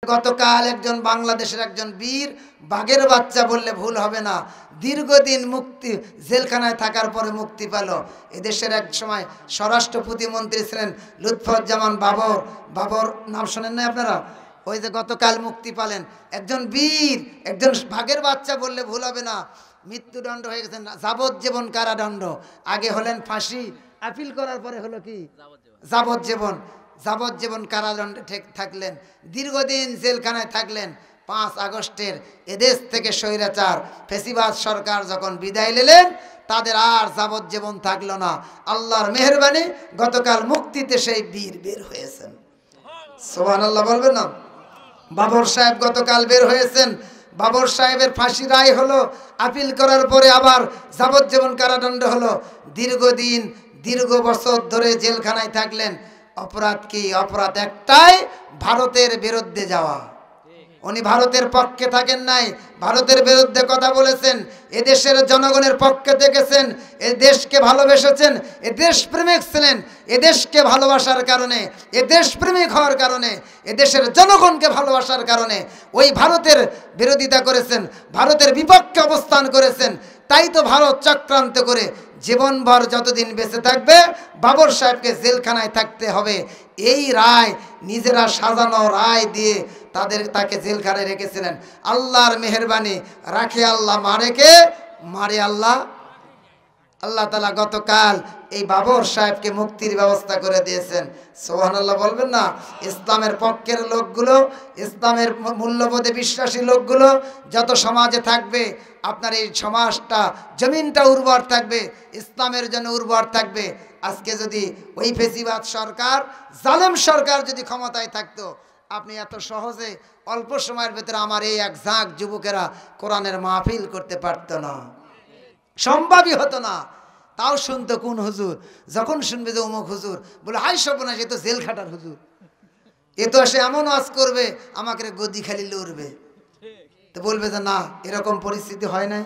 গতকাল একজন বাংলাদেশের একজন বীর বাঘের বাচ্চা বললে ভুল হবে না, দীর্ঘদিন মুক্তি জেলখানায় থাকার পরে মুক্তি পেল। এদেশের এক সময় স্বরাষ্ট্র প্রতিমন্ত্রী ছিলেন লুৎফুজ্জামান বাবর। বাবর নাম শোনেন না আপনারা? ওই যে গতকাল মুক্তি পেলেন একজন বীর, একজন বাঘের বাচ্চা বললে ভুল হবে না। মৃত্যুদণ্ড হয়ে গেছেন, যাবজ্জীবন কারাদণ্ড। আগে হলেন ফাঁসি, আপিল করার পরে হলো কি যাবজ্জীবন। যাবজ্জীবন কারাদণ্ডে থাকলেন, দীর্ঘদিন জেলখানায় থাকলেন। 5 আগস্টের এদেশ থেকে স্বৈরাচার ফেসিবাদ সরকার যখন বিদায় নিলেন, তাদের আর যাবজ্জীবন থাকলো না। আল্লাহর মেহেরবানি গতকাল মুক্তিতে সেই বীর বের হয়েছেন। সুবহানাল্লাহ বলবেন না? বাবর সাহেব গতকাল বের হয়েছেন। বাবর সাহেবের ফাঁসি রায় হলো, আপিল করার পরে আবার যাবজ্জীবন কারাদণ্ড হলো। দীর্ঘদিন দীর্ঘ বছর ধরে জেলখানায় থাকলেন। অপরাধ কি? অপরাধ একটাই, ভারতের বিরুদ্ধে যাওয়া। উনি ভারতের পক্ষে থাকেন নাই, ভারতের বিরুদ্ধে কথা বলেছেন। এদেশের জনগণের পক্ষে থেকেছেন, এ দেশকে ভালোবেসেছেন, এ দেশপ্রেমিক ছিলেন। এদেশকে ভালোবাসার কারণে, এ দেশপ্রেমিক হওয়ার কারণে, এদেশের জনগণকে ভালোবাসার কারণে ওই ভারতের বিরোধিতা করেছেন, ভারতের বিপক্ষে অবস্থান করেছেন। তাই তো ভারত চক্রান্ত করে জীবনভর যতদিন বেঁচে থাকবে বাবর সাহেবকে জেলখানায় থাকতে হবে। এই রায় নিজেরা সাজানো রায় দিয়ে তাকে জেলখানায় রেখেছিলেন। আল্লাহর মেহেরবানি, রাখে আল্লাহ মারে কে? মারে আল্লাহ। আল্লাহ তাআলা গতকাল এই বাবর সাহেবকে মুক্তির ব্যবস্থা করে দিয়েছেন। সুবহানাল্লাহ বলবেন না? ইসলামের পক্ষের লোকগুলো, ইসলামের মূল্যবোধে বিশ্বাসী লোকগুলো যত সমাজে থাকবে, আপনার এই সমাজটা, জমিনটা উর্বর থাকবে, ইসলামের জন্য উর্বর থাকবে। আজকে যদি ওই ফেসিবাদ সরকার, জালেম সরকার যদি ক্ষমতায় থাকতো, আপনি এত সহজে অল্প সময়ের ভেতরে আমার এই এক ঝাঁক যুবকেরা কোরআনের মাহফিল করতে পারতো না, সম্ভবই হতো না। তাও শুনতো কোন হুজুর? যখন শুনবে যে অমুক হুজুর, বলে হাই সর্বনাশ, এ তো জেল খাটার হুজুর, এ তো এসে এমন ওয়াজ করবে আমাকে গদি খালি লড়বে। তো বলবে যে না, এরকম পরিস্থিতি হয় নাই।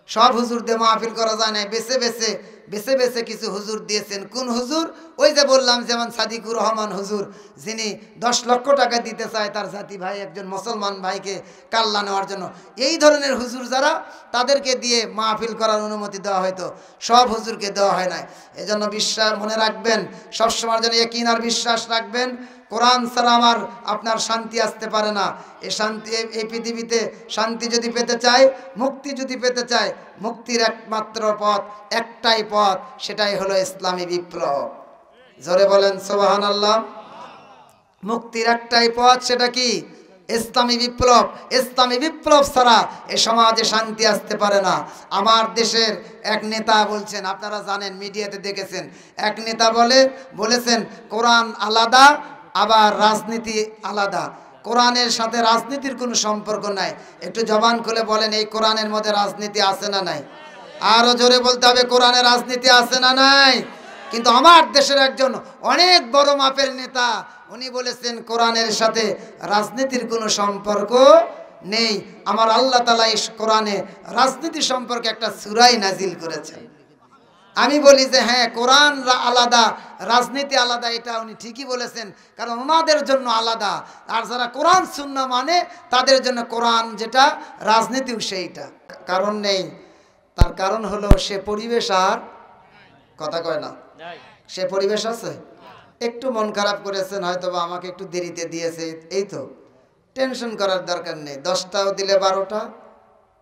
সব হুজুর দিয়ে মাহফিল করা যায় নাই, বেছে বেছে কিছু হুজুর দিয়েছেন। কোন হুজুর? ওই যে বললাম, যেমন সাদিকুর রহমান হুজুর, যিনি 10 লক্ষ টাকা দিতে চায় তার জাতি ভাই একজন মুসলমান ভাইকে কাল্লা নেওয়ার জন্য। এই ধরনের হুজুর যারা, তাদেরকে দিয়ে মাহফিল করার অনুমতি দেওয়া হয়তো, সব হুজুরকে দেওয়া হয় নাই। এজন্য বিশ্বাস মনে রাখবেন, সবসময়ের জন্য ইয়াকিন আর বিশ্বাস রাখবেন, কোরআন ছাড়া আপনার শান্তি আসতে পারে না। এই শান্তি, এই পৃথিবীতে শান্তি যদি পেতে চায়, মুক্তি যদি পেতে চায়, মুক্তির একমাত্র পথ, একটাই পথ, সেটাই হলো ইসলামী বিপ্লব। জোরে বলেন সুবহানাল্লাহ। মুক্তির একটাই পথ, সেটা কি? ইসলামী বিপ্লব। ইসলামী বিপ্লব ছাড়া এ সমাজে শান্তি আসতে পারে না। আমার দেশের এক নেতা বলছেন, আপনারা জানেন, মিডিয়াতে দেখেছেন, এক নেতা বলেছেন কোরআন আলাদা, আবার রাজনীতি আলাদা। কোরআনের সাথে রাজনীতির কোনো সম্পর্ক নাই। একটু জবান খুলে বলেন, এই কোরআনের মধ্যে রাজনীতি আছে না নাই? আরো জোরে বলতে হবে, কোরআনে রাজনীতি আছে না নাই? কিন্তু আমার দেশের একজন অনেক বড় মাপের নেতা, উনি বলেছেন কোরআনের সাথে রাজনীতির কোনো সম্পর্ক নেই। আমার আল্লাহ তাআলা এই কোরআনে রাজনীতি সম্পর্কে একটা সূরা নাজিল করেছেন। আমি বলি যে হ্যাঁ, কোরআন আলাদা, রাজনীতি আলাদা, এটা উনি ঠিকই বলেছেন, কারণ ওনাদের জন্য আলাদা। আর যারা কোরআন সুন্নাহ মানে, তাদের জন্য কোরআন যেটা, রাজনীতিও সেইটা। কারণ নেই, তার কারণ হলো সে পরিবেশ আর কথা কয় না, সে পরিবেশ আছে। একটু মন খারাপ করেছেন হয়তো, বা আমাকে একটু দেরিতে দিয়েছে, এই তো, টেনশন করার দরকার নেই। 10টাও দিলে 12টা,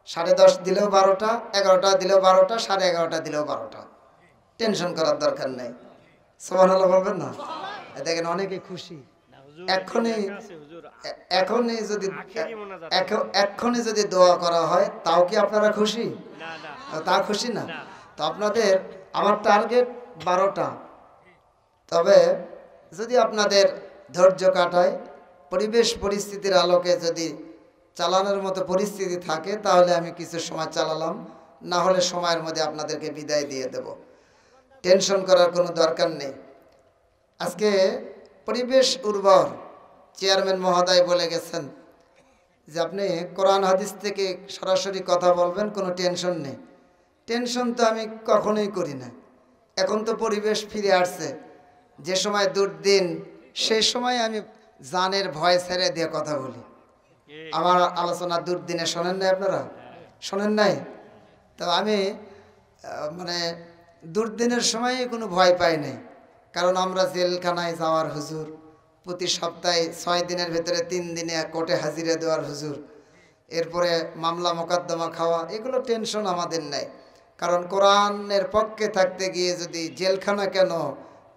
10:30 দিলেও 12টা, 11টা দিলেও 12টা, 11:30 দিলেও 12টা, টেনশন করার দরকার নেই। সুবহানাল্লাহ বলবেন না? দেখেন অনেকে খুশি। এক্ষুনি যদি দোয়া করা হয়, তাও কি আপনারা খুশি? তা খুশি না তো আপনাদের। আমার টার্গেট 12টা। তবে যদি আপনাদের ধৈর্য কাটায়, পরিবেশ পরিস্থিতির আলোকে যদি চালানোর মতো পরিস্থিতি থাকে, তাহলে আমি কিছু সময় চালালাম, না হলে সময়ের মধ্যে আপনাদেরকে বিদায় দিয়ে দেব। টেনশন করার কোনো দরকার নেই। আজকে পরিবেশ উর্বর, চেয়ারম্যান মহোদয় বলে গেছেন যে আপনি কোরআন হাদিস থেকে সরাসরি কথা বলবেন, কোনো টেনশন নেই। টেনশন তো আমি কখনোই করি না। এখন তো পরিবেশ ফিরে আসছে, যে সময় দুর্দিন, সেই সময় আমি জানের ভয় ছেড়ে দিয়ে কথা বলি। আমার আলোচনা দুর্দিনে শোনেন নাই আপনারা? শোনেন নাই? তো আমি মানে দুর্দিনের সময় কোনো ভয় পাই নাই, কারণ আমরা জেলখানায় যাওয়ার হুজুর, প্রতি সপ্তাহে 6 দিনের ভেতরে 3 দিনে কোর্টে হাজিরা দেওয়ার হুজুর, এরপরে মামলা মোকদ্দমা খাওয়া, এগুলো টেনশন আমাদের নাই। কারণ কোরআনের পক্ষে থাকতে গিয়ে যদি জেলখানা কেন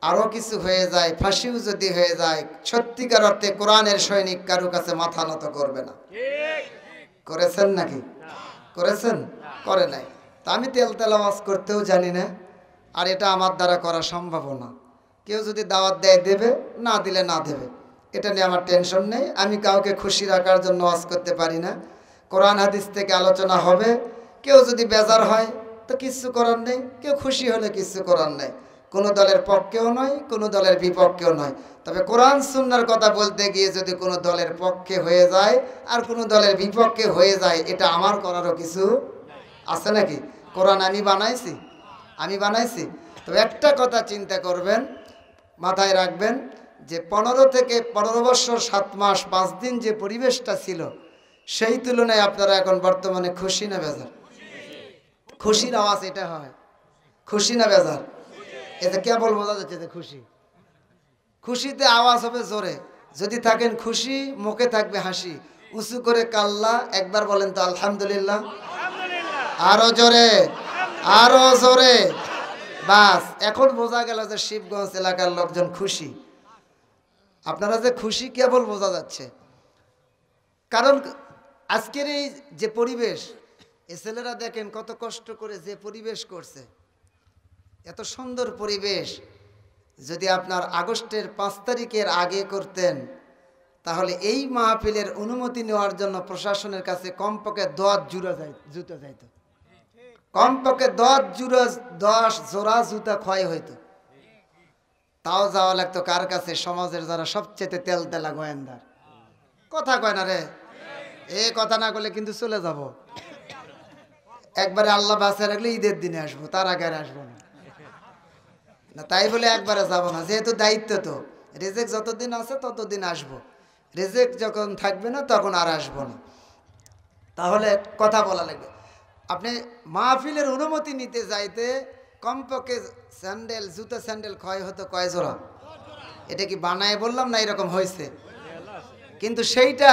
আরও কিছু হয়ে যায়, ফাঁসিও যদি হয়ে যায়, সত্যিকার অর্থে কোরআনের সৈনিক কারো কাছে মাথা নত করবে না। করেছেন নাকি? করেছেন? করে নাই। তা আমি তেল আওয়াজ করতেও জানি না, আর এটা আমার দ্বারা করা সম্ভব না। কেউ যদি দাওয়াত দেয় দেবে, না দিলে না দেবে, এটা নিয়ে আমার টেনশন নেই। আমি কাউকে খুশি রাখার জন্য ওয়াজ করতে পারি না। কোরআন হাদিস থেকে আলোচনা হবে, কেউ যদি বেজার হয় তো কিচ্ছু করার নেই, কেউ খুশি হলে কিচ্ছু করার নেই। কোনো দলের পক্ষেও নয়, কোনো দলের বিপক্ষেও নয়। তবে কোরআন সুন্নাহর কথা বলতে গিয়ে যদি কোনো দলের পক্ষে হয়ে যায় আর কোনো দলের বিপক্ষে হয়ে যায়, এটা আমার করারও কিছু আছে নাকি? কোরআন আমি বানাইছি। তবে একটা কথা চিন্তা করবেন, মাথায় রাখবেন, যে 15 থেকে 15 বছর 7 মাস 5 দিন যে পরিবেশটা ছিল, সেই তুলনায় আপনারা এখন বর্তমানে খুশি না বেজার? খুশির আওয়াজ এটা হয়, খুশি না বেজার? এতে কেবল বোঝা যাচ্ছে যে খুশি। খুশিতে আওয়াজ হবে জোরে। যদি থাকেন খুশি, মুখে থাকবে হাসি। উঁচু করে কাল্লা একবার বলেন তো আলহামদুলিল্লাহ, আরো জোরে, আরো জোরে। বাস, এখন বোঝা গেল যে শিবগঞ্জ এলাকার লোকজন খুশি। আপনারা যে খুশি কেবল বোঝা যাচ্ছে, কারণ আজকের এই যে পরিবেশ, এই ছেলেরা দেখেন কত কষ্ট করে যে পরিবেশ করছে, এত সুন্দর পরিবেশ। যদি আপনার আগস্টের 5 তারিখের আগে করতেন, তাহলে এই মাহফিলের অনুমতি নেওয়ার জন্য প্রশাসনের কাছে কমপক্ষে 10 জুতা যাইত, কমপক্ষে 10 জোড়া জুতা ক্ষয় হইতো। তাও যাওয়া লাগতো কার কাছে? সমাজের যারা সবচেয়ে তেলতেলা গোয়েন্দার। কথা কয় না রে? এই কথা না করলে কিন্তু চলে যাব। একবারে আল্লাহ বাঁচিয়ে রাখলে ঈদের দিনে আসবো, তার আগে আর আসবো না। তাই বলে একবারে যাব না, যেহেতু দায়িত্ব, তো রেজেক যতদিন আছে ততদিন আসবো, রেজেক যখন থাকবে না তখন আর আসবো না। তাহলে কথা বলা লাগবে। আপনি মাহফিলের অনুমতি নিতে যাইতে কমপক্ষে জুতা স্যান্ডেল ক্ষয় হতো কয় জোড়া? এটা কি বানায় বললাম না, এরকম হয়েছে? কিন্তু সেইটা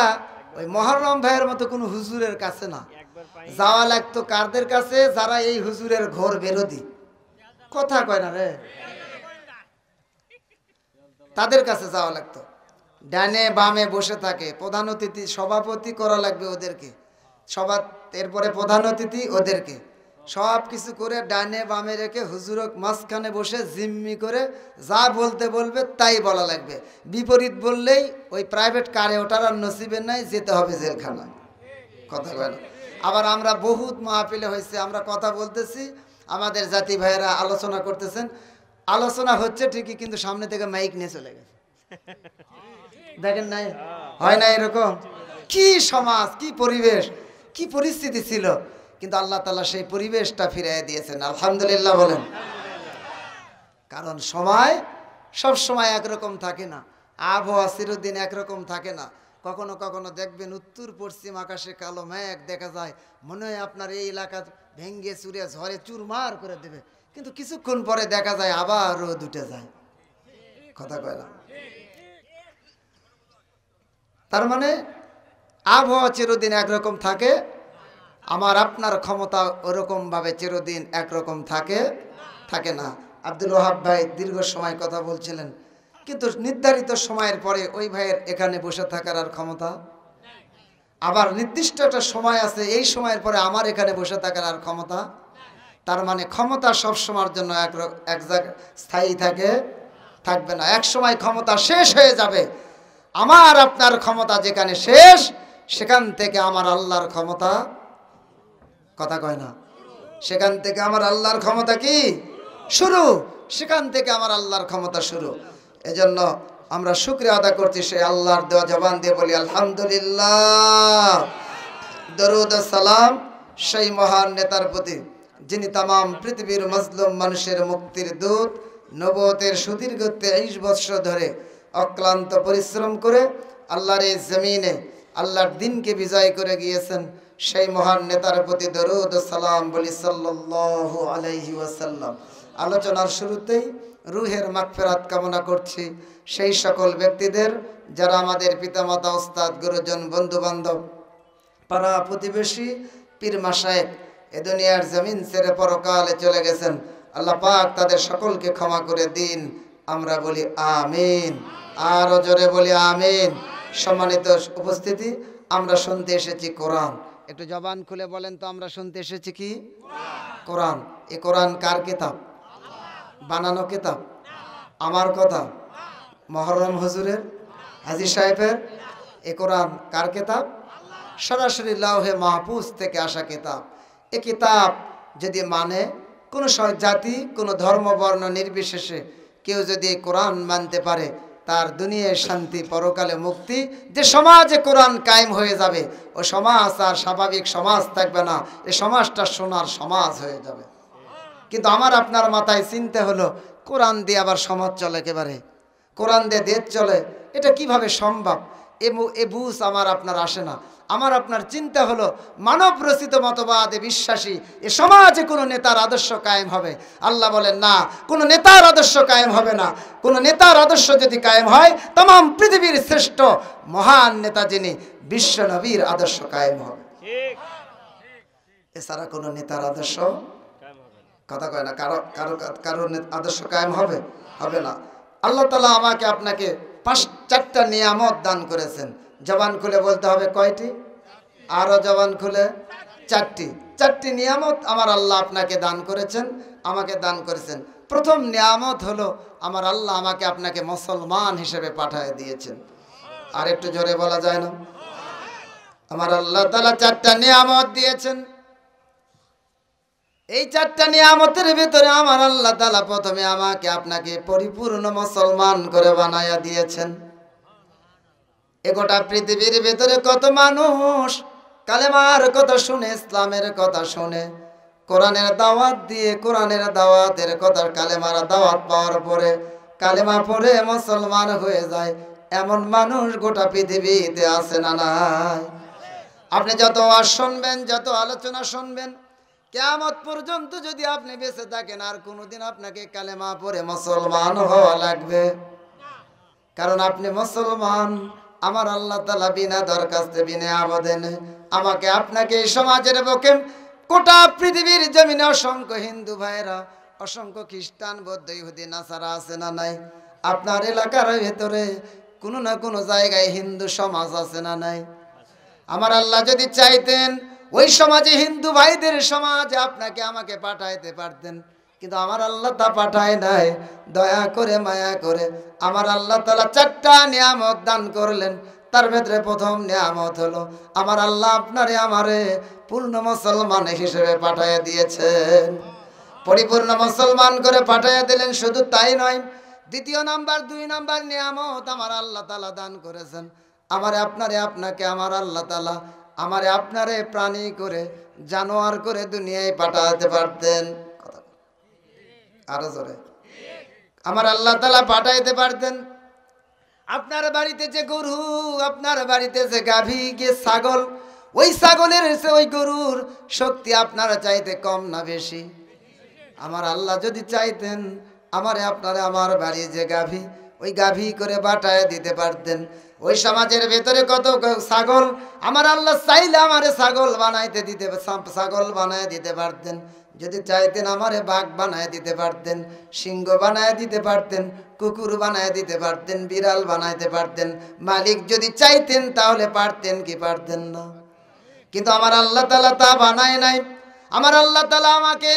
ওই মহরম ভাইয়ের মতো কোনো হুজুরের কাছে না, যাওয়া লাগতো কারদের কাছে? যারা এই হুজুরের ঘোর বিরোধী। কথা কয় না রে? তাদের কাছে যাওয়া লাগতো। ডানে বামে বসে থাকে প্রধান অতিথি, সভাপতি করা লাগবে ওদেরকে, এরপরে প্রধান অতিথি ওদেরকে, সব কিছু করে ডানে বামে রেখে হুজুরক মাঝখানে বসে জিম্মি করে যা বলতে বলবে তাই বলা লাগবে। বিপরীত বললেই ওই প্রাইভেট কারে ওঠার আর নসিবের নাই, যেতে হবে জেলখানায়। কথা বলে না? আবার আমরা বহুত মাহফিলে হয়েছে, আমরা কথা বলতেছি, আমাদের জাতি ভাইয়েরা আলোচনা করতেছেন, আলোচনা হচ্ছে ঠিকই, কিন্তু সামনে থেকে মাইক নিয়ে চলে গেছে। দেখেন নাই? হয় না এরকম? কি সমাজ, কি পরিবেশ, কি পরিস্থিতি ছিল, কিন্তু আল্লাহ তাআলা সেই পরিবেশটা ফিরিয়ে দিয়েছেন। আলহামদুলিল্লাহ বলেন। কারণ সময় সব সময় একরকম থাকে না, আবহাওয়া চিরদিন একরকম থাকে না। কখনো কখনো দেখবেন উত্তর পশ্চিম আকাশে কালো মেঘ দেখা যায়, মনে হয় আপনার এই এলাকা ভেঙ্গে চুরে ঝড়ে চুরমার করে দেবে, কিন্তু কিছুক্ষণ পরে দেখা যায় আবার রোদ উঠে যায়। কথা কয় না? তার মানে আবহাওয়া চিরদিন একরকম থাকে, আমার আপনার ক্ষমতা ওরকম ভাবে চিরদিন একরকম থাকে না। আব্দুল ওয়াহাব ভাই দীর্ঘ সময় কথা বলছিলেন, কিন্তু নির্ধারিত সময়ের পরে ওই ভাইয়ের এখানে বসে থাকার আর ক্ষমতা, আবার নির্দিষ্ট একটা সময় আছে, এই সময়ের পরে আমার এখানে বসে থাকার আর ক্ষমতা। তার মানে ক্ষমতা সব সময়ের জন্য এক জায়গায় স্থায়ী থাকবে না। এক সময় ক্ষমতা শেষ হয়ে যাবে। আমার আপনার ক্ষমতা যেখানে শেষ, সেখান থেকে আমার আল্লাহর ক্ষমতা, কথা কয় না, সেখান থেকে আমার আল্লাহর ক্ষমতা কি শুরু, সেখান থেকে আমার আল্লাহর ক্ষমতা শুরু। এজন্য আমরা শুকরিয়া আদা করছি সেই আল্লাহর দেওয়া জবান দিয়ে বলি আলহামদুলিল্লাহ। দরুদ ও সালাম সেই মহান নেতার প্রতি, যিনি তামাম পৃথিবীর মজলুম মানুষের মুক্তির দূত, নবুয়তের সুদীর্ঘ 23 বৎসর ধরে অক্লান্ত পরিশ্রম করে আল্লাহর এই জমিনে আল্লাহর দিনকে বিজয় করে গিয়েছেন সেই মহান নেতার প্রতি দরুদ ও সালাম বলি সাল্লাল্লাহু আলাইহি ওয়াসাল্লাম। আলোচনার শুরুতেই রুহের মাগফিরাত কামনা করছি সেই সকল ব্যক্তিদের যারা আমাদের পিতামাতা, ওস্তাদ, গুরুজন, বন্ধুবান্ধব, পাড়া প্রতিবেশী, পীর মাশায়েখ এ দুনিয়ার জমিন ছেড়ে পরকালে চলে গেছেন। আল্লাহ পাক তাদের সকলকে ক্ষমা করে দিন। আমরা বলি আমিন, আরো জোরে বলি আমিন। সম্মানিত উপস্থিতি, আমরা শুনতে এসেছি কোরআন। একটু জবান খুলে বলেন তো, আমরা শুনতে এসেছি কি? কোরআন। এই কোরআন কার কিতাব? বানানো কিতাব? আমার কথা? মহরম হুজুরের, হাজী সাহেবের? এই কোরআন কার কিতাব? সরাসরি লাউহে মাহফুজ থেকে আসা কিতাব। এই কিতাব যদি মানে কোনো জাতি, কোনো ধর্ম, বর্ণ নির্বিশেষে কেউ যদি কোরআন মানতে পারে, তার দুনিয়ায় শান্তি, পরকালে মুক্তি। যে সমাজে কোরআন কায়েম হয়ে যাবে, ও সমাজ আর স্বাভাবিক সমাজ থাকবে না, এই সমাজটা সোনার সমাজ হয়ে যাবে। কিন্তু আমার আপনার মাথায় চিনতে হলো, কোরআন দিয়ে আবার সমাজ চলে একেবারে, কোরআন দিয়ে দেশ চলে, এটা কিভাবে সম্ভব? এ বুঝ আমার আপনার আসে না। আমার আপনার চিন্তা হলো, মানব রচিত মতবাদে বিশ্বাসী এ সমাজে কোনো নেতার আদর্শ কায়েম হবে? আল্লাহ বলেন না, কোনো নেতার আদর্শ কায়েম হবে না। কোনো নেতার আদর্শ যদি কায়েম হয়, तमाम পৃথিবীর শ্রেষ্ঠ মহান নেতা যিনি, বিশ্ব নবীর আদর্শ কায়েম হবে। এছাড়া কোনো নেতার আদর্শ কথা কয় না, কারো আদর্শ কায়েম হবে না। আল্লাহ তাআলা আমাকে আপনাকে 4টা নিয়ামত দান করেছেন। জবান খুলে বলতে হবে কয়টি? আরো জবান খুলে 4টি নিয়ামত আমার আল্লাহ আপনাকে দান করেছেন, আমাকে দান করেছেন। প্রথম নিয়ামত হলো, আমার আল্লাহ আমাকে আপনাকে মুসলমান হিসেবে পাঠিয়ে দিয়েছেন। আর একটু জোরে বলা যায় না? আমার আল্লাহ তাআলা 4টা নিয়ামত দিয়েছেন। এই 4টা নিয়ামতের ভিতরে আমার আল্লাহ তাআলা প্রথমে আমাকে আপনাকে পরিপূর্ণ মুসলমান করে বানায়া দিয়েছেন। এ গোটা পৃথিবীর ভিতরে কত মানুষ কালেমার কথা শুনে, ইসলামের কথা শুনে, কোরআনের দাওয়াত দিয়ে, কোরআনের দাওয়াতের কথা, কালেমার দাওয়াত পাওয়ার পরে কালেমা পড়ে মুসলমান হয়ে যায়, এমন মানুষ গোটা পৃথিবীতে আছে না নাই? আপনি যত ওয়াজ শুনবেন, যত আলোচনা শুনবেন, কিয়ামত পর্যন্ত যদি আপনি বেঁচে থাকেন, আর কোনোদিন আপনাকে কালেমা পড়ে মুসলমান হওয়া লাগবে। কারণ আপনি মুসলমান। আমার আল্লাহ তাআলা বিনা দরখাস্তে, বিনা আবেদনে আমাকে আপনাকে এই সমাজের বুকে, গোটা পৃথিবীর জমিনে অসংখ্য হিন্দু ভাইরা, অসংখ্য খ্রিস্টান, বৌদ্ধ, ইহুদি, নাসারা আছে না নাই? আপনার এলাকার ভেতরে কোনো না কোনো জায়গায় হিন্দু সমাজ আছে না নাই? আমার আল্লাহ যদি চাইতেন, ওই সমাজে হিন্দু ভাইদের সমাজে আপনাকে আমাকে পাঠাইতে পারতেন, কিন্তু আমার আল্লাহ তা পাঠায় নাই। দয়া করে, মায়া করে আমার আল্লাহ তাআলা 4টা নিয়ামত দান করলেন। তার ভেতরে প্রথম নিয়ামত হলো, আমার আল্লাহ আপনারে আমারে পূর্ণ মুসলমান হিসেবে পাঠিয়ে দিয়েছেন। পরিপূর্ণ মুসলমান করে পাঠিয়ে দিলেন। শুধু তাই নয়, দ্বিতীয় নাম্বার, 2 নাম্বার নিয়ামত আমার আল্লাহ তাআলা দান করেছেন। আমারে আপনারে, আপনাকে আমার আল্লাহ তাআলা আমারে আপনারে প্রাণী করে, জানোয়ার করে দুনিয়ায় পাঠাতে পারতেন। আরো জোরে, আমার আল্লাহ তাআলা পাঠাইতে পারতেন। আপনার বাড়িতে যে গরু, আপনার বাড়িতে যে গাভী, যে ছাগল, ওই ছাগলের ওই গরুর শক্তি আপনার চাইতে কম না বেশি? আমার আল্লাহ যদি চাইতেন, আমারে আপনারে আমার বাড়ি যে গাভী, ওই গাভী করে পাঠায় দিতে পারতেন। ওই সমাজের ভেতরে কত ছাগল, আমার আল্লাহ চাইলে আমারে ছাগল বানাইতে দিতে, ছাগল বানায় দিতে পারতেন। যদি চাইতেন আমারে বাঘ বানায় দিতে পারতেন, সিংহ বানায় দিতে পারতেন, কুকুর বানায় দিতে পারতেন, বিড়াল বানাইতে পারতেন। মালিক যদি চাইতেন তাহলে পারতেন কি পারতেন না? কিন্তু আমার আল্লাহ তাআলা তা বানায় নাই। আমার আল্লাহ তাআলা আমাকে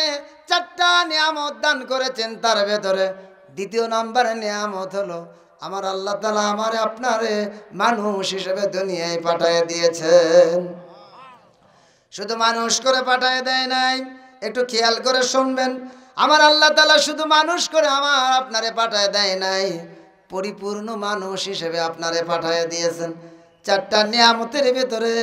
4টা নিয়ামত দান করেছেন। তার ভেতরে দ্বিতীয় নাম্বার নিয়ামত হলো, আমার আল্লাহ তাআলা আমারে আপনারে মানুষ হিসেবে দুনিয়ায় পাঠিয়ে দিয়েছেন। শুধু মানুষ করে পাঠিয়ে দেয় নাই, একটু খেয়াল করে শুনবেন। আমার আল্লাহ তাআলা শুধু মানুষ করে আমার আপনারে পাঠিয়ে দেয় নাই, পরিপূর্ণ মানুষ হিসেবে আপনারে পাঠিয়ে দিয়েছেন। 4টা নিয়ামতের ভিতরে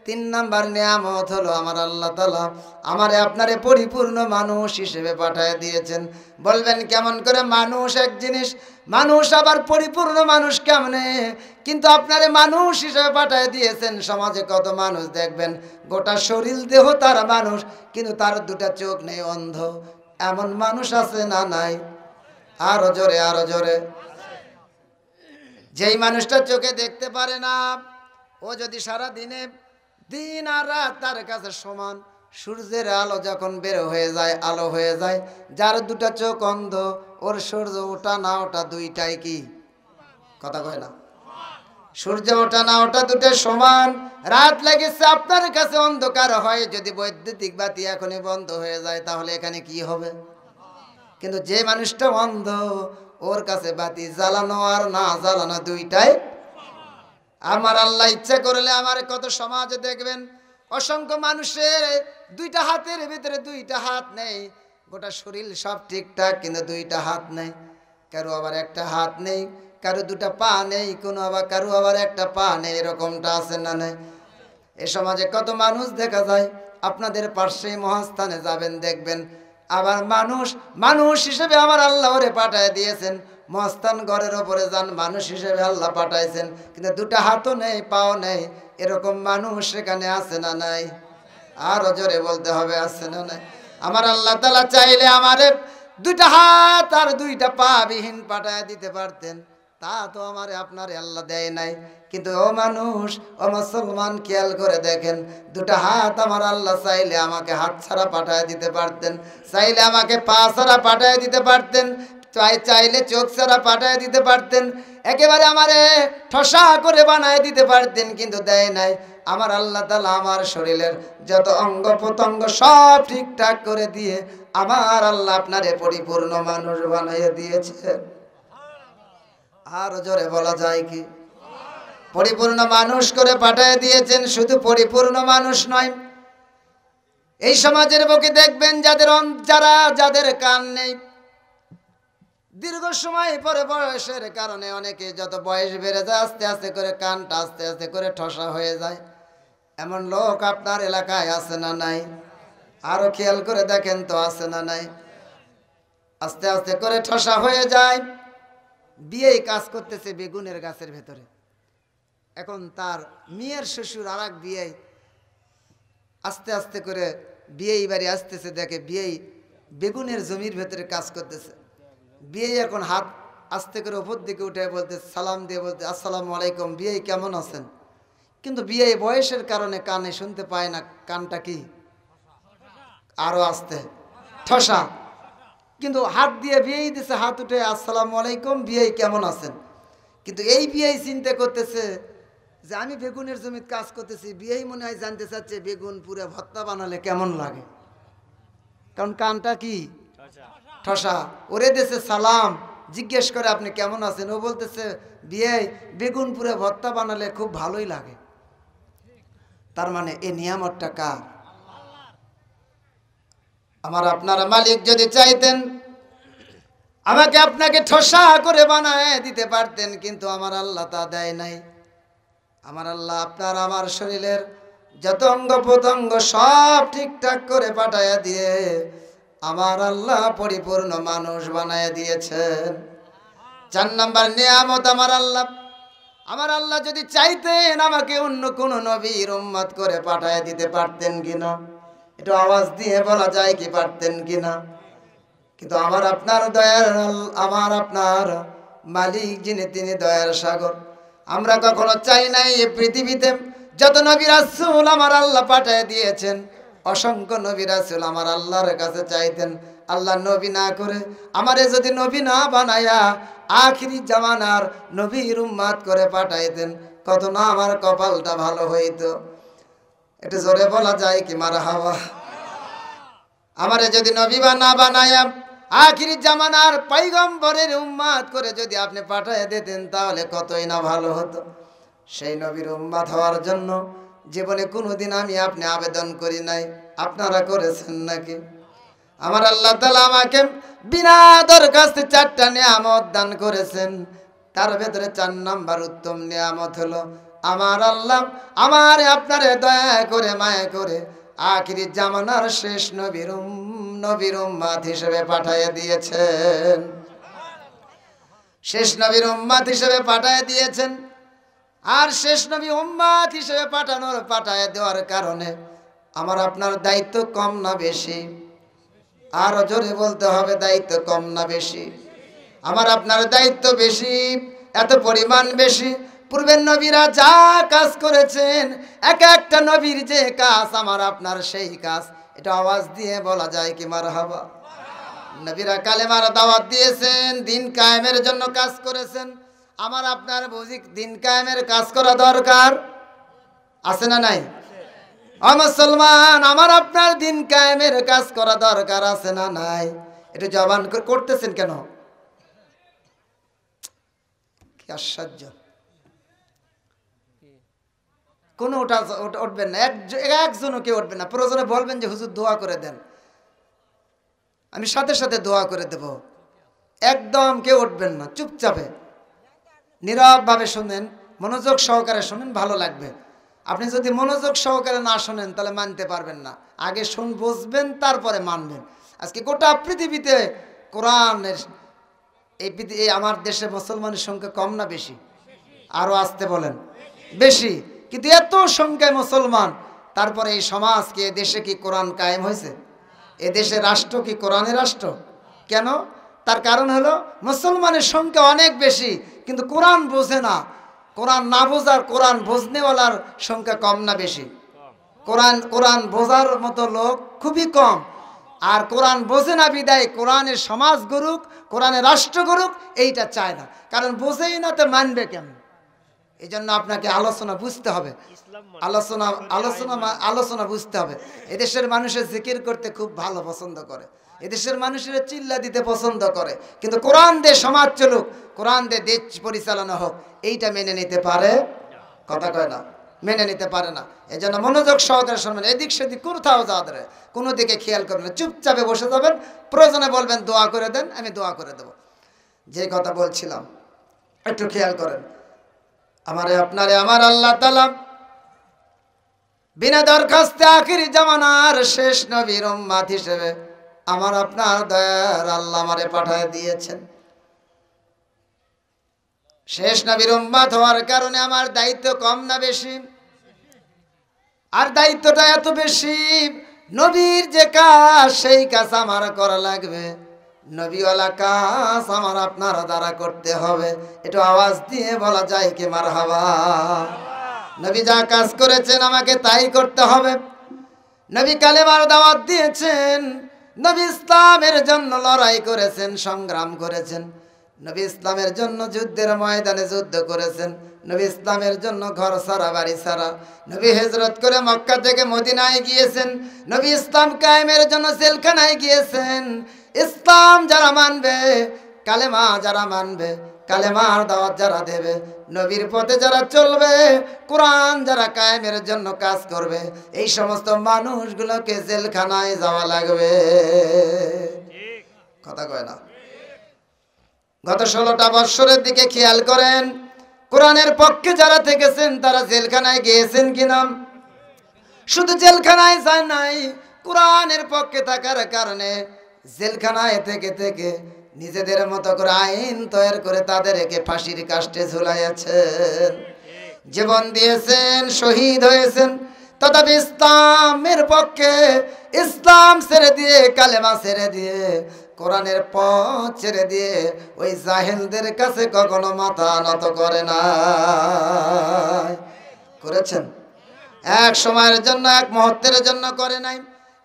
তিন নাম্বার নিয়ামত হলো আমার আল্লাহ তাআলা আমারে আপনারে পরিপূর্ণ মানুষ হিসেবে পাঠিয়ে দিয়েছেন। বলবেন কেমন করে? মানুষ এক জিনিস, মানুষ আবার পরিপূর্ণ মানুষ কেমনে? কিন্তু আপনারে মানুষ হিসেবে পাঠিয়ে দিয়েছেন। সমাজে কত মানুষ দেখবেন গোটা শরীর দেহ তার মানুষ, কিন্তু তার দুটা চোখ নেই, অন্ধ। এমন মানুষ আছে না নাই? আরো জোরে, আরো জোরে। যেই মানুষটা চোখে দেখতে পারে না, ও যদি সারা দিনে দিন আর রাত তার কাছে সমান, সূর্যের আলো যখন বের হয়ে যায়, আলো হয়ে যায়, যার দুটা চোখ অন্ধ, ওর সূর্য ওঠা না ওঠা দুইটাই কি? কথা কয় না? সূর্য ওঠা না ওঠা দুটো সমান। রাত লেগেছে আপনার কাছে অন্ধকার হয়, যদি বৈদ্যুতিক বাতি এখনই বন্ধ হয়ে যায় তাহলে এখানে কি হবে? কিন্তু যে মানুষটা অন্ধ, ওর কাছে বাতি জ্বালানো আর না জ্বালানো দুইটাই। আমার আল্লাহ ইচ্ছা করলে আমার কত সমাজে দেখবেন অসংখ্য মানুষের দুইটা হাতের ভিতরে দুইটা হাত নেই, গোটা শরীর সব ঠিকঠাক কিন্তু দুইটা হাত নেই। কারো আবার একটা হাত নেই, কারো দুটা পা নেই, কোনো আবার কারো আবার একটা পা নেই, এরকমটা আছে না নেই? এ সমাজে কত মানুষ দেখা যায়। আপনাদের পাশেই মহাস্থানে যাবেন দেখবেন আবার মানুষ মানুষ হিসেবে আমার আল্লাহ ওরে পাঠায় দিয়েছেন। মহাস্থান ঘরের ওপরে যান, মানুষ হিসেবে আল্লাহ পাঠাইছেন, কিন্তু দুটা হাতও নেই, পাও নেই। এরকম মানুষ সেখানে আছে না নাই? আরো জোরে বলতে হবে, আছে না নাই? আমার আল্লাহ তাআলা চাইলে আমারে দুইটা হাত আর দুইটা পা বিহীন পাঠায় দিতে পারতেন, তা তো আমারে আপনারে আল্লাহ দেয় নাই। কিন্তু ও মানুষ, ও মুসলমান, খেয়াল করে দেখেন, দুটা হাত আমার আল্লাহ চাইলে আমাকে হাত ছাড়া পাঠায় দিতে পারতেন, চাইলে আমাকে পা ছাড়া পাঠায় দিতে পারতেন, চাইলে চোখ ছাড়া পাঠায় দিতে পারতেন, একেবারে আমারে ঠসা করে বানায় দিতে পারতেন, কিন্তু দেয় নাই। আমার আল্লাহ তাআলা আমার শরীরের যত অঙ্গ প্রত্যঙ্গ সব ঠিকঠাক করে দিয়ে আমার আল্লাহ আপনারে পরিপূর্ণ মানুষ বানিয়ে দিয়েছেন। আর জোরে বলা যায় কি? পরিপূর্ণ মানুষ করে পাঠিয়ে দিয়েছেন। শুধু পরিপূর্ণ মানুষ নয়, এই সমাজের বুকে দেখবেন যাদের কান নেই, দীর্ঘ সময় পরে বয়সের কারণে অনেকে যত বয়স বেড়ে যায় আস্তে আস্তে করে কানটা আস্তে আস্তে করে ঠসা হয়ে যায়। এমন লোক আপনার এলাকায় আছে না নাই? আরো খেয়াল করে দেখেন তো, আছে না নাই? আস্তে আস্তে করে ঠসা হয়ে যায়। বিয়ে কাজ করতেছে বেগুনের গাছের ভেতরে, এখন তার মেয়ের শ্বশুর আর এক বিয়ে আস্তে আস্তে করে বিয়ে বাড়ি আসতেছে, দেখে বিয়ে বেগুনের জমির ভেতরে কাজ করতেছে। বিয়ে এখন হাত আস্তে করে উপর দিকে উঠে বলতে, সালাম দিয়ে বলতে, আসসালামু আলাইকুম, বিয়ে কেমন আছেন? কিন্তু বিয়ে বয়সের কারণে কানে শুনতে পায় না, কানটা কি আরো আস্তে ঠসা, কিন্তু হাত দিয়ে বিয়েই দিছে, হাত উঠে আসসালামু আলাইকুম, বিয়ে কেমন আছেন? কিন্তু এই বিয়ে চিন্তা করতেছে যে আমি বেগুনের জমিতে কাজ করতেছি, বিয়েই মনে হয় জানতে চাচ্ছে বেগুন পুরো ভর্তা বানালে কেমন লাগে, কারণ কানটা কি ঠসা। ওরে দেশে সালাম জিজ্ঞেস করে আপনি কেমন আছেন, ও বলতেছে বিয়ে বেগুন পুরো ভর্তা বানালে খুব ভালোই লাগে। তার মানে এই নিয়ামতটা কার? আমার আপনারা মালিক যদি চাইতেন আমাকে আপনাকে ঠসা করে বানায় দিতে পারতেন, কিন্তু আমার আল্লাহ তা দেয় নাই। আমার আল্লাহ আপনার আমার শরীরের যত অঙ্গ প্রত্যঙ্গ সব ঠিকঠাক করে পাঠাইয়া দিয়ে আমার আল্লাহ পরিপূর্ণ মানুষ বানাইয়া দিয়েছেন। 4 নাম্বার নিয়ামত আমার আল্লাহ যদি চাইতেন আমাকে অন্য কোন নবীর উম্মত করে পাঠাইয়া দিতে পারতেন কিনা? একটু আওয়াজ দিয়ে বলা যায় কি পারতেন কিনা? কিন্তু আমার আপনার দয়ার আমার আপনার মালিক যিনি, তিনি দয়ার সাগর। আমরা কখনো চাই নাই এই পৃথিবীতে যত নবী রাসূল আমার আল্লাহ পাঠিয়ে দিয়েছেন, অসংখ্য নবী রাসূল আমার আল্লাহর কাছে চাইতেন আল্লাহ নবী না করে আমারে যদি নবী না বানায়া আখিরি জামানার নবীর উম্মত করে পাঠাইতেন, কত না আমার কপালটা ভালো হইতো। একটু জোরে বলা যায় কি মারহাবা? আমারে যদি নবী না বানায়া আখিরি জামানার পয়গম্বরের উম্মত করে যদি আপনি পাঠিয়ে দিতেন তাহলে কতই না ভালো হতো। সেই নবীর উম্মত হওয়ার জন্য জীবনে কোনোদিন আমি আপনি আবেদন করি নাই, আপনারা করেছেন নাকি? আমার আল্লাহ তাআলা আমাকে বিনা দরখাস্তে 4টা নিয়ামত দান করেছেন। তার ভেতরে 4 নাম্বার উত্তম নিয়ামত হলো আমার আল্লাহ আমারে আপনারে দয়া করে মায়া করে আখিরি জামানার শেষ নবীর উম্মত হিসেবে পাঠিয়ে দিয়েছেন। শেষ নবীর উম্মত হিসেবে পাঠিয়ে দিয়েছেন। আর শেষ নবী উম্মত হিসেবে পাঠিয়ে দেওয়ার কারণে আমার আপনার দায়িত্ব কম না বেশি? আরো জোরে বলতে হবে, দায়িত্ব কম না বেশি? আমার আপনার দায়িত্ব বেশি। এত পরিমাণ বেশি, পূর্বের নবীরা যা কাজ করেছেন, এক একটা নবীর যে কাজ আমার আপনার সেই কাজ, এটা আওয়াজ দিয়ে বলা যায় কি মারহাবা? নবীরা কালেমার দাওয়াত দিয়েছেন, দিন কায়েমের জন্য কাজ করেছেন। আমার আপনার বুঝি দিন কায়েমের কাজ করা দরকার আছে না নাই? মুসলমান, আমার আপনার দিন কায়েমের কাজ করা দরকার আছে না নাই? এটা জবান করতেছেন কেন? কি আশ্চর্য! কোনো উঠবেন না, একজনও কেউ উঠবেন না। প্রয়োজনে বলবেন যে হুজুর দোয়া করে দেন, আমি সাথে সাথে দোয়া করে দেব। একদম কেউ উঠবেন না, চুপচাপে নীরবভাবে শুনেন, মনোযোগ সহকারে শুনেন, ভালো লাগবে। আপনি যদি মনোযোগ সহকারে না শোনেন তাহলে মানতে পারবেন না। আগে বুঝবেন, তারপরে মানবেন। আজকে গোটা পৃথিবীতে কোরআনের এই আমার দেশে মুসলমানের সংখ্যা কম না বেশি? আরো আসতে বলেন, বেশি। কিন্তু এত সংখ্যায় মুসলমান, তারপরে এই সমাজ কি, এ দেশে কি কোরআন কায়েম হয়েছে? এ দেশে রাষ্ট্র কি কোরআনের রাষ্ট্র? কেন? তার কারণ হলো মুসলমানের সংখ্যা অনেক বেশি, কিন্তু কোরআন বোঝে না। কোরআন না বোঝার, কোরআন বুঝনেওয়ালার সংখ্যা কম না বেশি? কোরআন বোঝার মতো লোক খুবই কম। আর কোরআন বোঝে না বিদায় কোরআনের সমাজ গড়ুক, কোরআনের রাষ্ট্র গড়ুক, এইটা চায় না। কারণ বোঝেই না, তো মানবে কেমন? এই জন্য আপনাকে আলোচনা বুঝতে হবে, আলোচনা বুঝতে হবে। এদেশের মানুষের জিকির করতে খুব ভালো পছন্দ করে, এদেশের মানুষের চিল্লা দিতে পছন্দ করে, কিন্তু কোরআন দিয়ে সমাজ চলুক, কোরআন দিয়ে দেশ পরিচালনা হোক, এইটা মেনে নিতে পারে? কথা কয় না, মেনে নিতে পারে না। এই জন্য মনোযোগ সহকারে শুনবেন, এদিক সেদিক কোথাও যাওয়া ধরে কোনো দিকে খেয়াল করবেন না, চুপচাপে বসে যাবেন। প্রয়োজনে বলবেন দোয়া করে দেন, আমি দোয়া করে দেব। যে কথা বলছিলাম একটু খেয়াল করেন। আমারে আপনারে আমার আল্লাহ তাআলা বিনা দরখাস্তে আখিরি জামানার শেষ নবীর উম্মত হিসেবে আমার আপনার দয়ার আল্লাহ আমারে পাঠিয়ে দিয়েছেন। শেষ নবীর উম্মত হওয়ার কারণে আমার দায়িত্ব কম না বেশি? আর দায়িত্বটা এত বেশি, নবীর যে কাজ সেই কাজ আমার করা লাগবে, নবীওয়ালা কাজ আমার আপনার দ্বারা করতে হবে। একটু আওয়াজ দিয়ে বলা যায় কি মারহাবা? নবী যা কাজ করেছেন আমাকে তাই করতে হবে। নবী কালেমার দাওয়াত দিয়েছেন, নবী ইসলামের জন্য লড়াই করেছেন, সংগ্রাম করেছেন, নবী ইসলামের জন্য যুদ্ধের ময়দানে যুদ্ধ করেছেন, নবী ইসলামের জন্য ঘর ছাড়া বাড়ি ছাড়া নবী হিজরত করে মক্কা থেকে মদিনায় গিয়েছেন, নবী ইসলাম কায়েমের জন্য জেলখানায় গিয়েছেন। ইসলাম যারা মানবে, কালেমা যারা মানবে, কালেমার দাওয়াত যারা দেবে, নবীর পথে যারা চলবে, কোরআন যারা কায়েমের জন্য কাজ করবে, এই সমস্ত মানুষগুলোকে জেলখানায় যাওয়া লাগবে। কথা কয় না? গত 16টা বৎসরের দিকে খেয়াল করেন, কোরআনের পক্ষে যারা থেকেছেন তারা জেলখানায় গিয়েছেন কিনা? শুধু জেলখানায় যায় নাই, কোরআনের পক্ষে থাকার কারণে জেলখানায় থেকে থেকে নিজেদের মতো করে আইন তৈরি করে তাদেরকে ফাঁসির কাস্টে ঝুলাইয়াছেন, জীবন দিয়েছেন, শহীদ হয়েছেন। তথাপি ইসলামের পক্ষে, ইসলাম ছেড়ে দিয়ে, কালেমা ছেড়ে দিয়ে, কোরআনের পথ ছেড়ে দিয়ে ওই জাহেলদের কাছে কখনো মাথা নত করে না। করেছেন? এক সময়ের জন্য, এক মুহূর্তের জন্য করে নাই।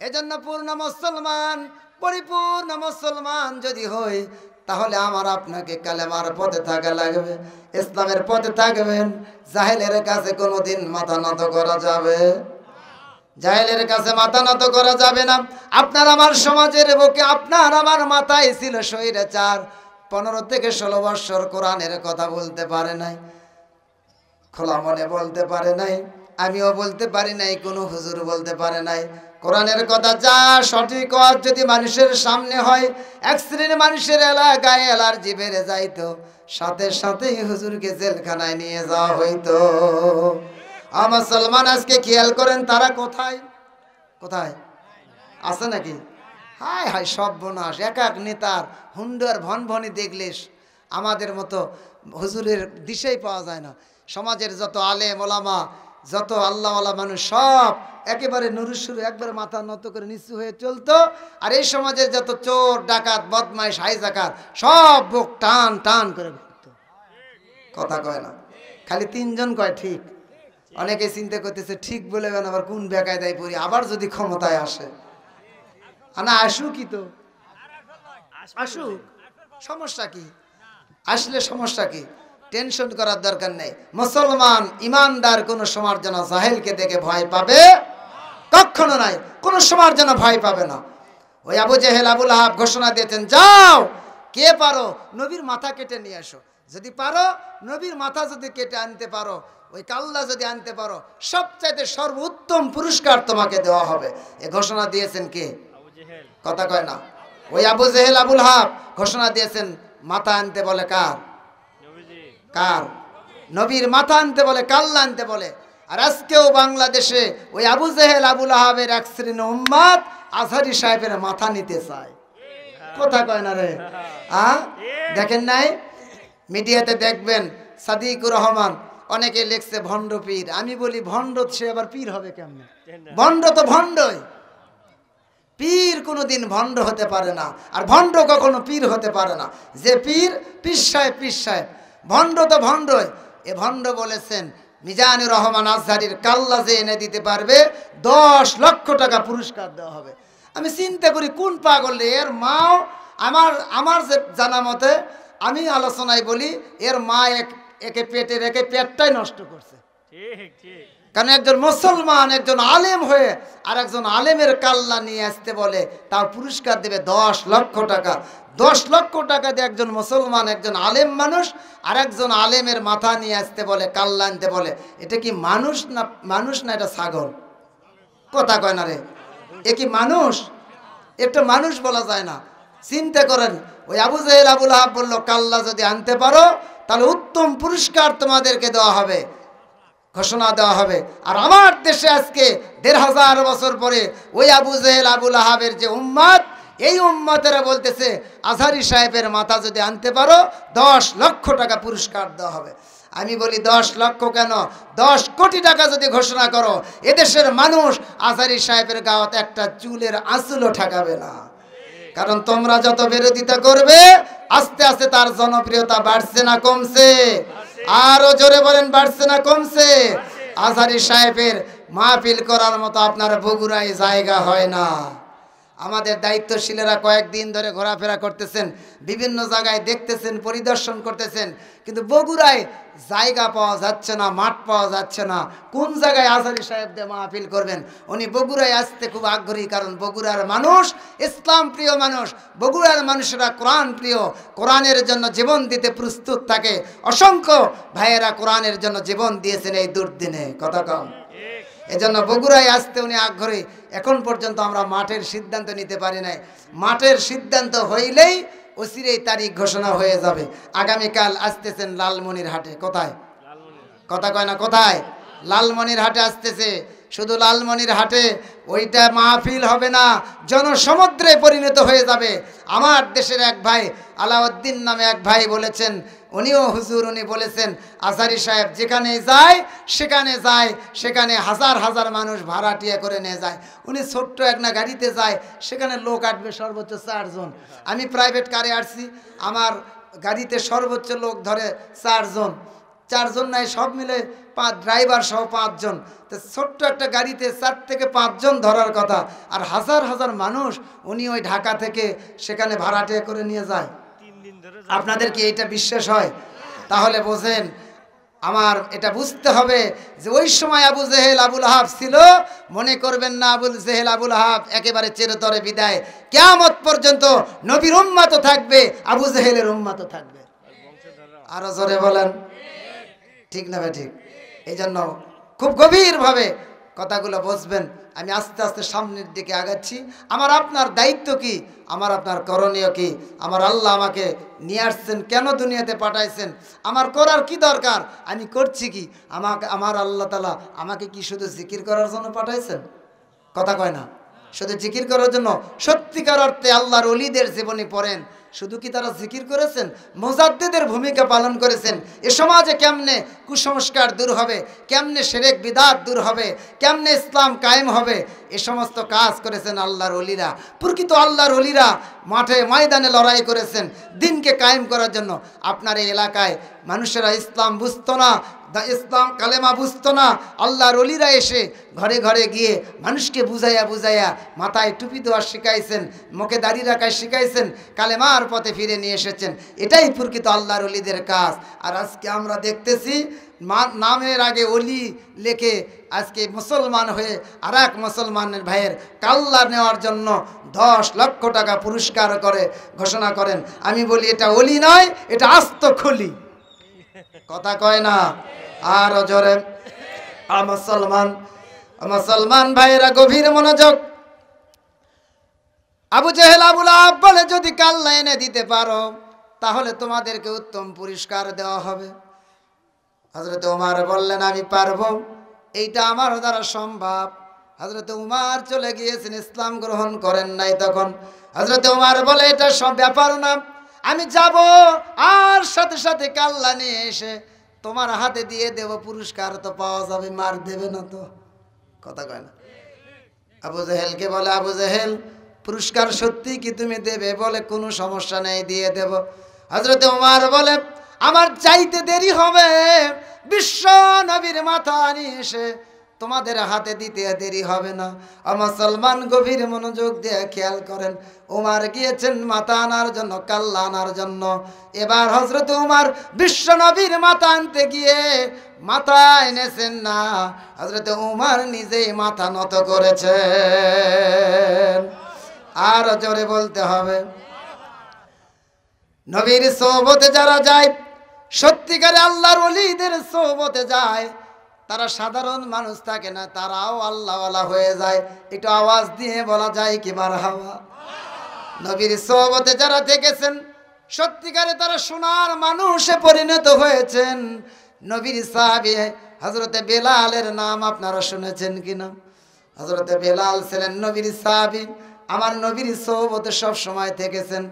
এজন্য পূর্ণ মুসলমান, পরিপূর্ণ মুসলমান যদি হই, তাহলে আমার আপনাকে কালেমার পথে থাকা লাগবে, ইসলামের পথে থাকবেন। জাহেলের কাছে কোনোদিন মাথা নত করা যাবে? জাহেলের কাছে মাথা নত করা যাবে না। আপনার আমার সমাজের বুকে, আপনার আমার মাথায় ছিল স্বৈরাচার। 15 থেকে 16 বৎসর কোরআনের কথা বলতে পারে নাই, খোলা মনে বলতে পারে নাই, আমিও বলতে পারি নাই, কোনো হুজুর বলতে পারে নাই। কোরআনের কথা যা সঠিক যদি মানুষের সামনে হয়, এক শ্রেণীর মানুষের গায়ে অ্যালার্জি বেড়ে যাইতো, সাথে সাথে হুজুরকে জেলখানায় নিয়ে যাওয়া হইতো। মুসলমান আজকে খেয়াল করেন তারা কোথায় কোথায় আছে নাকি? হায় হায় সর্বনাশ, এক এক নেতার হুন্ডার ভনভনি দেখলে আমাদের মতো হুজুরের দিশেই পাওয়া যায় না। সমাজের যত আলেম ওলামা, যত আল্লাহওয়ালা মানুষ সব একেবারে নুরুসুরু একবারে মাথা নত করে নিচু হয়ে চলতো। আর এই সমাজের যত চোর ডাকাত বদমাইশ হাইজাকার সব বুক টান টান করে ঘুরতো। কথা কয় না, খালি তিনজন কয় ঠিক। অনেকে চিন্তা করতেছে ঠিক বলে আবার কোন বেকায়দায় পড়ি, আবার যদি ক্ষমতায় আসে। না আসুকই তো, আসুক, সমস্যা কি? আসলে সমস্যা কি? টেনশন করার দরকার নেই। মুসলমান ইমানদার কোন সময়ের জন্য জাহেলকে দেখে ভয় পাবে কখনো নাই, কোন সময়ের জন্য ভয় পাবে না। ওই আবু জেহেল আবুল আহাব ঘোষণা দিয়েছেন, যাও কে পারো নবীর মাথা কেটে নিয়ে আসো। যদি পারো নবীর মাথা যদি কেটে আনতে পারো, ওই কাল্লা যদি আনতে পারো, সবচাইতে সর্বোত্তম পুরস্কার তোমাকে দেওয়া হবে। এ ঘোষণা দিয়েছেন কে? কথা কয় না। ওই আবু জেহেল আবুল আহাব ঘোষণা দিয়েছেন মাথা আনতে বলে কার? কার? নবীর মাথা আনতে বলে, কাল্লা আনতে বলে। আর আজকেও বাংলাদেশে ওই আবু জেহেল আবুল আহাবের এক শ্রেণী উম্মাত আজহারি সাহেবের মাথা নিতে চায়। কথা কয় না রে? দেখেন নাই মিডিয়াতে দেখবেন সাদিকুর রহমান অনেকে লিখছে ভণ্ড পীর। আমি বলি ভণ্ড সে আবার পীর হবে কেমনে? ভণ্ড তো ভণ্ডই, পীর কোনোদিন ভণ্ড হতে পারে না, আর ভণ্ড কখনো পীর হতে পারে না। যে পীর, পীর সাহেব, পীর সাহেব। ভণ্ড তো ভণ্ডই। এ ভণ্ড বলেছেন মিজানুর রহমান আজহারির কাল্লা যে এনে দিতে পারবে 10 লক্ষ টাকা পুরস্কার দেওয়া হবে। আমি চিন্তা করি কোন পাগল, এর মাও আমার যে জানা মতে, আমি আলোচনায় বলি, এর মা একে পেটে রেখে পেটটাই নষ্ট করছে। কারণ একজন মুসলমান একজন আলেম হয়ে আর একজন আলেমের কাল্লা নিয়ে আসতে বলে, তার পুরস্কার দেবে 10 লক্ষ টাকা। 10 লক্ষ টাকা দিয়ে একজন মুসলমান, একজন আলেম মানুষ আর একজন আলেমের মাথা নিয়ে আসতে বলে, কাল্লা আনতে বলে। এটা কি মানুষ না? মানুষ না, এটা ছাগল। কথা কয় না রে? এ কি মানুষ? এটা মানুষ বলা যায় না। চিন্তা করেন, ওই আবু জেহেল আবুল আহাব বললো কাল্লা যদি আনতে পারো তাহলে উত্তম পুরস্কার তোমাদেরকে দেওয়া হবে, ঘোষণা দেওয়া হবে। আর আমার দেশে আজকে 1500 বছর পরে ওই আবু জেহেল আবুল আহাবের যে উম্মত, এই উম্মতেরা বলতেছে আজহারি সাহেবের মাথা যদি আনতে পারো 10 লক্ষ টাকা পুরস্কার দেওয়া হবে। আমি বলি 10 লক্ষ কেন, 10 কোটি টাকা যদি ঘোষণা করো, এদেশের মানুষ আজহারি সাহেবের গাওয়াত একটা চুলের আঁচলও ঠেকাবে না। কারণ তোমরা যত বিরোধিতা করবে আস্তে আস্তে তার জনপ্রিয়তা বাড়ছে না কমছে? আরো জোরে বলেন, বাড়ছে না কমছে? আজহারি সাহেবের মাহফিল করার মতো আপনার বগুড়ায় জায়গা হয় না। আমাদের দায়িত্বশীলেরা কয়েকদিন ধরে ঘোরাফেরা করতেছেন, বিভিন্ন জায়গায় দেখতেছেন, পরিদর্শন করতেছেন, কিন্তু বগুড়ায় জায়গা পাওয়া যাচ্ছে না, মাঠ পাওয়া যাচ্ছে না। কোন জায়গায় আজহারি সাহেব দিয়ে মাহফিল করবেন? উনি বগুড়ায় আসতে খুব আগ্রহী, কারণ বগুড়ার মানুষ ইসলাম প্রিয় মানুষ, বগুড়ার মানুষেরা কোরআন প্রিয়, কোরআনের জন্য জীবন দিতে প্রস্তুত থাকে। অসংখ্য ভাইয়েরা কোরআনের জন্য জীবন দিয়েছেন এই দুর্দিনে। কথা কম, এজন্য বগুড়ায় আসতে উনি আগ্রহী। এখন পর্যন্ত আমরা মাঠের সিদ্ধান্ত নিতে পারি নাই। মাঠের সিদ্ধান্ত হইলেই অচিরেই তারিখ ঘোষণা হয়ে যাবে। আগামীকাল আসতেছেন লালমনিরহাটে। কোথায়? কথা কয় না, কোথায়? লালমনিরহাটে আসতেছে। শুধু লালমনিরহাটে ওইটা মাহফিল হবে না, জনসমুদ্রে পরিণত হয়ে যাবে। আমার দেশের এক ভাই আলাউদ্দিন নামে এক ভাই বলেছেন, উনিও হুজুর, উনি বলেছেন আজহারি সাহেব যেখানে যায় সেখানে হাজার হাজার মানুষ ভাড়াটিয়া করে নিয়ে যায়। উনি ছোট্ট একটা গাড়িতে যায়, সেখানে লোক আটবে সর্বোচ্চ 4 জন। আমি প্রাইভেট কারে আসছি, আমার গাড়িতে সর্বোচ্চ লোক ধরে 4 জন। 4 জন নাই, সব মিলে 5 ড্রাইভার সহ 5 জন। তো ছোট্ট একটা গাড়িতে 4 থেকে 5 জন ধরার কথা, আর হাজার হাজার মানুষ উনি ওই ঢাকা থেকে সেখানে ভাড়াটিয়া করে নিয়ে যায়। আপনাদের কি এটা বিশ্বাস হয়? তাহলে বোঝেন, আমার এটা বুঝতে হবে যে ওই সময় আবু জেহেল আবুল আহাব ছিল। মনে করবেন না আবু জেহেল আবুল আহাব একেবারে চিরতরে বিদায়। কিয়ামত পর্যন্ত নবীর উম্মত থাকবে, আবু জেহেলের উম্মত থাকবে। আরো জোরে বলেন, ঠিক না ভাই? ঠিক। এই জন্য খুব গভীরভাবে কথাগুলো বুঝবেন। আমি আস্তে আস্তে সামনের দিকে আগাচ্ছি। আমার আপনার দায়িত্ব কি, আমার আপনার করণীয় কি, আমার আল্লাহ আমাকে নিয়ে আসছেন কেন, দুনিয়াতে পাঠাইছেন, আমার করার কি দরকার, আমি করছি কি, আমার আল্লাহ তাআলা আমাকে কি শুধু জিকির করার জন্য পাঠাইছেন? কথা কয় না, শুধু জিকির করার জন্য? সত্যিকার অর্থে আল্লাহর ওলিদের জীবনী পড়েন, শুধু কি তারা জিকির করেছেন? মুজাদ্দিদের ভূমিকা পালন করেছেন। এ সমাজে কেমনে কুসংস্কার দূর হবে, কেমনে শিরক বিদআত দূর হবে, কেমনে ইসলাম কায়েম হবে, এ সমস্ত কাজ করেছেন আল্লাহর ওলিরা। প্রকৃত আল্লাহর ওলিরা মাঠে ময়দানে লড়াই করেছেন দিনকে কায়েম করার জন্য। আপনার এই এলাকায় মানুষেরা ইসলাম বুঝতো না, ইসলাম কালেমা বুঝতো না, আল্লাহর ওলিরা এসে ঘরে ঘরে গিয়ে মানুষকে বুঝাইয়া বুঝাইয়া মাথায় টুপি দেওয়া শিখাইছেন, মুখে দাড়ি রাখা শিখাইছেন, কালেমার পথে ফিরে নিয়ে এসেছেন। এটাই প্রকৃত আল্লাহর ওলিদের কাজ। আর আজকে আমরা দেখতেছি নামের আগে ওলি লেখে আজকে মুসলমান হয়ে আর এক মুসলমানের ভাইয়ের কাল্লা নেওয়ার জন্য 10 লক্ষ টাকা পুরস্কার করে ঘোষণা করেন। আমি বলি এটা ওলি নয়, এটা আস্ত খুলি। কথা কয় না আর জোরে। মুসলমান ভাইয়েরা গভীর মনোযোগ। আবু জেহেল আবু লাহাব বলে, যদি কাল্লা এনে দিতে পারো তাহলে তোমাদেরকে উত্তম পুরস্কার দেওয়া হবে। হযরত ওমর বললেন, আমি পারবো, এইটা আমার দ্বারা সম্ভব। হযরত ওমর চলে গিয়েছেন, ইসলাম গ্রহণ করেন নাই তখন। হযরত ওমর বলে, এটা সব ব্যাপার না, আমি যাব আর সাথে সাথে কাল্লা নিয়ে এসে তোমার হাতে দিয়ে দেব, পুরস্কার তো পাওয়া যাবে, মার দেবে না তো। কথা কয় না। আবু জেহেলকে বলে, আবু জেহেল পুরস্কার সত্যি কি তুমি দেবে? বলে, কোনো সমস্যা নেই, দিয়ে দেব। হযরত ওমর বলে, আমার চাইতে দেরি হবে, বিশ্ব নবীর মাথা নিয়ে এসে তোমাদের হাতে দিতে দেরি হবে না। মুসলমান গভীর মনোযোগ দিয়ে খেয়াল করেন। ওমর গিয়েছেন মাথা আনার জন্য, কাল্লা আনার জন্য। এবার হযরত ওমর বিশ্ব নবীর মাথা আনতে গিয়ে মাথা এনেছেন না, হযরত ওমর নিজেই মাথা নত করেছেন। আর জোরে বলতে হবে। নবীর সোহবতে যারা যায়, সত্যিকারে আল্লাহর ওলিদের সোহবতে যায়, তারা সাধারণ মানুষ থাকে না, তারাও আল্লাহওয়ালা হয়ে যায়। একটু আওয়াজ দিয়ে বলা যায় কি মারহাবা। নবীর সোহবতে যারা থেকেছেন, সত্যিকারে তারা সোনার মানুষে পরিণত হয়েছেন। নবীর সাহাবী হযরতে বেলালের নাম আপনারা শুনেছেন কিনা? হযরতে বেলাল ছিলেন নবীর সাহাবী। আমার নবীর সোহবতে সব সময় থেকেছেন।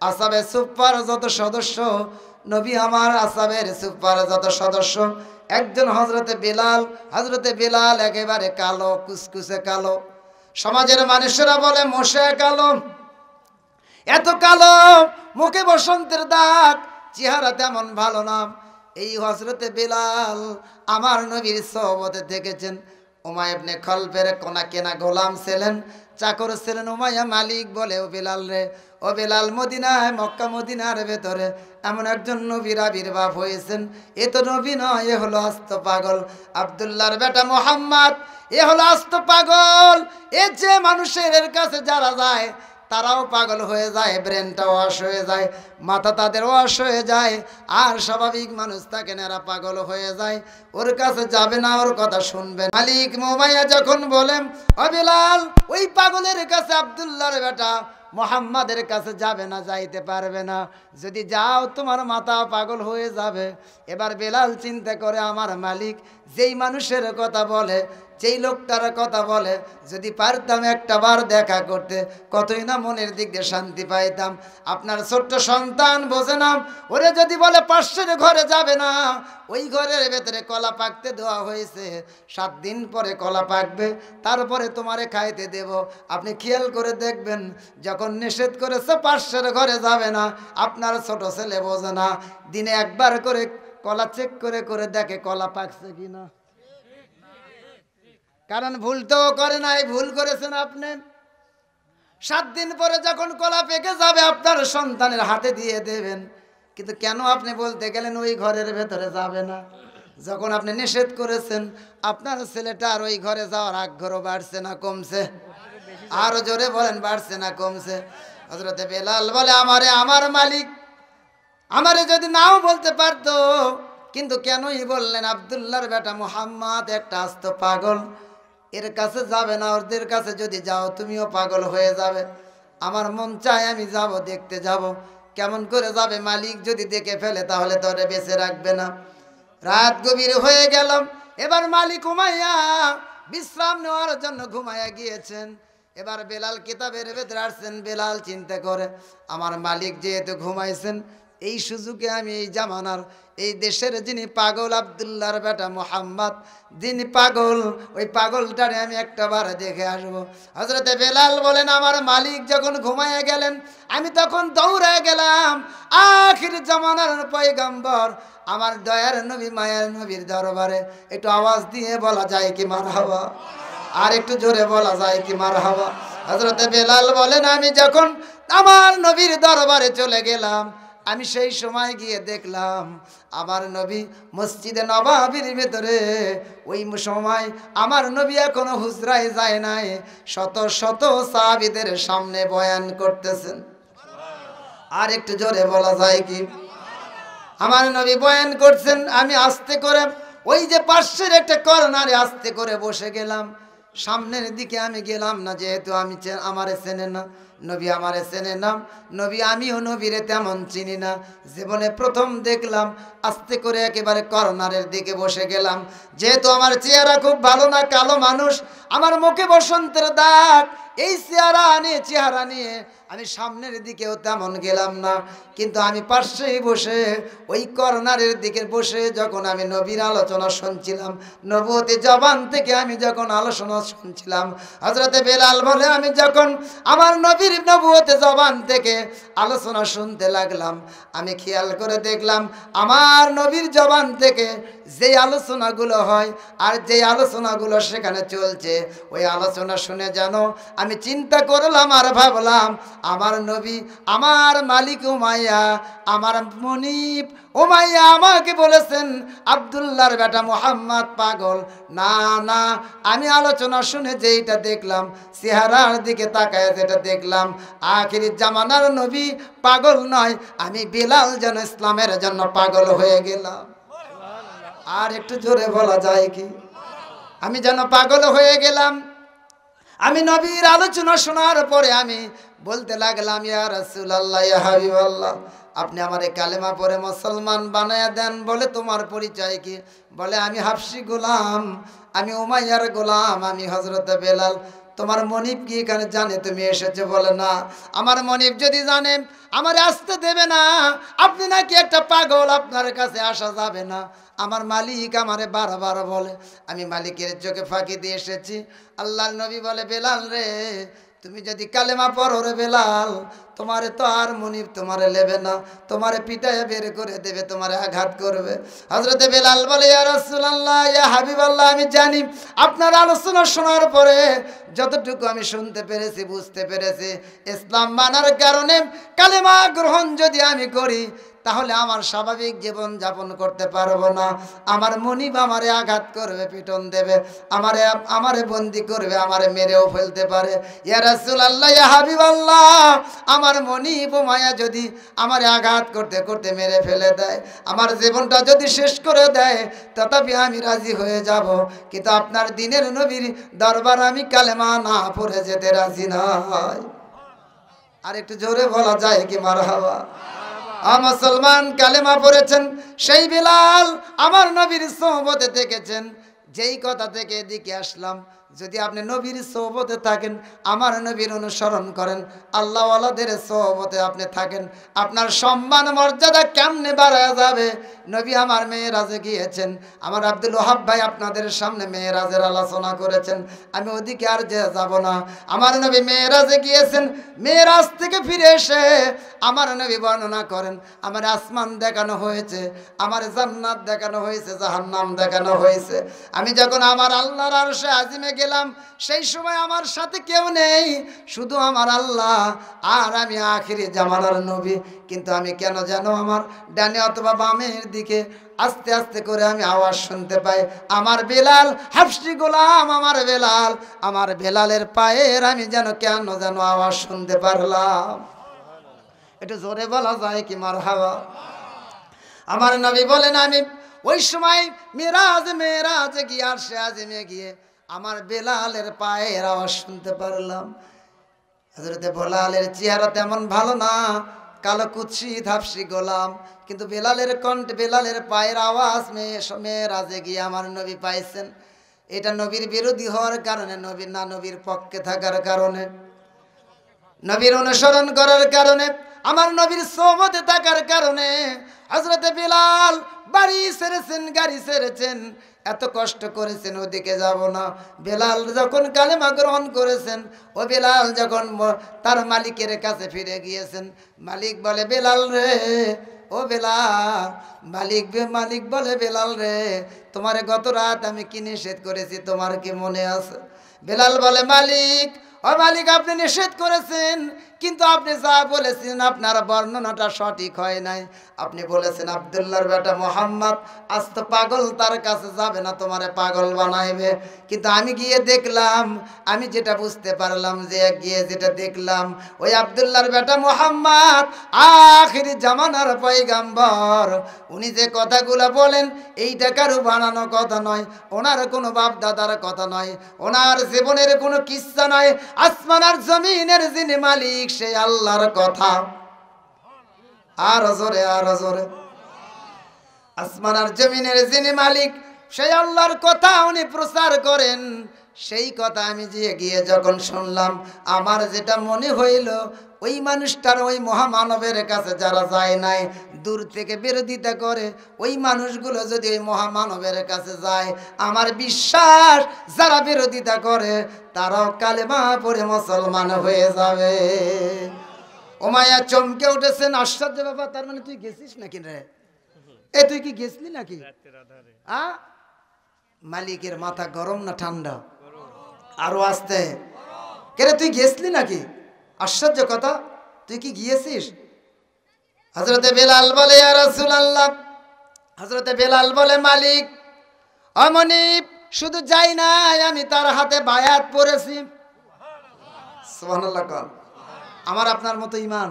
আসহাবে সুফার যত সদস্য, নবী আমার আসহাবের সুফার যত সদস্য, একজন হযরতে বেলাল। হযরতে বেলাল একেবারে কালো, কুসকুসে কালো। সমাজের মানুষেরা বলে মোশে কালো, এত কালো, মুখে বসন্তের দাগ, চেহারা তেমন ভালো না। এই হযরতে বেলাল আমার নবীর সোহবতে থেকেছেন। উমাইয়া ইবনে খলফের কোনা কেনা গোলাম ছিলেন, চাকর ছিলেন। উমাইয়া মালিক বলে, ও বেলাল রে, ও বেলাল, মদিনায়, মক্কা মদিনার ভেতরে এমন একজন নবীর আবির্ভাব হয়েছেন। এ তো নবী নয়, এ হলো আস্ত পাগল। আব্দুল্লাহর বেটা মোহাম্মদ, এ হলো আস্ত পাগল। এ যে মানুষের কাছে যারা যায় তারাও পাগল হয়ে যায়, ব্রেনটা ওয়াশ হয়ে যায়, মাথা তাদের ওয়াশ হয়ে যায়। আর স্বাভাবিক মানুষ থাকেন, এরা পাগল হয়ে যায়। ওর কাছে যাবে না, ওর কথা শুনবেন। মালিক উমাইয়া যখন বলেন, ও বেলাল, ওই পাগলের কাছে, আব্দুল্লাহর বেটা মোহাম্মদের কাছে যাবে না, যাইতে পারবে না। যদি যাও তোমার মাথা পাগল হয়ে যাবে। এবার বেলাল চিন্তা করে, আমার মালিক যেই মানুষের কথা বলে, যেই লোকটার কথা বলে, যদি পারতাম একটা বার দেখা করতে, কতই না মনের দিক দিয়ে শান্তি পাইতাম। আপনার ছোট্ট সন্তান বোঝে না, ওরে যদি বলে পাশের ঘরে যাবে না, ওই ঘরের ভেতরে কলা পাকতে দেওয়া হয়েছে, 7 দিন পরে কলা পাকবে, তারপরে তোমারে খাইতে দেব। আপনি খেয়াল করে দেখবেন, যখন নিষেধ করেছে পাশের ঘরে যাবে না, আপনার ছোট ছেলে বোঝে না, দিনে একবার করে কলা চেক করে করে দেখে কলা পাকছে কিনা। কারণ ভুল তো করে নাই, ভুল করেছেন আপনি। 7 দিন পরে যখন কলা পেকে যাবে, আপনার সন্তানের হাতে দিয়ে দেবেন। কিন্তু কেন আপনি বলতে গেলেন ওই ঘরের ভেতরে যাবে না? যখন আপনি নিষেধ করেছেন, আপনার ছেলেটা আর ওই ঘরে যাওয়ার আগ্রহ বাড়ছে না কমছে? আরো জোরে বলেন, বাড়ছে না কমছে? হযরতে বেলাল বলে, আমার মালিক আমারে যদি নাও বলতে পারতো, কিন্তু কেনই বললেন? আব্দুল্লাহর বেটা মুহাম্মদ একটা আস্ত পাগল। এর কাছে যাবে না, ওদের কাছে যদি যাও তুমিও পাগল হয়ে যাবে। আমার মন চায় আমি যাব, দেখতে যাব। কেমন করে যাবে? মালিক যদি দেখে ফেলে তাহলে তো ওরে বেঁচে রাখবে না। রাত গভীর হয়ে গেল। এবার মালিক উমাইয়া বিশ্রাম নেওয়ার জন্য ঘুমাইয়া গিয়েছেন। এবার বেলাল কিতাবের ভেতরে আসছেন। বেলাল চিন্তা করে, আমার মালিক যেহেতু ঘুমাইছেন, এই সুযোগে আমি এই জামানার এই দেশের যিনি পাগল আব্দুল্লাহর বেটা মোহাম্মদ, যিনি পাগল, ওই পাগলটারে আমি একটাবার দেখে আসবো। হযরতে বেলাল বলেন, আমার মালিক যখন ঘুমাইয়া গেলেন আমি তখন দৌড়ে গেলাম আখির জামানার পয়গম্বর আমার দয়ার নবী মায়ার নবীর দরবারে। একটু আওয়াজ দিয়ে বলা যায় কি মারহাবা? আর একটু জোরে বলা যায় কি মারহাবা? হযরতে বেলাল বলেন, আমি যখন আমার নবীর দরবারে চলে গেলাম, আমি সেই সময় গিয়ে দেখলাম আমার নবী মসজিদে নববীর ভেতরে। ওই সময় আমার নবী এখনো হুজরায় যায় নাই, শত শত সাহাবীদের সামনে বয়ান করতেছেন। আর একটু জোরে বলা যায় কি? আমার নবী বয়ান করছেন। আমি আস্তে করে ওই যে পাশের একটা কর্নারে আস্তে করে বসে গেলাম। সামনের দিকে আমি গেলাম না, যেহেতু আমি আমারে চেনে না, নবী আমারে চেনে না, নবী আমিও নবীরে তেমন চিনি না। জীবনে প্রথম দেখলাম। আস্তে করে একেবারে কর্নারের দিকে বসে গেলাম। যেহেতু আমার চেহারা খুব ভালো না, কালো মানুষ, আমার মুখে বসন্তের দাগ, এই চেহারা নিয়ে আমি সামনের দিকেও তেমন গেলাম না। কিন্তু আমি পাশেই বসে ওই কর্নারের দিকে বসে যখন আমি নবীর আলোচনা শুনছিলাম, নবুয়তি জবান থেকে আমি যখন আলোচনা শুনছিলাম, হযরতে বেলাল বলে, আমি যখন আমার নবীর নবুয়তি জবান থেকে আলোচনা শুনতে লাগলাম, আমি খেয়াল করে দেখলাম আমার নবীর জবান থেকে যে আলোচনাগুলো হয় আর যে আলোচনাগুলো সেখানে চলছে, ওই আলোচনা শুনে যেন আমি চিন্তা করলাম আর ভাবলাম, আমার নবী, আমার মালিক উমাইয়া, আমার মনিব উমাইয়া আমাকে বলেছেন আব্দুল্লাহর বেটা মোহাম্মদ পাগল। না না, আমি আলোচনা শুনে যেইটা দেখলাম, চেহারার দিকে তাকায় যেটা দেখলাম, আখির জামানার নবী পাগল নয়, আমি বেলাল যেন ইসলামের জন্য পাগল হয়ে গেলাম। আর একটু জোরে বলা যায় কি? আমি যেন পাগল হয়ে গেলাম। আমি নবীর আলোচনা শোনার পরে আমি বলতে লাগলাম, ইয়া রাসূলুল্লাহ, ইয়া হাবিবাল্লাহ, আপনি আমারে কালেমা পড়ে মুসলমান বানায়া দেন। বলে, তোমার পরিচয় কি? বলে, আমি হাবশী গোলাম, আমি উমাইয়ার গোলাম, আমি হযরতে বেলাল। তোমার মনিব কি এখানে জানে তুমি এসেছো? বলে, না, আমার মনিব যদি জানে আমারে আসতে দেবে না। আপনি নাকি একটা পাগল, আপনার কাছে আসা যাবে না। আমার মালিক আমারে বারবার বলে, আমি মালিকের চোখে ফাঁকি দিয়ে এসেছি। আল্লাহর নবী বলে, বেলাল রে, তুমি যদি কালেমা পড়ো রে বেলাল, তোমারে তো আর মনিব তোমারে নেবে না, তোমারে পিটায় বের করে দেবে, তোমারে আঘাত করবে। হযরতে বেলাল বলে, ইয়া রাসূলুল্লাহ, ইয়া হাবিবাল্লাহ, আমি জানি আপনার আলোচনা শোনার পরে যতটুকু আমি শুনতে পেরেছি, বুঝতে পেরেছি, ইসলাম মানার কারণে কালেমা গ্রহণ যদি আমি করি তাহলে আমার স্বাভাবিক জীবন যাপন করতে পারবো না। আমার মনিব আমারে আঘাত করবে, পিটন দেবে, আমারে বন্দি করবে, আমারে মেরেও ফেলতে পারে। ইয়া রাসূলুল্লাহ, ইয়া হাবিবাল্লাহ, আমার মনিব মায়া যদি আমারে আঘাত করতে করতে মেরে ফেলে দেয়, আমার জীবনটা যদি শেষ করে দেয়, তথাপি আমি রাজি হয়ে যাব, কিন্তু আপনার দিনের নবীর দরবার আমি কালেমা না পড়ে যেতে রাজি নই। আর একটু জোরে বলা যায় কি মারহাবা? মুসলমান কালেমা পড়েছেন সেই বেলাল আমার নবীর সোহবতে থেকেছেন। যেই কথা থেকে এদিকে আসলাম, যদি আপনি নবীর সোহবতে থাকেন, আমার নবীর অনুসরণ করেন, আল্লাহওয়ালাদের সোহবতে আপনি থাকেন, আপনার সম্মান মর্যাদা কেমনে বাড়ায় যাবে। নবী আমার মেয়েরাজে গিয়েছেন, আমার আব্দুল ওহাব ভাই আপনাদের সামনে মেয়েরাজের আলোচনা করেছেন, আমি ওদিকে আর যে যাব না। আমার নবী মেয়েরাজে গিয়েছেন, মেয়েরাজ থেকে ফিরে এসে আমার নবী বর্ণনা করেন, আমার আসমান দেখানো হয়েছে, আমার জান্নাত দেখানো হয়েছে, জাহান্নাম দেখানো হয়েছে। আমি যখন আমার আল্লাহর আরশে আজিমে গেলাম, সেই সময় আমার সাথে কেউ নেই, শুধু আমার আল্লাহ আর আমি আখিরি জামানার নবী। কিন্তু আমি কেন যেন আমার ডানে অথবা বামের দিকে আস্তে আস্তে করে আমি আওয়াজ শুনতে পাই, আমার বেলাল, হাবশী গোলাম আমার বেলাল, আমার বেলালের পায়ের আমি যেন কেন যেন আওয়াজ শুনতে পারলাম। একটু জোরে বলা যায় কি মারহাবা? আমার নবী বলেন, আমি ওই সময় মেরাজে গিয়ে আর সে আজিমে গিয়ে আমার বেলালের পায়ের আওয়াজ শুনতে পারলাম। হযরতে বেলালের চেহারা তেমন ভালো না, কালো কুৎসি ধাপসি গোলাম, কিন্তু বেলালের কণ্ঠে বেলালের পায়ের আওয়াজ মেয়েরাজে গিয়ে আমার নবী পাইছেন। এটা নবীর বিরোধী হওয়ার কারণে, নবীর না নবীর পক্ষে থাকার কারণে, নবীর অনুসরণ করার কারণে, আমার নবীর সোহবতে থাকার কারণে হযরতে বেলাল বাড়ি ছেড়েছেন, গাড়ি ছেড়েছেন, এত কষ্ট করেছেন, ওদিকে যাব না। বেলাল যখন কালেমা গ্রহণ করেছেন, ও বেলাল যখন তার মালিকের কাছে ফিরে গিয়েছেন, মালিক বলে বেলাল রে, ও বেলাল, মালিক বলে বেলাল রে, তোমার গত রাত আমি কি নিষেধ করেছি তোমার কি মনে আছে? বেলাল বলে মালিক, ও মালিক, আপনি নিষেধ করেছেন, কিন্তু আপনি যা বলেছেন আপনার বর্ণনাটা সঠিক হয় নাই। আপনি বলেছেন আব্দুল্লাহর বেটা মোহাম্মদ আজ তো পাগল, তার কাছে যাবে না, তোমারে পাগল বানাইবে। কিন্তু আমি গিয়ে দেখলাম, আমি যেটা বুঝতে পারলাম, যে গিয়ে যেটা দেখলাম, ওই আব্দুল্লাহর বেটা মোহাম্মদ আখিরি জামানার পয়গাম্বর। উনি যে কথাগুলো বলেন এইটা কারো বানানো কথা নয়, ওনার কোনো বাপ দাদার কথা নয়, ওনার জীবনের কোনো কিচ্ছা নয়, আসমান আর জমিনের যিনি মালিক সেই আল্লাহর কথা। আর জোরে, আর জোরে। আসমান আর জমিনের যিনি মালিক সেই আল্লাহর কথা উনি প্রচার করেন। সেই কথা আমি গিয়ে যখন শুনলাম, আমার যেটা মনে হইল, ওই মানুষটার, ওই মহামানবের কাছে যারা যায় নাই, দূর থেকে বিরোধিতা করে, ওই মানুষগুলো যদি ওই মহামানবের কাছে যায়, আমার বিশ্বাস যারা বিরোধিতা করে তারাও কালেমা পড়ে মুসলমান হয়ে যাবে। ওমায়া চমকে উঠেছেন, আশ্চর্য বাবা, তার মানে তুই গেছিস নাকি রে? এ তুই কি গেছলি নাকি? মালিকের মাথা গরম না ঠান্ডা? আরো আসতে, কেরে তুই গেছলি নাকি? আশ্চর্য কথা, তুই কি গিয়েছিস? হযরতে বেলাল বলে ইয়া রাসূলুল্লাহ, হযরতে বেলাল বলে মালিক, অমনি শুধু যাই নাই, আমি তার হাতে বায়াত পড়েছি। সুবহানাল্লাহ। কোন আমার আপনার মতো ঈমান?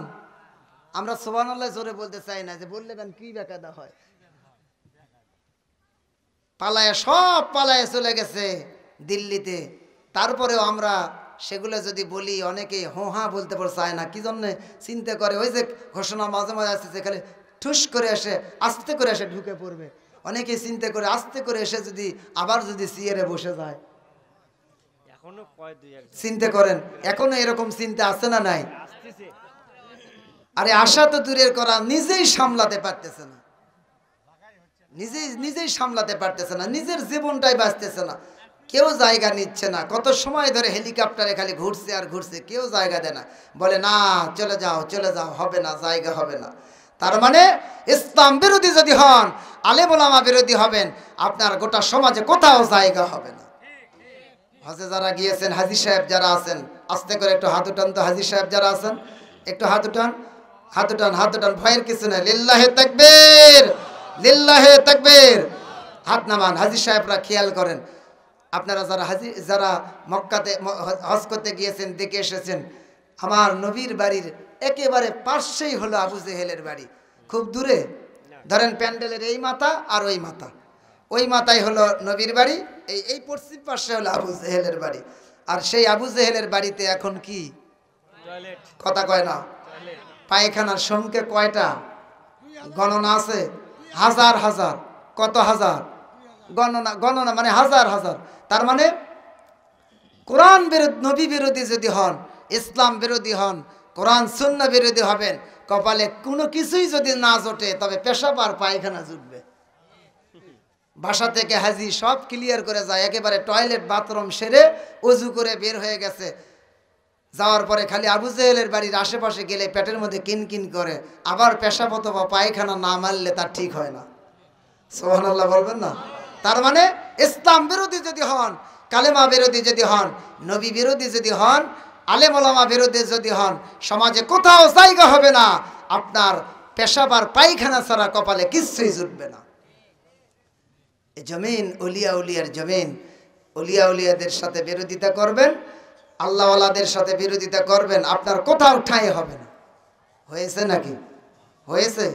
আমরা সুবহানাল্লাহ জোরে বলতে চাই না, যে বললে কেন কি বেকায়দা হয়। পালায়, সব পালায় চলে গেছে দিল্লিতে, তারপরেও আমরা সেগুলো যদি বলি অনেকে হোহা বলতে চায় না। কি জন্য? চিন্তা করে ওই যে ঘোষণা মাঝে মাঝে আসছে, সেখানে ঠুস করে এসে আস্তে করে এসে ঢুকে পড়বে। অনেকে চিন্তা করে আস্তে করে এসে যদি আবার যদি চেয়ারে বসে যায়, চিন্তা করেন, এখনো এরকম চিন্তা আছে না নাই? আরে আশা তো দূরের করা, নিজেই সামলাতে পারতেছে না, নিজেই সামলাতে পারতেছে না, নিজের জীবনটাই বাঁচতেছে না, কেউ জায়গা নিচ্ছে না। কত সময় ধরে হেলিকপ্টারে খালি ঘুরছে আর ঘুরছে, কেউ জায়গা দেয় না, বলে না চলে যাও, চলে যাও, হবে না, জায়গা হবে না। তার মানে ইসলাম বিরোধী যদি হন, আলেম ওলামা বিরোধী হবেন, আপনার গোটা সমাজে কোথাও জায়গা হবে না। হজে যারা গিয়েছেন, হাজী সাহেব যারা আছেন, আস্তে করে একটু হাত উঠান তো। হাজী সাহেব যারা আছেন একটু হাত উঠান, হাত উঠান, হাত উঠান, ভয়ের কিছু নেই। লিল্লাহে তাকবীর, লিল্লাহে তাকবীর। হাত নামান। হাজী সাহেবরা খেয়াল করেন, আপনারা যারা মক্কাতে হজ করতে গিয়েছেন, দেখে এসেছেন, আমার নবীর বাড়ির একেবারে পাশেই হলো আবু জেহেলের বাড়ি, খুব দূরে। ধরেন প্যান্ডেলের এই মাথা আর ওই মাথা, ওই মাথায় হলো নবীর বাড়ি, এই পশ্চিম পাশে হলো আবু জেহেলের বাড়ি। আর সেই আবু জেহেলের বাড়িতে এখন কি কথা কয় না, পায়খানার সংখ্যা কয়টা গণনা আছে? হাজার হাজার, কত হাজার গণনা মানে হাজার হাজার। তার মানে কোরআন বিরোধী, নবী বিরোধী যদি হন, ইসলাম বিরোধী হন, কোরআন সুন্নাহ বিরোধী হবেন, কপালে কোনো কিছুই যদি না জোটে, তবে পেশাব আর পায়খানা জুটবে। বাসা থেকে হাজি সব ক্লিয়ার করে যায়, একেবারে টয়লেট বাথরুম সেরে ওযু করে বের হয়ে গেছে, যাওয়ার পরে খালি আবু জেহেলের বাড়ির আশেপাশে গেলে পেটের মধ্যে কিনকিন করে, আবার পেশাব অথবা পায়খানা না মারলে তার ঠিক হয় না। সুবহানাল্লাহ বলবেন না? তার মানে ইসলাম বিরোধী যদি হন, কালেমা বিরোধী যদি হন, নবী বিরোধী যদি হন, আলেম ওলামা বিরোধী যদি হন, সমাজে কোথাও জায়গা হবে না। আপনার পেশাব আর পায়খানা ছাড়া কপালে কিছুই জুটবে না। এই জমিন উলিয়া উলিয়ার জমিন, উলিয়া উলিয়াদের সাথে বিরোধিতা করবেন, আল্লাহওয়ালাদের সাথে বিরোধিতা করবেন, আপনার কোথাও ঠাঁই হবে না। হয়েছে নাকি? হয়েছে।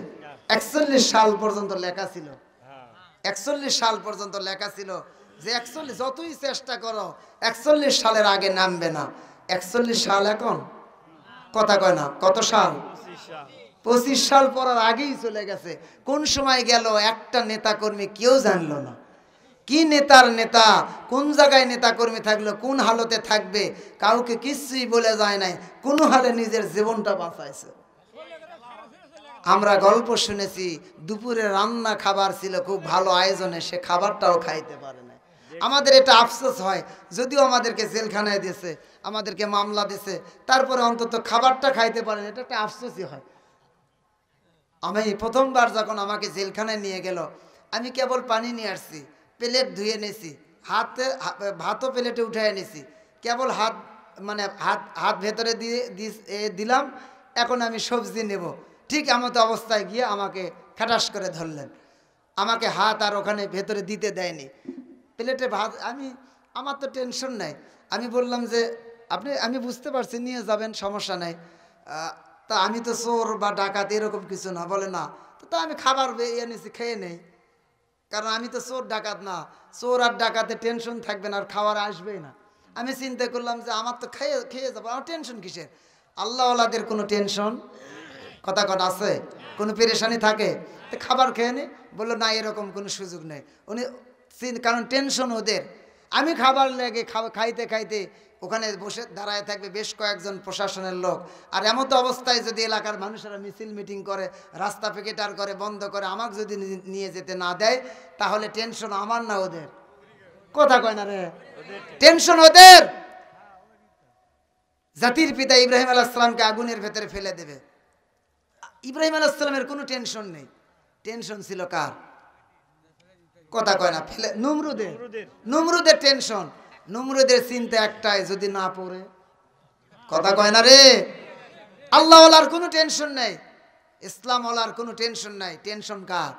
41 সাল পর্যন্ত লেখা ছিল, 41 সাল পর্যন্ত লেখা ছিল, যে 41 যতই চেষ্টা করো 41 সালের আগে নামবে না। 41 সাল এখন কথা কয় না, কত সাল? 25 সাল পরার আগেই চলে গেছে। কোন সময় গেল একটা নেতা কর্মী কেউ জানলো না। কি নেতার নেতা, কোন জায়গায় নেতা কর্মী থাকলো, কোন হালতে থাকবে, কাউকে কিছুই বলে যায় নাই। কোন হালে নিজের জীবনটা বাঁচাইছে। আমরা গল্প শুনেছি, দুপুরে রান্না খাবার ছিল খুব ভালো আয়োজনে, সে খাবারটাও খাইতে পারে না। আমাদের এটা আফসোস হয়, যদিও আমাদেরকে জেলখানায় দিয়েছে, আমাদেরকে মামলা দিয়েছে, তারপরে অন্তত খাবারটা খাইতে পারে না, এটা একটা আফসোসই হয়। আমি প্রথমবার যখন আমাকে জেলখানায় নিয়ে গেল, আমি কেবল পানি নিয়ে আসছি, প্লেট ধুয়ে নিয়েছি, ভাতও প্লেটে উঠে এনেছি, কেবল হাত হাত ভেতরে দিলাম। এখন আমি সবজি নেব, ঠিক এমতো অবস্থায় গিয়ে আমাকে খাটাস করে ধরলেন। আমাকে হাত আর ওখানে ভেতরে দিতে দেয়নি, প্লেটে ভাত। আমার তো টেনশন নাই, আমি বললাম যে আমি বুঝতে পারছি নিয়ে যাবেন, সমস্যা নাই। তা আমি তো চোর বা ডাকাত এরকম কিছু না। বলে না, তো আমি খাবার এনেছি, খেয়ে নেই। কারণ আমি তো চোর ডাকাত না, চোর আর ডাকাতে টেনশন থাকবে না, আর খাবার আসবেই না। আমি চিন্তা করলাম যে আমার তো খেয়ে যাবো, আমার টেনশন কিসের? আল্লাহওয়ালাদের কোনো টেনশন কথা আছে, কোনো পেরেশানি থাকে? তো খাবার খেয়ে নি। বললো না, এরকম কোনো সুযোগ নেই। উনি কারণ টেনশন ওদের। আমি খাবার লেগে খাইতে খাইতে ওখানে বসে দাঁড়ায় থাকবে বেশ কয়েকজন প্রশাসনের লোক। আর এমতো অবস্থায় যদি এলাকার মানুষেরা মিছিল মিটিং করে, রাস্তা পিকেটার করে, বন্ধ করে, আমাকে যদি নিয়ে যেতে না দেয়, তাহলে টেনশন আমার না ওদের? কথা কয় না রে, টেনশন ওদের। জাতির পিতা ইব্রাহিম আলাইহিস সালামকে আগুনের ভেতরে ফেলে দেবে, ইব্রাহিম আলাইহিস সালামের কোনো টেনশন নেই। টেনশন ছিল কার? কথা কয় না, ফেলে নমরুদের টেনশন। নমরুদের চিন্তা একটাই, যদি না পড়ে। কথা কয় না রে। আল্লাহওয়ালার কোনো টেনশন নেই, ইসলামওয়ালার কোনো টেনশন নাই। টেনশন কার?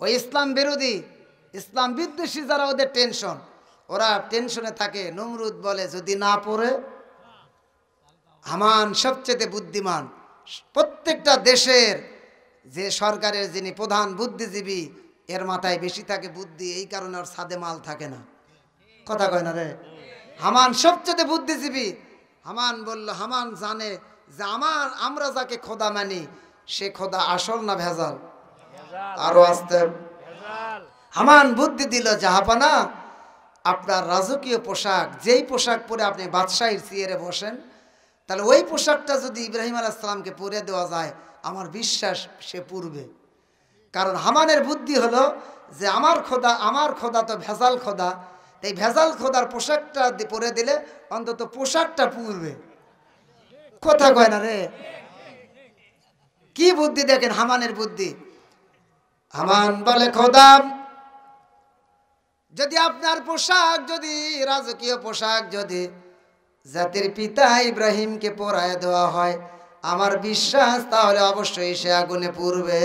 ওই ইসলাম বিরোধী, ইসলাম বিদ্বেষী যারা, ওদের টেনশন। ওরা টেনশনে থাকে। নমরুদ বলে যদি না পড়ে। হামান সবচেয়ে বুদ্ধিমান। প্রত্যেকটা দেশের যে সরকারের যিনি প্রধান বুদ্ধিজীবী, এর মাথায় বেশি থাকে বুদ্ধি, এই কারণে ওর সাদে মাল থাকে না। কথা কয় না রে। হামান সবচেয়ে বুদ্ধিজীবী। হামান জানে যে আমরা যাকে খোদা মানি, সে খোদা আসল না ভেজাল? আরো আসতে। হামান বুদ্ধি দিল, জাহাপানা, আপনার রাজকীয় পোশাক, যেই পোশাক পরে আপনি বাদশাহীর চেয়ারে বসেন, তাহলে ওই পোশাকটা যদি ইব্রাহিম আলাইহিস সালামকে পরে দেওয়া যায়, আমার বিশ্বাস সে পূর্বে। কারণ হামানের বুদ্ধি হলো যে আমার খোদা তো ভেজাল খোদা, তাই ভেজাল খোদার পোশাকটা পরে দিলে অন্তত পোশাকটা পূর্বে। কথা কয় না রে। কি বুদ্ধি দেখেন হামানের বুদ্ধি। হামান বলে, খোদা, যদি আপনার পোশাক, যদি রাজকীয় পোশাক যদি জাতির পিতা ইব্রাহিমকে পরায় দেওয়া হয়, আমার বিশ্বাস তাহলে অবশ্যই সে আগুনে পুড়বে।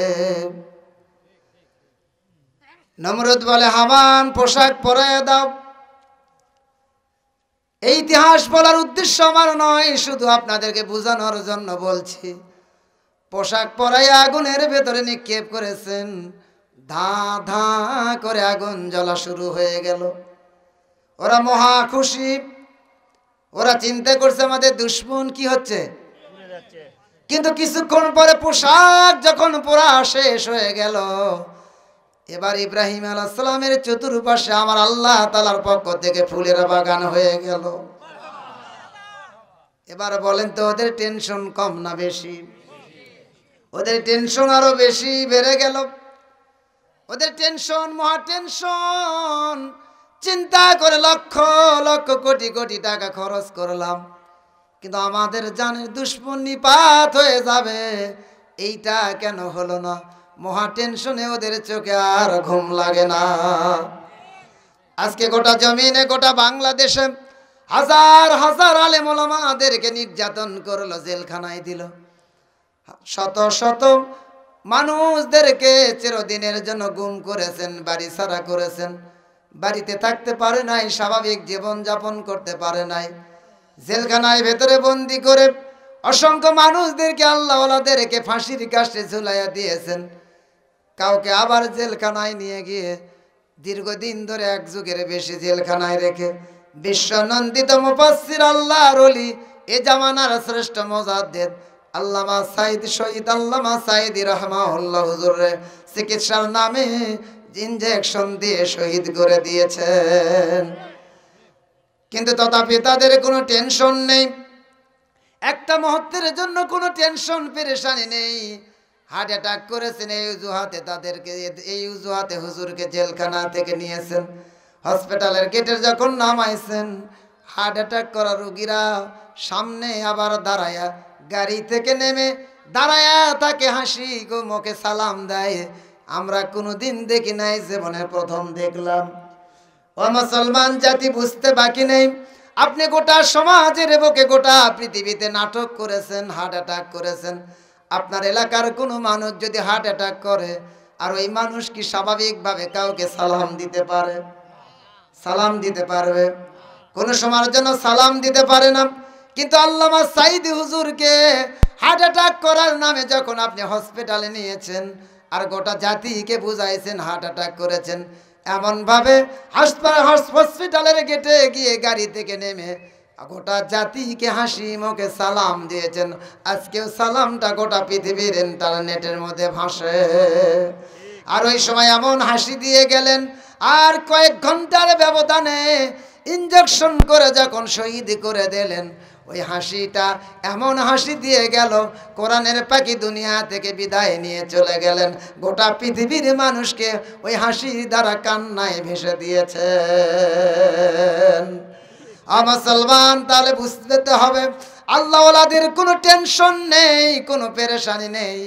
নমরুদ বলে, হামান পোশাক পরায় দাও। এই ইতিহাস বলার উদ্দেশ্য আমার নয়, শুধু আপনাদেরকে বোঝানোর জন্য বলছি। পোশাক পরাইয়া আগুনের ভেতরে নিক্ষেপ করেছেন, ধা ধা করে আগুন জ্বলা শুরু হয়ে গেল। ওরা মহা খুশি। ওরা চিন্তা করছে আমাদের দুশমন কি হচ্ছে। কিন্তু কিছুক্ষণ পরে পোশাক যখন পোড়া শেষ হয়ে গেল, এবার ইব্রাহিম আলাইহিস সালামের চতুর্পাশে আমার আল্লাহ তাআলার পক্ষ থেকে ফুলের বাগান হয়ে গেল। এবার বলেন তো, ওদের টেনশন কম না বেশি? ওদের টেনশন আরো বেশি বেড়ে গেল। ওদের টেনশন, মহা টেনশন। চিন্তা করে লক্ষ লক্ষ কোটি কোটি টাকা খরচ করলাম, কিন্তু আমাদের জানের দুশমন নিপাত হয়ে যাবে, এইটা কেন হলো না? মহা টেনশনে ওদের চোখে আর ঘুম লাগে না। আজকে গোটা জমিনে, গোটা বাংলাদেশে হাজার হাজার আলেম ওলামাদেরকে নির্যাতন করলো, জেলখানায় দিল। শত শত মানুষদেরকে চিরদিনের জন্য গুম করেছেন, বাড়ি ছাড়া করেছেন, বাড়িতে থাকতে পারে নাই, স্বাভাবিক জীবন যাপন করতে পারে নাই। জেলখানায় ভেতরে বন্দি করে অসংখ্য মানুষদেরকে, আল্লাহওয়ালাদেরকে ফাঁসির কাছে ঝুলাইয়া দিয়েছেন। কাউকে আবার জেলখানায় নিয়ে গিয়ে দীর্ঘদিন ধরে এক যুগের বেশি জেলখানায় রেখে বিশ্বনন্দিত মুফাসসির আল্লাহর ওলি এ জামানার শ্রেষ্ঠ মুজাদ্দিদ আল্লামা সাইদ শহীদ আল্লামা সাইদি রাহমাহুল্লাহ হুজুরে চিকিৎসার নামে ইনজেকশন দিয়ে শহীদ করে দিয়েছেন। কিন্তু তথাপি তাদের কোনো টেনশন নেই, একটা মুহূর্তের জন্য কোনো টেনশন পেরেশানি নেই। হার্ট অ্যাটাক করেছেন এই অজুহাতে তাদেরকে, এই অজুহাতে হুজুরকে জেলখানা থেকে নিয়েছেন। হসপিটালের গেটের যখন নামাইছেন, হার্ট অ্যাটাক করা রোগীরা সামনে আবার দাঁড়ায়া, গাড়ি থেকে নেমে দাঁড়ায়া তাকে হাসি গো মুখে সালাম দেয়। আমরা কোনোদিন দেখি নাই, জীবনে প্রথম দেখলাম। ও মুসলমান জাতি, বুঝতে বাকি নেই, আপনি গোটা সমাজের বুকে গোটা পৃথিবীতে নাটক করেছেন, হার্ট অ্যাটাক করেছেন। আপনার এলাকার কোনো মানুষ যদি হার্ট অ্যাটাক করে, আর ওই মানুষ কি স্বাভাবিকভাবে কাউকে সালাম দিতে পারে? সালাম দিতে পারবে? কোনো সময়ের জন্য সালাম দিতে পারে না। কিন্তু আল্লামা সাইদি হুজুরকে হার্ট অ্যাটাক করার নামে যখন আপনি হসপিটালে নিয়েছেন, আর গোটা জাতিকে বুঝাইছেন হার্ট অ্যাটাক করেছেন, এমনভাবে হসপিটালের গেটে গিয়ে গাড়ি থেকে নেমে গোটা জাতিকে হাসি মুখে সালাম দিয়েছেন। আজকেও সালামটা গোটা পৃথিবীর ইন্টারনেটের মধ্যে ভাসে। আর ওই সময় এমন হাসি দিয়ে গেলেন, আর কয়েক ঘন্টার ব্যবধানে ইনজেকশন করে যখন শহীদ করে দিলেন, ওই হাসিটা এমন হাসি দিয়ে গেল, কোরআনের পাখি দুনিয়া থেকে বিদায় নিয়ে চলে গেলেন। গোটা পৃথিবীর মানুষকে ওই হাসির দ্বারা কান্নায় ভেসে দিয়েছেন। মুসলমান, তাহলে বুঝতে হবে আল্লাহ ওয়ালাদের কোনো টেনশন নেই, কোনো পেরেশানি নেই,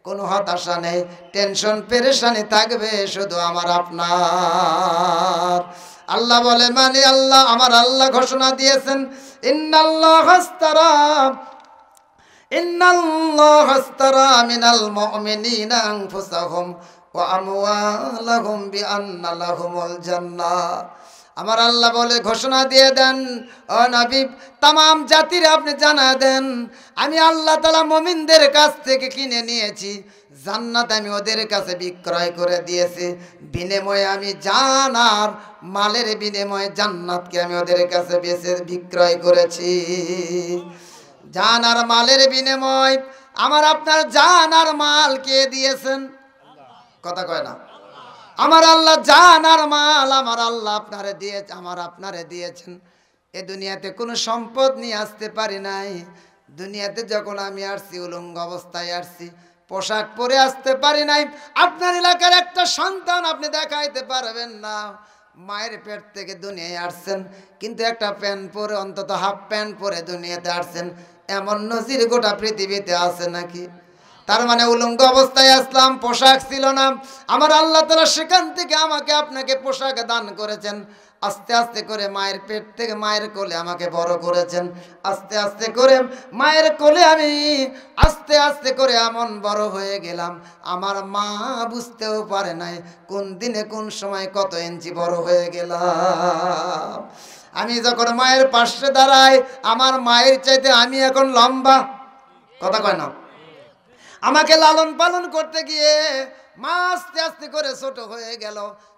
কোনো হতাশা নেই। টেনশন পেরেশানি থাকবে শুধু আমার আপনার। আল্লাহ বলে মানে আল্লাহ, আমার আল্লাহ ঘোষণা দিয়েছেন, ইন্নাল্লাহা আশতারা মিনাল মুমিনিনা আনফুসাহুম ওয়া আমওয়ালাহুম বিআন্না লাহুমুল জান্নাহ। আমার আল্লাহ বলে ঘোষণা দিয়ে দেন, ও নবী, তামাম জাতির আপনি জানা দেন, আমি আল্লাহ তাআলা মুমিনদের কাছ থেকে কিনে নিয়েছি জান্নাত, আমি ওদের কাছে বিক্রয় করে দিয়েছি। বিনিময়ে আমি জান আর মালের বিনিময়ে জান্নাতকে আমি ওদের কাছে বেচে বিক্রয় করেছি। জান আর মালের বিনিময় আমার আপনার জান আর মাল কে দিয়েছেন? কথা কয় না। আমার আল্লাহ জান আর মাল আমার আল্লাহ আপনারে দিয়েছে, আমার আপনারে দিয়েছেন। এ দুনিয়াতে কোনো সম্পদ নিয়ে আসতে পারি নাই। দুনিয়াতে যখন আমি আসছি উলঙ্গ অবস্থায় আসছি, পোশাক পরে আসতে পারি নাই। আপনার এলাকার একটা সন্তান আপনি দেখাইতে পারবেন না, মায়ের পেট থেকে দুনিয়ায় আসছেন, কিন্তু একটা প্যান্ট পরে, অন্তত হাফ প্যান্ট পরে দুনিয়াতে আসছেন। এমন নজির গোটা পৃথিবীতে আছে নাকি? তার মানে উলঙ্গ অবস্থায় আসলাম, পোশাক ছিল না। আমার আল্লাহ তাআলা সেখান থেকে আমাকে আপনাকে পোশাক দান করেছেন। আস্তে আস্তে করে মায়ের পেট থেকে, মায়ের কোলে আমাকে বড় করেছেন। আস্তে আস্তে করে মায়ের কোলে আমি আস্তে আস্তে করে এমন বড় হয়ে গেলাম, আমার মা বুঝতেও পারে নাই কোন দিনে কোন সময় কত ইঞ্চি বড় হয়ে গেলাম। আমি যখন মায়ের পাশে দাঁড়াই, আমার মায়ের চাইতে আমি এখন লম্বা। কথা কয় না। আমাকে লালন পালন করতে গিয়ে মা আস্তে আস্তে করে ছোট হয়ে গেল।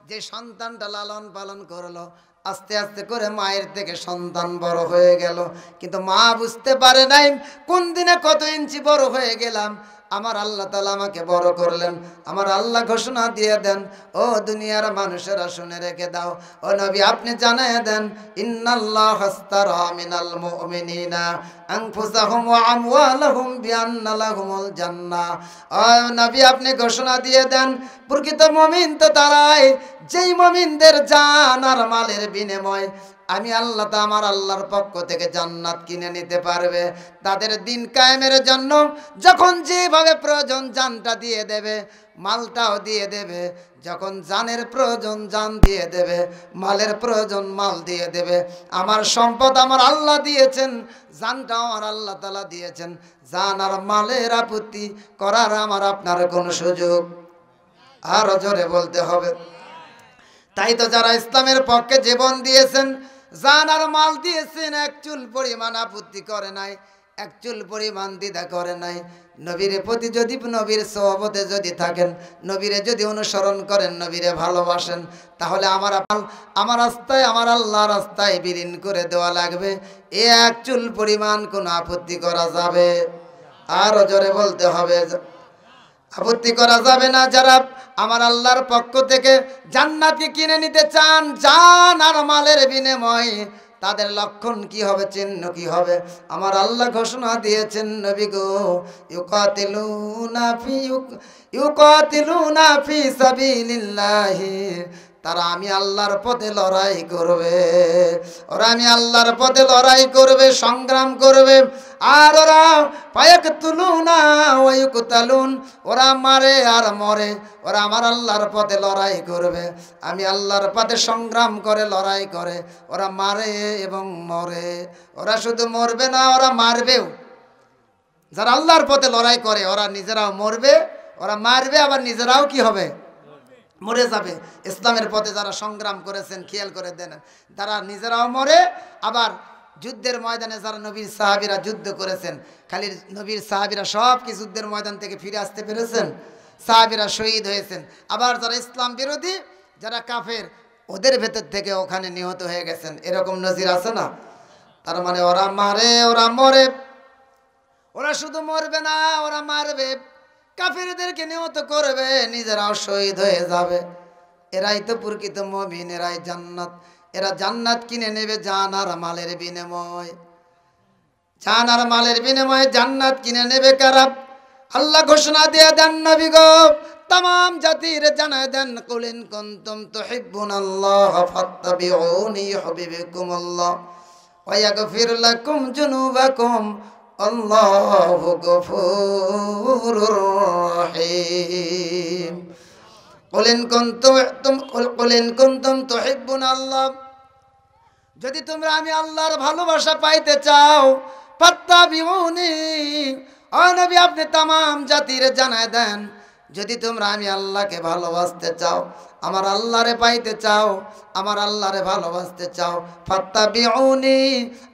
যে সন্তানটা লালন পালন করলো, আস্তে আস্তে করে মায়ের থেকে সন্তান বড় হয়ে গেল, কিন্তু মা বুঝতে পারে নাই কোন দিনে কত ইঞ্চি বড় হয়ে গেলাম। আমার আল্লাহ তাআলা আমাকে বড় করলেন। আমার আল্লাহ ঘোষণা দিয়ে দেন, ও দুনিয়ার মানুষেরা শুনে রেখে দাও, ও নবী আপনি জানায় দেন, ইন্নাল্লাহা আশতারা মিনাল মুমিনিনা আনফুসাহুম ওয়া আমওয়ালাহুম বিআন্না লাহুমুল জান্নাহ। ও নবী আপনি ঘোষণা দিয়ে দেন, প্রকৃত মুমিন তো তারাই যেই মুমিনদের জান আর মালের বিনিময় আমি আল্লাহ তা আমার আল্লাহর পক্ষ থেকে জান্নাত কিনে নিতে পারবে। তাদের দিন কায়েমের জন্য যখন যেভাবে প্রয়োজন জানটা দিয়ে দেবে, মালটাও দিয়ে দেবে। যখন জানের প্রয়োজন জান দিয়ে দেবে, মালের প্রয়োজন মাল দিয়ে দেবে। আমার সম্পদ আমার আল্লাহ দিয়েছেন, জানটাও আমার আল্লাহ তাআলা দিয়েছেন। জান আর মালের আপত্তি করার আমার আপনার কোনো সুযোগ, আরো জোরে বলতে হবে। তাই তো যারা ইসলামের পক্ষে জীবন দিয়েছেন, জান আর মাল দিয়েছেন, এক চুল পরিমাণ আপত্তি করে নাই। এক চুল পরিমাণ দ্বিধা করে নাই। নবীর প্রতি যদি, নবীর সোহবতে যদি থাকেন, নবীরে যদি অনুসরণ করেন, নবীরে ভালোবাসেন, তাহলে আমার রাস্তায়, আমার আল্লাহ রাস্তায় বিলীন করে দেওয়া লাগবে। এ এক চুল পরিমাণ কোনো আপত্তি করা যাবে? আরো জোরে বলতে হবে, আপত্তি করা যাবে না। যারা আমার আল্লাহর পক্ষ থেকে জান্নাতকে কিনে নিতে চান জান আর মালের বিনিময়ে, তাদের লক্ষণ কি হবে, চিহ্ন কি হবে? আমার আল্লাহ ঘোষণা দিয়েছেন, নবী গো, ইউকাতিলুনা ফি সাবিলিল্লাহি, তারা আমি আল্লাহর পথে লড়াই করবে। ওরা আমি আল্লাহর পথে লড়াই করবে, সংগ্রাম করবে। আর ওরা ফায়াকতুলুনা ওয়া ইউকতালুন, ওরা মারে আর মরে। ওরা আমার আল্লাহর পথে লড়াই করবে, আমি আল্লাহর পথে সংগ্রাম করে লড়াই করে। ওরা মারে এবং মরে। ওরা শুধু মরবে না, ওরা মারবেও। যারা আল্লাহর পথে লড়াই করে ওরা নিজেরাও মরবে, ওরা মারবে, আবার নিজেরাও কি হবে, মরে যাবে। ইসলামের পথে যারা সংগ্রাম করেছেন, খেয়াল করে দেন, তারা নিজেরাও মরে, আবার যুদ্ধের ময়দানে যারা নবীর সাহাবীরা যুদ্ধ করেছেন, খালি নবীর সাহাবীরা সব কি যুদ্ধের ময়দান থেকে ফিরে আসতে পেরেছেন? সাহাবীরা শহীদ হয়েছেন। আবার যারা ইসলাম বিরোধী, যারা কাফের, ওদের ভেতর থেকে ওখানে নিহত হয়ে গেছেন। এরকম নজির আছে না? তার মানে ওরা মারে, ওরা মরে। ওরা শুধু মরবে না, ওরা মারবে, কাফেরদেরকে নিহত করবে, নিজেরাও শহীদ হয়ে যাবে। এরাই তো প্রকৃত মুমিন, এরাই জান্নাত। এরা জান্নাত কিনে নেবে জান আর মালের বিনিময়। জান আর মালের বিনিময়ে জান্নাত কিনে নেবে কারা? আল্লাহ ঘোষণা দিয়ে দেন, নবী গো, तमाम জাতির জানায় দেন, কুল ইন কুনতুম তুহিব্বুনাল্লাহ ফাত্তাবিউনি ইউহিব্বুকুমুল্লাহ ওয়া ইয়াগফির লাকুম যুনুবাকুম আল্লাহু গফুরুর রহিম। কুল ইন কুনতুম তুহিব্বুনাল্লাহ, যদি তোমরা আমি আল্লাহর ভালোবাসা পাইতে চাও, ফাত্তাবিউনি, ও নবী আপনি तमाम জাতির জানায় দেন, যদি তোমরা আমি আল্লাহকে ভালোবাসতে চাও, আমার আল্লাহরে পাইতে চাও, আমার আল্লাহরে ভালোবাসতে চাও, ফাত্তাবিউনি,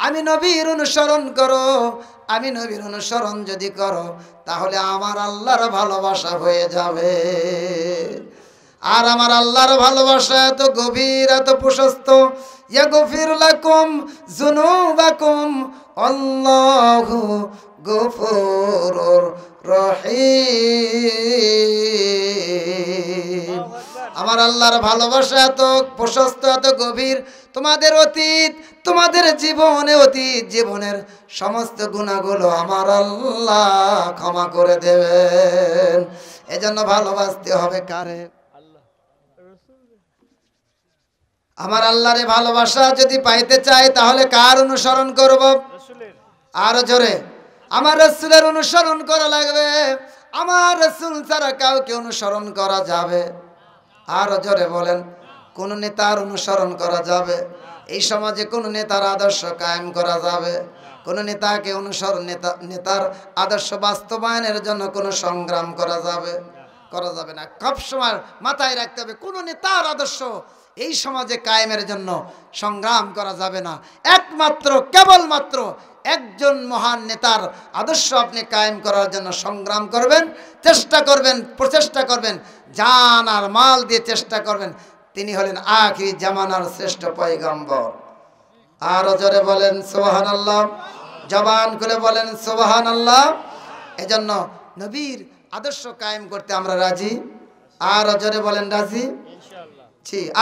আমি নবীর অনুসরণ করো। আমি নবীর অনুসরণ যদি করো, তাহলে আমার আল্লাহর ভালোবাসা হয়ে যাবে। আর আমার আল্লাহর ভালোবাসা এত গভীর, এত প্রশস্ত, ইয়াগফির লাকুম যুনুবাকুম আল্লাহু গফুরুর রহিম। আমার আল্লাহর ভালোবাসা এত প্রশস্ত, এত গভীর, তোমাদের অতীত, তোমাদের জীবনে, অতীত জীবনের সমস্ত গুনাহগুলো আমার আল্লাহ ক্ষমা করে দেবেন। এজন্য ভালোবাসতে হবে কারে? আমার আল্লাহরে ভালোবাসা যদি পাইতে চাই, তাহলে কার অনুসরণ করব? আরো জোরে, আমার রাসূলের অনুসরণ করা লাগবে। আমার রাসূল ছাড়া কাউকে অনুসরণ করা যাবে? আরো জোরে বলেন, কোন নেতার অনুসরণ করা যাবে? এই সমাজে কোন নেতার আদর্শ কায়েম করা যাবে? কোন নেতাকে অনুসরণ, নেতার আদর্শ বাস্তবায়নের জন্য কোন সংগ্রাম করা যাবে? করা যাবে না। সবসময় মাথায় রাখতে হবে, কোন নেতার আদর্শ এই সমাজে কায়েমের জন্য সংগ্রাম করা যাবে না। একমাত্র, কেবলমাত্র একজন মহান নেতার আদর্শ আপনি কায়েম করার জন্য সংগ্রাম করবেন, চেষ্টা করবেন, প্রচেষ্টা করবেন, জান আর মাল দিয়ে চেষ্টা করবেন। তিনি হলেন আখিরি জামানার শ্রেষ্ঠ পয়গম্বর। আরো জোরে বলেন সুবহানাল্লাহ, জবান খুলে বলেন সুবহানাল্লাহ। এজন্য নবীর আদর্শ কায়েম করতে আমরা রাজি। আরো জোরে বলেন রাজি।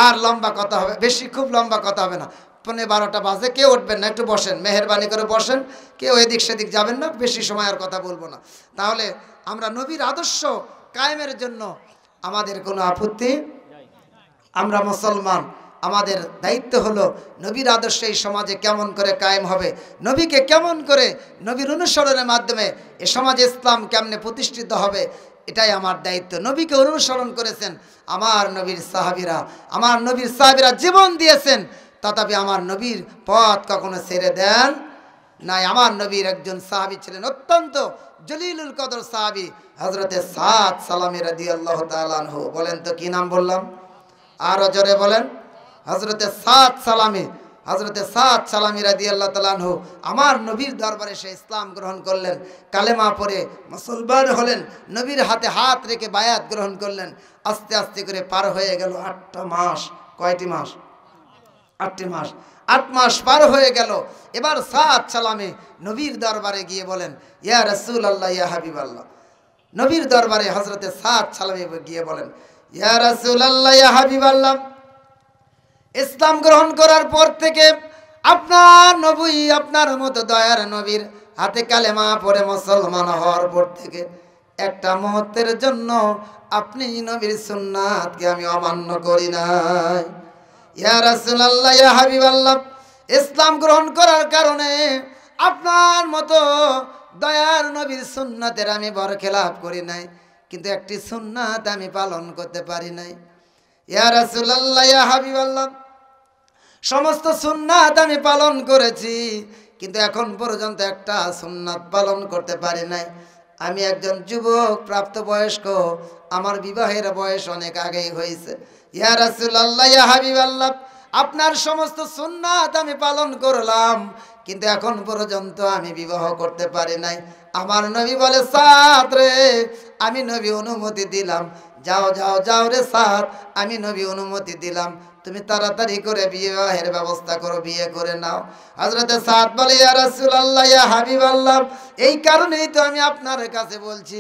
আর লম্বা কথা হবে, বেশি খুব লম্বা কথা হবে না। 12টা বাজে, কেউ উঠবেন না, একটু বসেন, মেহেরবানি করে বসেন, কেউ এদিক সেদিক যাবেন না, বেশি সময় আর কথা বলবো না। তাহলে আমরা নবীর আদর্শ কায়েমের জন্য আমাদের কোনো আপত্তি, আমরা মুসলমান, আমাদের দায়িত্ব হলো নবীর আদর্শ এই সমাজে কেমন করে কায়েম হবে, নবীকে কেমন করে, নবীর অনুসরণের মাধ্যমে এ সমাজে ইসলাম কেমনে প্রতিষ্ঠিত হবে, এটাই আমার দায়িত্ব। নবীকে অনুসরণ করেছেন আমার নবীর সাহাবীরা, আমার নবীর সাহাবীরা জীবন দিয়েছেন, তথাপি আমার নবীর পথ কখনো ছেড়ে দেন নাই। আমার নবীর একজন সাহাবী ছিলেন, অত্যন্ত জলিলুল কদর সাহাবী, হযরতে সাদ সালামী রাদিয়াল্লাহু তাআলা আনহু। বলেন তো কি নাম বললাম? আরো জোরে বলেন, হযরতে সাদ সালামী হযরতে সাদ সালামী রাদিয়াল্লাহু তাআলা আনহু আমার নবীর দরবারে সে ইসলাম গ্রহণ করলেন, কালেমা পড়ে মুসলমান হলেন, নবীর হাতে হাত রেখে বায়াত গ্রহণ করলেন। আস্তে আস্তে করে পার হয়ে গেল 8টা মাস। কয়টি মাস? 8টি মাস। 8 মাস পার হয়ে গেল। এবার সাদ সালামী নবীর দরবারে গিয়ে বলেন, ইয়া রাসূলুল্লাহ, ইয়া হাবিবাল্লাহ। নবীর দরবারে হযরতে সাদ সালামী গিয়ে বলেন, ইয়া রাসূলুল্লাহ, ইয়া হাবিবাল্লাহ, ইসলাম গ্রহণ করার পর থেকে আপনার নবী, আপনার মতো দয়ার নবীর হাতে কালেমা পড়ে মুসলমান হওয়ার পর থেকে একটা মুহূর্তের জন্য আপনি নবীর সুন্নাতকে আমি অমান্য করি নাই। ইয়া রাসূলুল্লাহ, ইয়া হাবিবাল্লাহ, ইসলাম গ্রহণ করার কারণে আপনার মতো দয়ার নবীর সুন্নাতের আমি বরখেলাপ করি নাই, কিন্তু একটি সুন্নাত আমি পালন করতে পারি নাই। ইয়া রাসূলুল্লাহ, ইয়া হাবিবাল্লাহ, সমস্ত সুন্নাত আমি পালন করেছি, কিন্তু এখন পর্যন্ত একটা সুন্নাত পালন করতে পারি নাই। আমি একজন যুবক, প্রাপ্তবয়স্ক, আমার বিবাহের বয়স অনেক আগেই হয়েছে। ইয়া রাসূলুল্লাহ, ইয়া হাবিবাল্লাহ, আপনার সমস্ত সুন্নাত আমি পালন করলাম, কিন্তু এখন পর্যন্ত আমি বিবাহ করতে পারি নাই। আমার নবী বলে, সাদ রে, আমি নবী অনুমতি দিলাম, যাও যাও যাও রে সাদ, আমি নবী অনুমতি দিলাম, তুমি তাড়াতাড়ি করে বিবাহের ব্যবস্থা করো, বিয়ে করে নাও। হযরতে সাদ বলে, ইয়া রাসূলুল্লাহ, ইয়া হাবিবাল্লাহ, এই কারণেই তো আমি আপনার কাছে বলছি,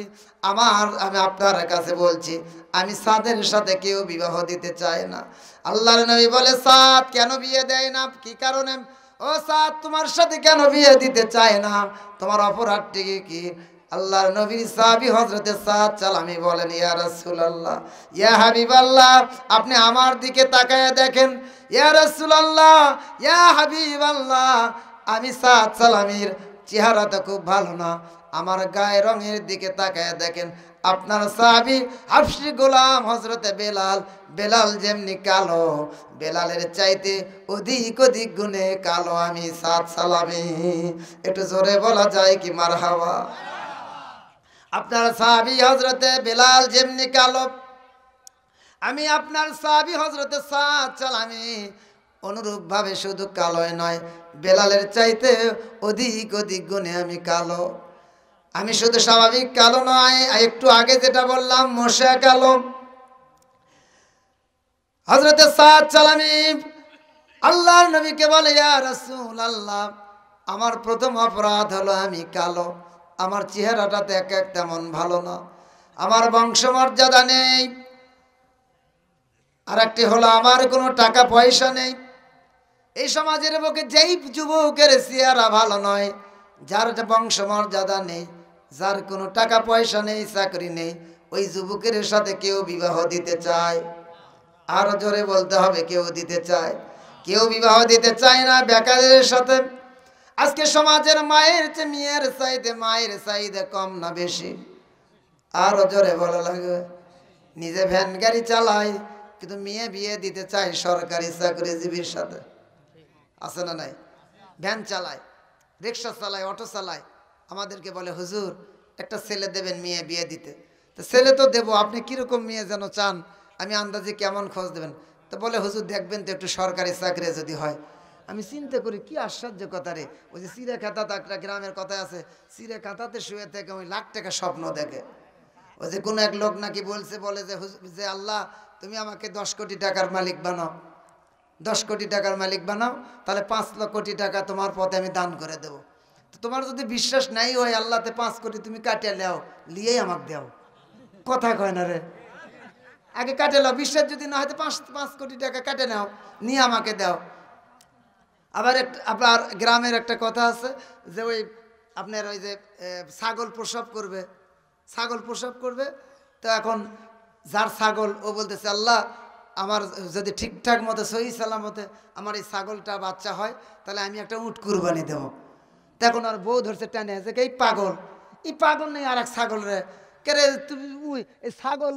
আমি আপনার কাছে বলছি, আমি সাদের সাথে কেউ বিবাহ দিতে চায় না। আল্লাহর নবী বলে, সাদ কেন বিয়ে দেয় না? কি কারণে? ও সাদ, তোমার সাথে কেন বিয়ে দিতে চায় না? তোমার অপরাধটি কি? আল্লাহর নবীর সাহাবী হযরতে সাদ সালামী বলেন, ইয়া রাসূলুল্লাহ, ইয়া হাবিবাল্লাহ, আপনি আমার দিকে তাকায়া দেখেন। ইয়া রাসূলুল্লাহ, ইয়া হাবিবাল্লাহ, আমি সাদ সালামীর চেহারাটা খুব ভালো না, আমার গায়ের রঙের দিকে তাকায়া দেখেন। আপনার সাহাবী হাবশী গোলাম হযরতে বেলাল যেমনি কালো, বেলালের চাইতে অধিক গুণে কালো আমি সাদ সালামী। একটু জোরে বলা যায় কি মারহাবা? আপনার সাহাবী হযরতে বেলাল যেমনি কালো, আমি আপনার সাহাবী হযরতে সাদ সালামী অনুরূপভাবে শুধু কালোই নয়, বেলালের চাইতে অধিক গুণে আমি কালো। আমি শুধু স্বাভাবিক কালো নয়, একটু আগে যেটা বললাম মোশা কালো। হযরতে সাদ সালামী আল্লাহর নবীকে বলে, ইয়া রাসূলুল্লাহ, আমার প্রথম অপরাধ হলো আমি কালো, আমার চেহারাটা দেখে তেমন ভালো না, আমার বংশমর্যাদা নেই, আর একটি হলো আমার কোনো টাকা পয়সা নেই। এই সমাজের বুকে যেই যুবকের চেহারা ভালো নয়, যার বংশমর্যাদা নেই, যার কোনো টাকা পয়সা নেই, চাকরি নেই, ওই যুবকের সাথে কেউ বিবাহ দিতে চায়? আরো জোরে বলতে হবে, কেউ দিতে চায়? কেউ বিবাহ দিতে চায় না বেকারের সাথে। আজকে সমাজের মায়ের চেয়ে মায়ের চাহিদা কম না বেশি? আরো জোরে বলা লাগে। নিজে ভ্যান গাড়ি চালায়, কিন্তু মেয়ে বিয়ে দিতে চায় সরকারি চাকরিজীবীর সাথে। আছে না নাই? ভ্যান চালায়, রিক্সা চালায়, অটো চালায়, আমাদেরকে বলে, হুজুর একটা ছেলে দেবেন মেয়ে বিয়ে দিতে। তো ছেলে তো দেবো, আপনি কিরকম মেয়ে যেন চান, আমি আন্দাজে কেমন খোঁজ দেবেন? তো বলে, হুজুর দেখবেন তো একটু সরকারি চাকরি যদি হয়। আমি চিন্তা করি, কি আশ্চর্য কথা রে, ওই যে চিড়ে খাতা, একটা গ্রামের কথা আছে, চিড়ে খাতাতে শুয়ে থেকে ওই লাখ টাকা স্বপ্ন দেখে। ওই যে কোনো এক লোক নাকি বলে যে আল্লাহ, তুমি আমাকে 10 কোটি টাকার মালিক বানাও, 10 কোটি টাকার মালিক বানাও, তাহলে 5 লক্ষ কোটি টাকা তোমার পথে আমি দান করে দেবো। তো তোমার যদি বিশ্বাস নাই হয় আল্লাহতে 5 কোটি তুমি কাটিয়ে নাও, লিয়েই আমাকে দাও। কথা কয় না রে, আগে কাটে নাও, বিশ্বাস যদি না হয় তো 5 কোটি টাকা কাটে নাও, নিয়ে আমাকে দাও। আবার আপনার গ্রামের একটা কথা আছে যে ওই আপনার ওই যে ছাগল প্রসব করবে, তো এখন যার ছাগল ও বলতেছে, আল্লাহ আমার যদি ঠিকঠাক মতো সহি সালামতে আমার এই ছাগলটা বাচ্চা হয়, তাহলে আমি একটা উট কুরবানি দেব। তখন আর বউ ধরছে টানে, যে এই পাগল নেই আর এক ছাগল রে, কেরে তুমি এই ছাগল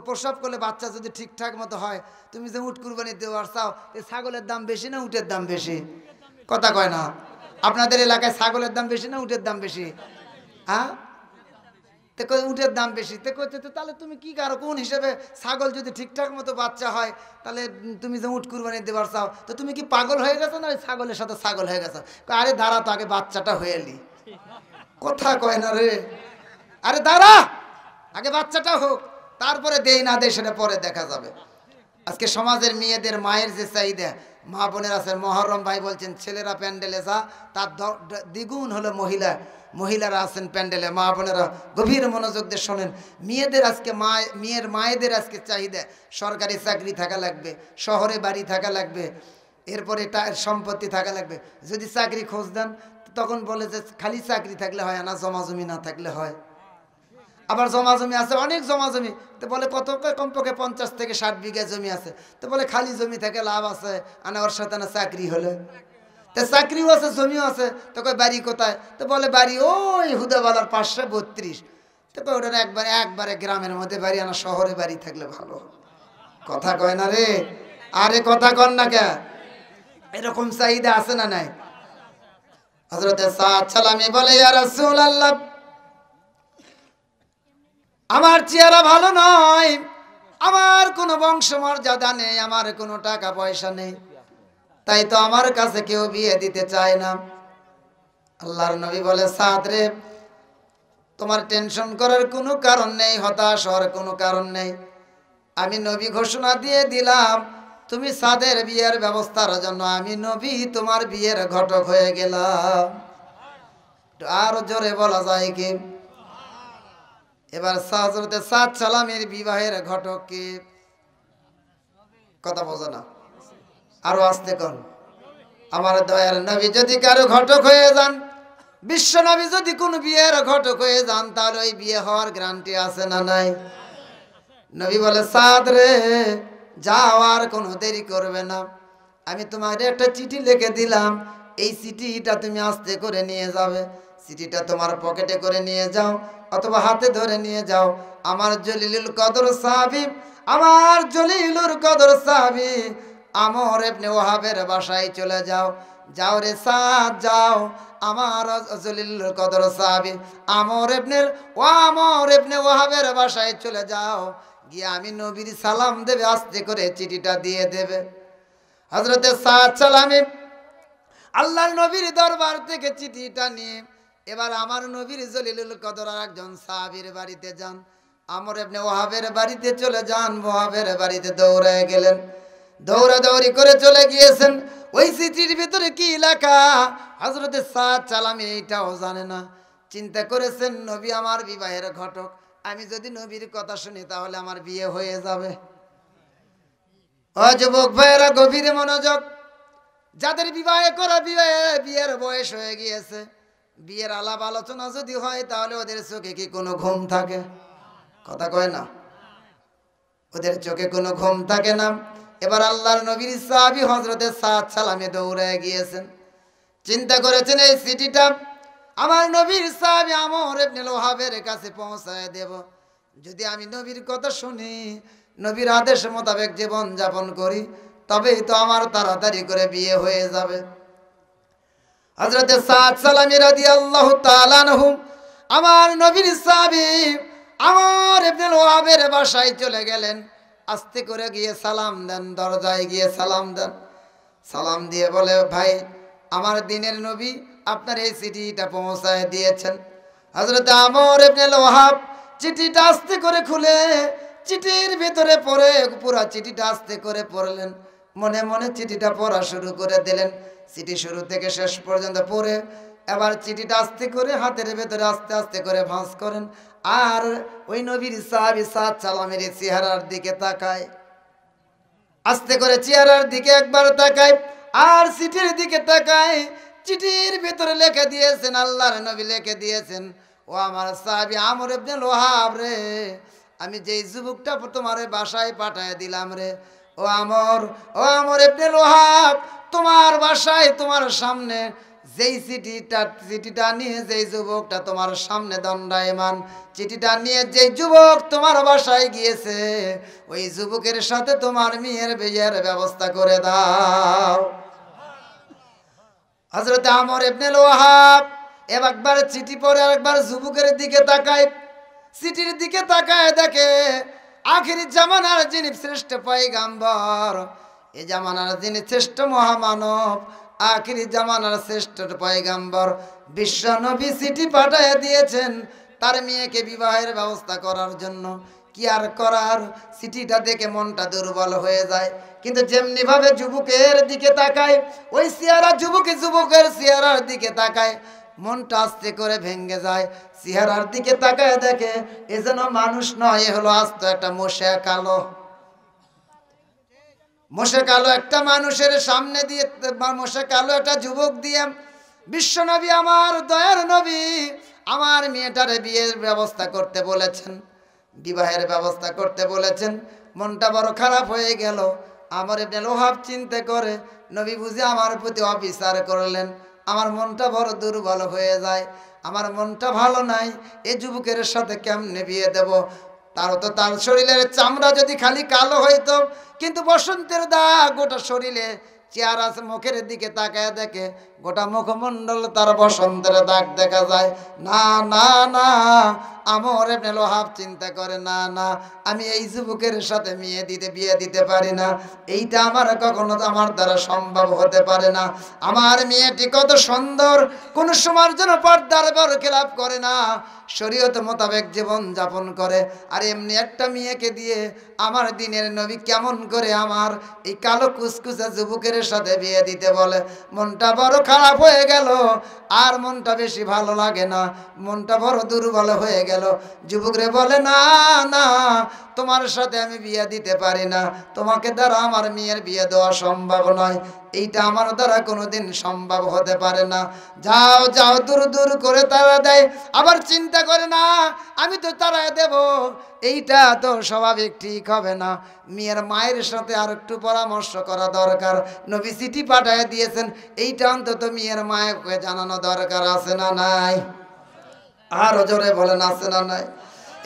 প্রসব করলে বাচ্চা যদি ঠিকঠাক মতো হয়, তুমি যে উট কুরবানি দেওয়ার চাও, এই ছাগলের দাম বেশি না উটের দাম বেশি? কথা কয় না? আপনাদের এলাকায় ছাগলের দাম বেশি না উটের দাম বেশি? হ্যাঁ, তো তো কই উটের দাম বেশি। তো কইতে তো তাহলে তুমি কি কারো কোন হিসেবে ছাগল যদি ঠিকঠাক মতো বাচ্চা হয় তাহলে তুমি যে উট কুরবানি দেবার চাও তো তুমি কি পাগল হয়ে গেছো না ওই ছাগলের সাথে ছাগল হয়ে গেছো? আরে দাঁড়া তো আগে বাচ্চাটা হয়ে এলি। কথা কয় না রে, আরে দাঁড়া আগে বাচ্চাটা হোক, তারপরে দেই না দেয় সেটা পরে দেখা যাবে। আজকে সমাজের মেয়েদের মায়ের যে চাহিদা, মা বোনের আছেন, মহরম ভাই বলছেন ছেলেরা প্যান্ডেলে যা তার দ্বিগুণ হলো মহিলারা আছেন প্যান্ডেলে। মা বোনেরা গভীর মনোযোগ দিয়ে শোনেন, মেয়েদের আজকে মায়েদের আজকে চাহিদা সরকারি চাকরি থাকা লাগবে, শহরে বাড়ি থাকা লাগবে, এরপরে সম্পত্তি থাকা লাগবে। যদি চাকরি খোঁজ দেন তখন বলে যে খালি চাকরি থাকলে হয় না, জমাজমি না থাকলে হয়। আবার জমাজমি আছে, অনেক জমাজমি, তো বলে কত, কমপক্ষে 50 থেকে 60 বিঘা জমি আছে, তো বলে খালি জমি থেকে লাভ আছে, আনা ওর সাথে না চাকরি হলে। তো চাকরিও আছে জমিও আছে, তো কয় বাড়ি কোথায়, তো বলে বাড়ি ওই হুদাবালার 532। তো কয় ওটার একবারে গ্রামের মধ্যে বাড়ি, আনা শহরে বাড়ি থাকলে ভালো। কথা কয় না রে, আরে কথা কন না কে, এরকম চাহিদা আছে না নাই? হযরতে সাদ সালামি বলে ইয়া রাসূলুল্লাহ, আমার চেহারা ভালো নয়, আমার কোনো বংশমর্যাদা নেই, আমার কোনো টাকা পয়সা নেই, তাই তো আমার কাছে কেউ বিয়ে দিতে চায় না। আল্লাহর নবী বলে সাদ রে, তোমার টেনশন করার কোনো কারণ নেই, হতাশ হওয়ার কোনো কারণ নেই। আমি নবী ঘোষণা দিয়ে দিলাম, তুমি সাদের বিয়ের ব্যবস্থার জন্য আমি নবী তোমার বিয়ের ঘটক হয়ে গেলাম। আর জোরে বলা যায় কি? এবার হযরতে সাদ সালামের বিবাহের ঘটক কে? কথা বোঝো না, আরো আসতে কোন। আমার দয়ার নবী যদি কারো ঘটক হয়ে যান, বিশ্ব নবী যদি কোন বিয়ের ঘটক হয়ে যান, তাহলে ওই বিয়ে হওয়ার গ্যারান্টি আছে না নাই? নবী বলে সাদ রে, যাও আর কোনো দেরি করবে না, আমি তোমার একটা চিঠি লিখে দিলাম, এই চিঠিটা তুমি আস্তে করে নিয়ে যাবে, চিঠিটা তোমার পকেটে করে নিয়ে যাও অথবা হাতে ধরে নিয়ে যাও। আমার জলিলুল কদর সাহাবী, আমার জলিলুল কদর সাহাবী আমর ইবনে ওয়াহাবের বাসায় চলে যাও। যাও রে সাদ যাও, আমার জলিলুল কদর সাহাবী আমর ইবনে ওয়াহাবের বাসায় চলে যাও, গিয়ে আমি নবীর সালাম দেবে, আস্তে করে চিঠিটা দিয়ে দেবে। হযরতে সাদ সালামি আল্লাহর নবীর দরবার থেকে চিঠিটা নিয়ে এবার আমার নবীর জলিলুল কদর আর একজন সাহাবীর বাড়িতে যান, আমর ইবনে ওয়াহাবের বাড়িতে চলে যান। ওয়াহাবের বাড়িতে দৌড়ায় গেলেন, দৌড়াদৌড়ি করে চলে গিয়েছেন। ওই চিঠির ভিতরে কি লেখা হযরতে সাদ সালামি এইটাও জানে না। চিন্তা করেছেন নবী আমার বিবাহের ঘটক, আমি যদি নবীর কথা শুনি তাহলে আমার বিয়ে হয়ে যাবে। ও যুবক ভাইয়েরা গভীর মনোযোগ, যাদের বিবাহ করা বিয়ের বয়স হয়ে গিয়েছে, বিয়ের আলাপ আলোচনা যদি হয় তাহলে ওদের চোখে কি কোনো ঘুম থাকে? কথা কয় না, ওদের চোখে কোনো ঘুম থাকে না। এবার আল্লাহর নবীর সাহাবী হযরতে সাদ সালামে দৌড়ে গিয়েছেন, চিন্তা করেছেন এই চিঠিটা আমার নবীর সাহাবী আমর ইবনে ওয়াহাবের কাছে পৌঁছায় দেব। যদি আমি নবীর কথা শুনি, নবীর আদেশ মোতাবেক জীবন যাপন করি, তবেই তো আমার তাড়াতাড়ি করে বিয়ে হয়ে যাবে। হযরতে সাদ সালামি রাদিয়াল্লাহু তাআলা আনহু আমার নবীর সাহাবী আমর ইবনে ওয়াহাবের বাসায় চলে গেলেন, আস্তে করে গিয়ে সালাম দেন, দরজায় গিয়ে সালাম দেন। সালাম দিয়ে বলে ভাই, আমার দিনের নবী আপনার এই চিঠিটা পৌঁছায় দিয়েছেন। হযরতে আমর ইবনে ওয়াহাব চিঠিটা আস্তে করে খুলে চিঠির ভিতরে পড়ে পুরো চিঠিটা আস্তে করে পড়লেন, মনে মনে চিঠিটা পড়া শুরু করে দিলেন। চিঠি শুরু থেকে শেষ পর্যন্ত পড়ে এবার চিঠিটা আস্তে করে হাতের ভেতরে আস্তে আস্তে করে ভাঁজ করেন, আর ওই নবীর সাহাবী সাদ সালামের চেহারার দিকে তাকায়, আস্তে করে চেহারার দিকে একবার তাকায় আর চিঠির দিকে তাকায়। চিঠির ভিতরে লিখে দিয়েছেন, আল্লাহর নবী লিখে দিয়েছেন, ও আমার সাহাবী আমর ইবনে ওয়াহাব রে, আমি যেই যুবকটা তোমার বাসায় পাঠায় দিলাম রে, ও আমর ইবনে ওয়াহাব, তোমার বাসায় তোমার সামনে যেই চিঠিটা নিয়ে যেই যুবকটা তোমার সামনে দণ্ডায়মান, চিঠিটা নিয়ে যেই যুবক তোমার বাসায় গিয়েছে, ওই যুবকের সাথে তোমার মেয়ের বিয়ের ব্যবস্থা করে দাও। হযরত আমর ইবনে ওয়াহাব একবার চিঠি পড়ে আরেকবার যুবকের দিকে তাকায়, চিঠির দিকে তাকায় দেখে আখিরি জামানার যিনি শ্রেষ্ঠ পয়গাম্বর, এই জামানার যিনি শ্রেষ্ঠ মহামানব, আখিরি জামানার শ্রেষ্ঠ পয়গাম্বর বিশ্ব নবী চিঠি পাঠিয়ে দিয়েছেন তার মেয়েকে বিবাহের ব্যবস্থা করার জন্য। কি আর করার, চিঠিটা দেখে মনটা দুর্বল হয়ে যায়। কিন্তু যেমনি ভাবে যুবকের দিকে তাকায়, ওই চেহারা যুবকের চেহারার দিকে তাকায়, মনটা আস্তে করে ভেঙে যায়। চেহারার দিকে তাকায় দেখে এ যেন মানুষ নয়, এ হলো আস্ত একটা মোষে কালো। মোষে কালো একটা মানুষের সামনে দিয়ে, মোষে কালো একটা যুবক দিয়ে বিশ্ব নবী আমার দয়ার নবী আমার মেয়েটারে বিয়ের ব্যবস্থা করতে বলেছেন, বিবাহের ব্যবস্থা করতে বলেছেন। মনটা বড় খারাপ হয়ে গেল। আমার ইবনে ওহাব চিন্তা করে নবী বুঝি আমার প্রতি অবিচার করলেন, আমার মনটা বড় দুর্বল হয়ে যায়, আমার মনটা ভালো নাই, এই যুবকের সাথে কেমনে বিয়ে দেব? তার শরীরের চামড়া যদি খালি কালো হইতো, কিন্তু বসন্তের দাগ গোটা শরীরে, চেহারা মুখের দিকে তাকায় দেখে গোটা মুখমণ্ডল তার বসন্তের দাগ দেখা যায়। না না না, আমর ইবনে ওহাব চিন্তা করে না না, আমি এই যুবকের সাথে বিয়ে দিতে পারি না, এইটা আমার কখনো আমার দ্বারা সম্ভব হতে পারে না। আমার মেয়েটি কত সুন্দর, কোন সময়ের জন্য পর্দার বরখেলাপ করে না, শরীয়ত মোতাবেক জীবন যাপন করে। আর এমনি একটা মেয়েকে দিয়ে আমার দিনের নবী কেমন করে আমার এই কালো কুচকুচে যুবকের সাথে বিয়ে দিতে বলে? মনটা বড় খারাপ হয়ে গেল, আর মনটা বেশি ভালো লাগে না, মনটা বড় দুর্বল হয়ে গেল। যুবকরে বলে না না, তোমার সাথে আমি বিয়ে দিতে পারি না, তোমাকে দ্বারা আমার মেয়ের বিয়ে দেওয়া সম্ভব নয়, এইটা আমার দ্বারা কোনোদিন সম্ভব হতে পারে না। যাও যাও, দূর দূর করে তারা দেয়। আবার চিন্তা করে না, আমি তো তারায় দেব, এইটা তো স্বাভাবিক ঠিক হবে না, মেয়ের মায়ের সাথে আর একটু পরামর্শ করা দরকার। নবী চিঠি পাঠিয়ে দিয়েছেন, এইটা অন্তত মেয়ের মায়েরকে জানানো দরকার আছে না নাই? আরো জোরে বলেন আছে না নাই?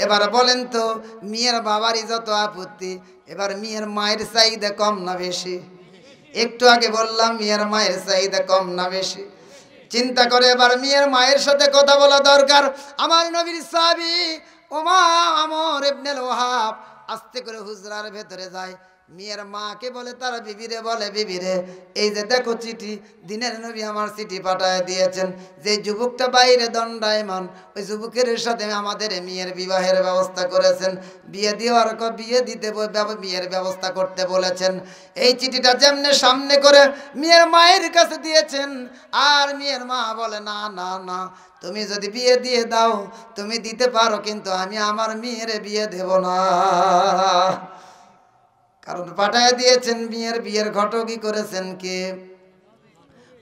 এবার বলেন তো, মেয়ের বাবারই যত আপত্তি, এবার মেয়ের মায়ের চাহিদা কম না বেশি? একটু আগে বললাম মেয়ের মায়ের চাহিদা কম না বেশি? চিন্তা করে এবার মেয়ের মায়ের সাথে কথা বলা দরকার। আমার নবীর সাহাবী আমর ইবনে ওহাব আস্তে করে হুজরার ভেতরে যায়, মেয়ের মাকে বলে, তার বিবিরে বলে, বিবিরে এই যে দেখো চিঠি, দিনের নবী আমার চিঠি পাঠায় দিয়েছেন, যে যুবকটা বাইরে দণ্ডায়মান, ওই যুবকের সাথে আমাদের মেয়ের বিবাহের ব্যবস্থা করেছেন, বিয়ের ব্যবস্থা করতে বলেছেন। এই চিঠিটা যেমনে সামনে করে মেয়ের মায়ের কাছে দিয়েছেন, আর মেয়ের মা বলে না না না, তুমি যদি বিয়ে দিয়ে দাও তুমি দিতে পারো, কিন্তু আমি আমার মেয়ের বিয়ে দেব না। কারণ পাঠায় দিয়েছেন বিয়ের ঘটকই করেছেন কে?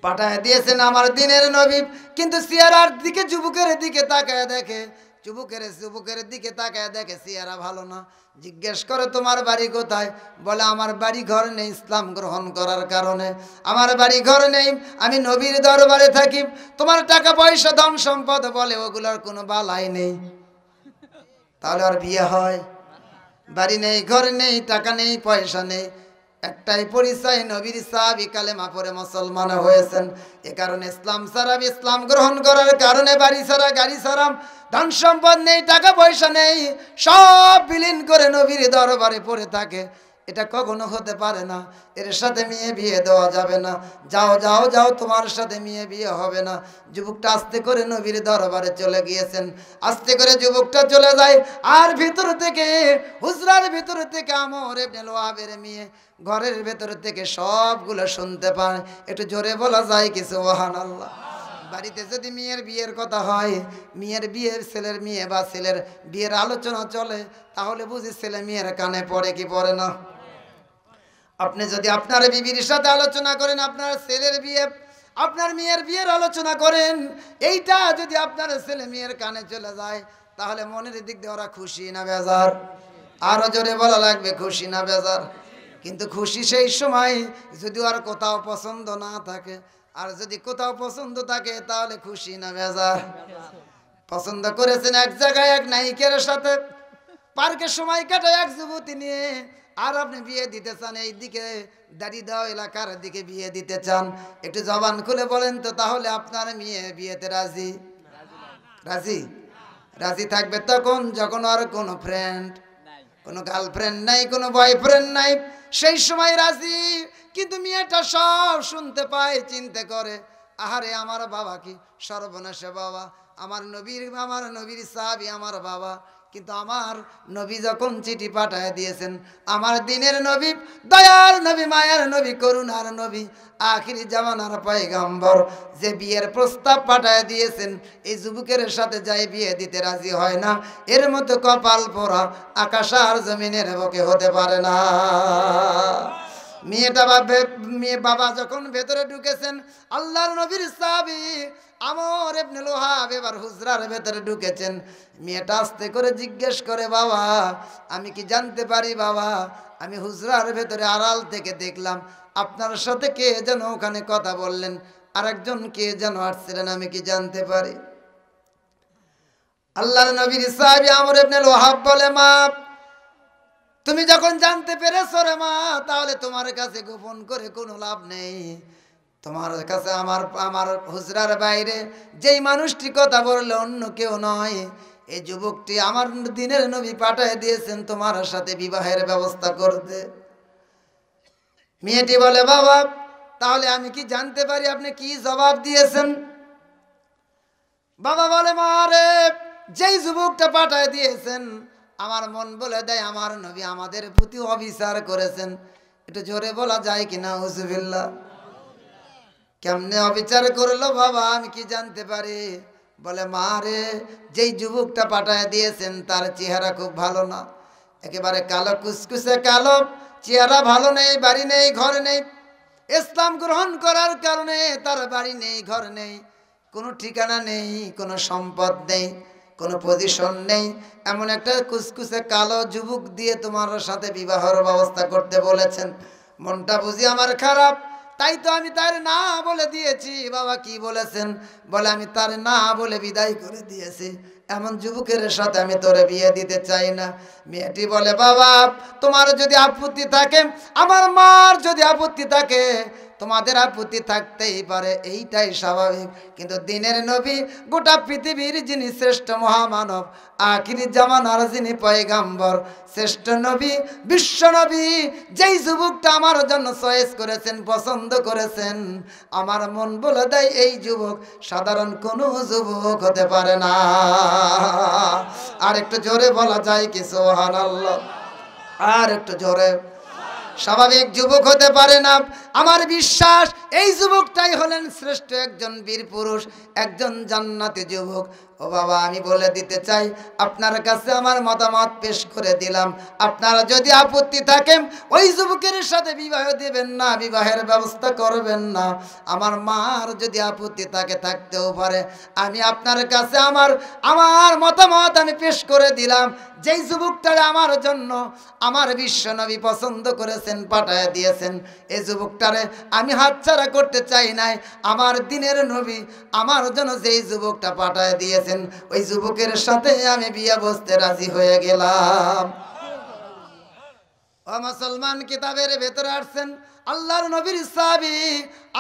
পাঠায় দিয়েছেন আমার দিনের নবী। কিন্তু চেহারার দিকে যুবকের দিকে তাকায় দেখে, যুবকের দিকে তাকায় দেখে চেহারা ভালো না। জিজ্ঞেস করে তোমার বাড়ি কোথায়? বলে আমার বাড়ি ঘর নেই, ইসলাম গ্রহণ করার কারণে আমার বাড়ি ঘর নেই, আমি নবীর দরবারে থাকি। তোমার টাকা পয়সা ধন সম্পদ বলে ওগুলোর কোনো বালাই নেই, তাহলে আর বিয়ে হয়? বাড়ি নেই, ঘর নেই, টাকা নেই, পয়সা নেই, একটাই পরিচয় নবীর সাহাবী, কালেমা পড়ে মুসলমান হয়েছেন। এ কারণে ইসলাম গ্রহণ করার কারণে বাড়ি ছাড়া, গাড়ি ছাড়া, ধন সম্পদ নেই, টাকা পয়সা নেই, সব বিলীন করে নবীর দরবারে পড়ে থাকে। এটা কখনো হতে পারে না, এর সাথে মেয়ে বিয়ে দেওয়া যাবে না, যাও যাও যাও, তোমার সাথে মেয়ে বিয়ে হবে না। যুবকটা আস্তে করে নবীর দরবারে চলে গিয়েছেন। আস্তে করে যুবকটা চলে যায়, আর ভিতর থেকে, হুজরার ভিতর থেকে আমর ইবনে ওহাবের মেয়ে ঘরের ভেতর থেকে সবগুলো শুনতে পায়। একটু জোরে বলা যায় কি সুবহানাল্লাহ? বাড়িতে যদি মেয়ের বিয়ের কথা হয়, ছেলের মেয়ে বা ছেলের বিয়ের আলোচনা চলে, তাহলে বুঝি ছেলে মেয়ের কানে পড়ে কি পড়ে না? আপনি যদি আপনার বিবির সাথে আলোচনা করেন, আপনার ছেলের বিয়ে, আপনার মেয়ের বিয়ের আলোচনা করেন, এইটা যদি আপনার ছেলে মেয়ের কানে চলে যায়, তাহলে মনের দিক দিয়ে ওরা খুশি না বেজার? আরো জোরে বলা লাগবে, খুশি না বেজার? কিন্তু খুশি সেই সময় যদি আর কোথাও পছন্দ না থাকে, আর যদি কোথাও পছন্দ থাকে তাহলে খুশি না বেজার? পছন্দ করেছেন এক জায়গায় এক নায়িকার সাথে, পার্কে সময় কাটায় এক যুবতী নিয়ে, আর আপনি বিয়ে দিতে চান এই দিকে দাঁড়িয়ে দেওয়া এলাকার দিকে বিয়ে দিতে চান। একটু জবান খুলে বলেন তো, তাহলে আপনার মেয়ে বিয়েতে রাজি? রাজি? রাজি থাকবে তখন যখন আর কোনো ফ্রেন্ড, কোনো গার্লফ্রেন্ড নাই, কোনো বয়ফ্রেন্ড নাই, সেই সময় রাজি। কিন্তু মেয়েটা সব শুনতে পায়, চিন্তা করে আহারে আমার বাবা কি সর্বনাশে বাবা, আমার নবীর সাহাবী আমার বাবা। কিন্তু আমার নবী যখন চিঠি পাঠায় দিয়েছেন, আমার দিনের নবী, দয়ার নবী, মায়ার নবী, করুণার নবী, আখিরি জামানার পয়গম্বর, যে বিয়ের প্রস্তাব পাঠায় দিয়েছেন, এই যুবকের সাথে যাই বিয়ে দিতে রাজি হয় না, এর মতো কপাল পোড়া আকাশ আর জমিনের বুকে হতে পারে না। মেয়ে বাবা যখন ভেতরে ঢুকেছেন, আল্লাহর নবীর সাহাবী আমর ইবনে লোহাব এবার হুজরার ভেতরে ঢুকেছেন। মেয়েটা আস্তে করে জিজ্ঞেস করে, বাবা আমি কি জানতে পারি বাবা, আমি হুজরার ভেতরে আড়াল থেকে দেখলাম আপনার সাথে কে যেন ওখানে কথা বললেন, আরেকজন কে যেন আসছিলেন, আমি কি জানতে পারি? আল্লাহর নবীর সাহাবী আমর ইবনে লোহাব বলে, মা তুমি যখন জানতে পেরেছো রে মা, তাহলে তোমার কাছে গোপন করে কোনো লাভ নেই। তোমার কাছে আমার হুজরার বাইরে যেই মানুষটি কথা বললে অন্য কেউ নয়, এই যুবকটি আমার দিনের নবী পাঠিয়ে দিয়েছেন তোমার সাথে বিবাহের ব্যবস্থা করতে। মেয়েটি বলে, বাবা তাহলে আমি কি জানতে পারি আপনি কি জবাব দিয়েছেন? বাবা বলে, মা রে, যেই যুবকটা পাঠিয়ে দিয়েছেন, আমার মন বলে দেয় আমার নবী আমাদের প্রতি অবিচার করেছেন। একটু জোরে বলা যায় কিনা হুজুবিল্লাহ? কেমনে অবিচার করলো বাবা, আমি কি জানতে পারি? বলে, মা রে, যেই যুবকটা পাঠায় দিয়েছেন তার চেহারা খুব ভালো না, একেবারে কালো কুসকুসে কালো চেহারা, ভালো নেই, বাড়ি নেই, ঘর নেই। ইসলাম গ্রহণ করার কারণে তার বাড়ি নেই, ঘর নেই, কোনো ঠিকানা নেই, কোনো সম্পদ নেই, কোনো পজিশন নেই। এমন একটা কুসকুসে কালো যুবক দিয়ে তোমার সাথে বিবাহের ব্যবস্থা করতে বলেছেন। মনটা বুঝি আমার খারাপ, তাই তো আমি তার না বলে দিয়েছি। বাবা কি বলেছেন? বলে, আমি তার না বলে বিদায় করে দিয়েছি। এমন যুবকের সাথে আমি তোরে বিয়ে দিতে চাই না। মেয়েটি বলে, বাবা তোমার যদি আপত্তি থাকে, আমার মার যদি আপত্তি থাকে, তোমাদের আপত্তি থাকতেই পারে, এইটাই স্বাভাবিক। কিন্তু দিনের নবী, গোটা পৃথিবীর যিনি শ্রেষ্ঠ মহামানব, আখিরি জামানার যিনি পয়গাম্বর, শ্রেষ্ঠ নবী, বিশ্ব নবী, যেই যুবকটা আমার জন্য চয়েস করেছেন, পছন্দ করেছেন, আমার মন বলে দেয় এই যুবক সাধারণ কোনো যুবক হতে পারে না। আর একটু জোরে বলা যায় কি সুবহানাল্লাহ? আর একটু জোরে। স্বাভাবিক যুবক হতে পারে না। আমার বিশ্বাস এই যুবকটাই হলেন শ্রেষ্ঠ একজন বীর পুরুষ, একজন জান্নাতি যুবক। ও বাবা, আমি বলে দিতে চাই, আপনার কাছে আমার মতামত পেশ করে দিলাম। আপনারা যদি আপত্তি থাকে, ওই যুবকের সাথে বিবাহ দিবেন না, বিবাহের ব্যবস্থা করবেন না। আমার মার যদি আপত্তি থাকে, থাকতেও পারে। আমি আপনার কাছে আমার মতামত আমি পেশ করে দিলাম। যেই যুবকটারে আমার জন্য আমার বিশ্বনবী পছন্দ করেছেন, পাঠায় দিয়েছেন, এই যুবকটারে আমি হাতছাড়া করতে চাই নাই। আমার দিনের নবী আমার জন্য যেই যুবকটা পাঠায় দিয়েছেন, ওই যুবকের সাথে আমি বিয়ে বসতে রাজি হয়ে গেলাম। ও মুসলমান, কিতাবের ভেতরে আসছেন আল্লাহর নবীর সাহাবী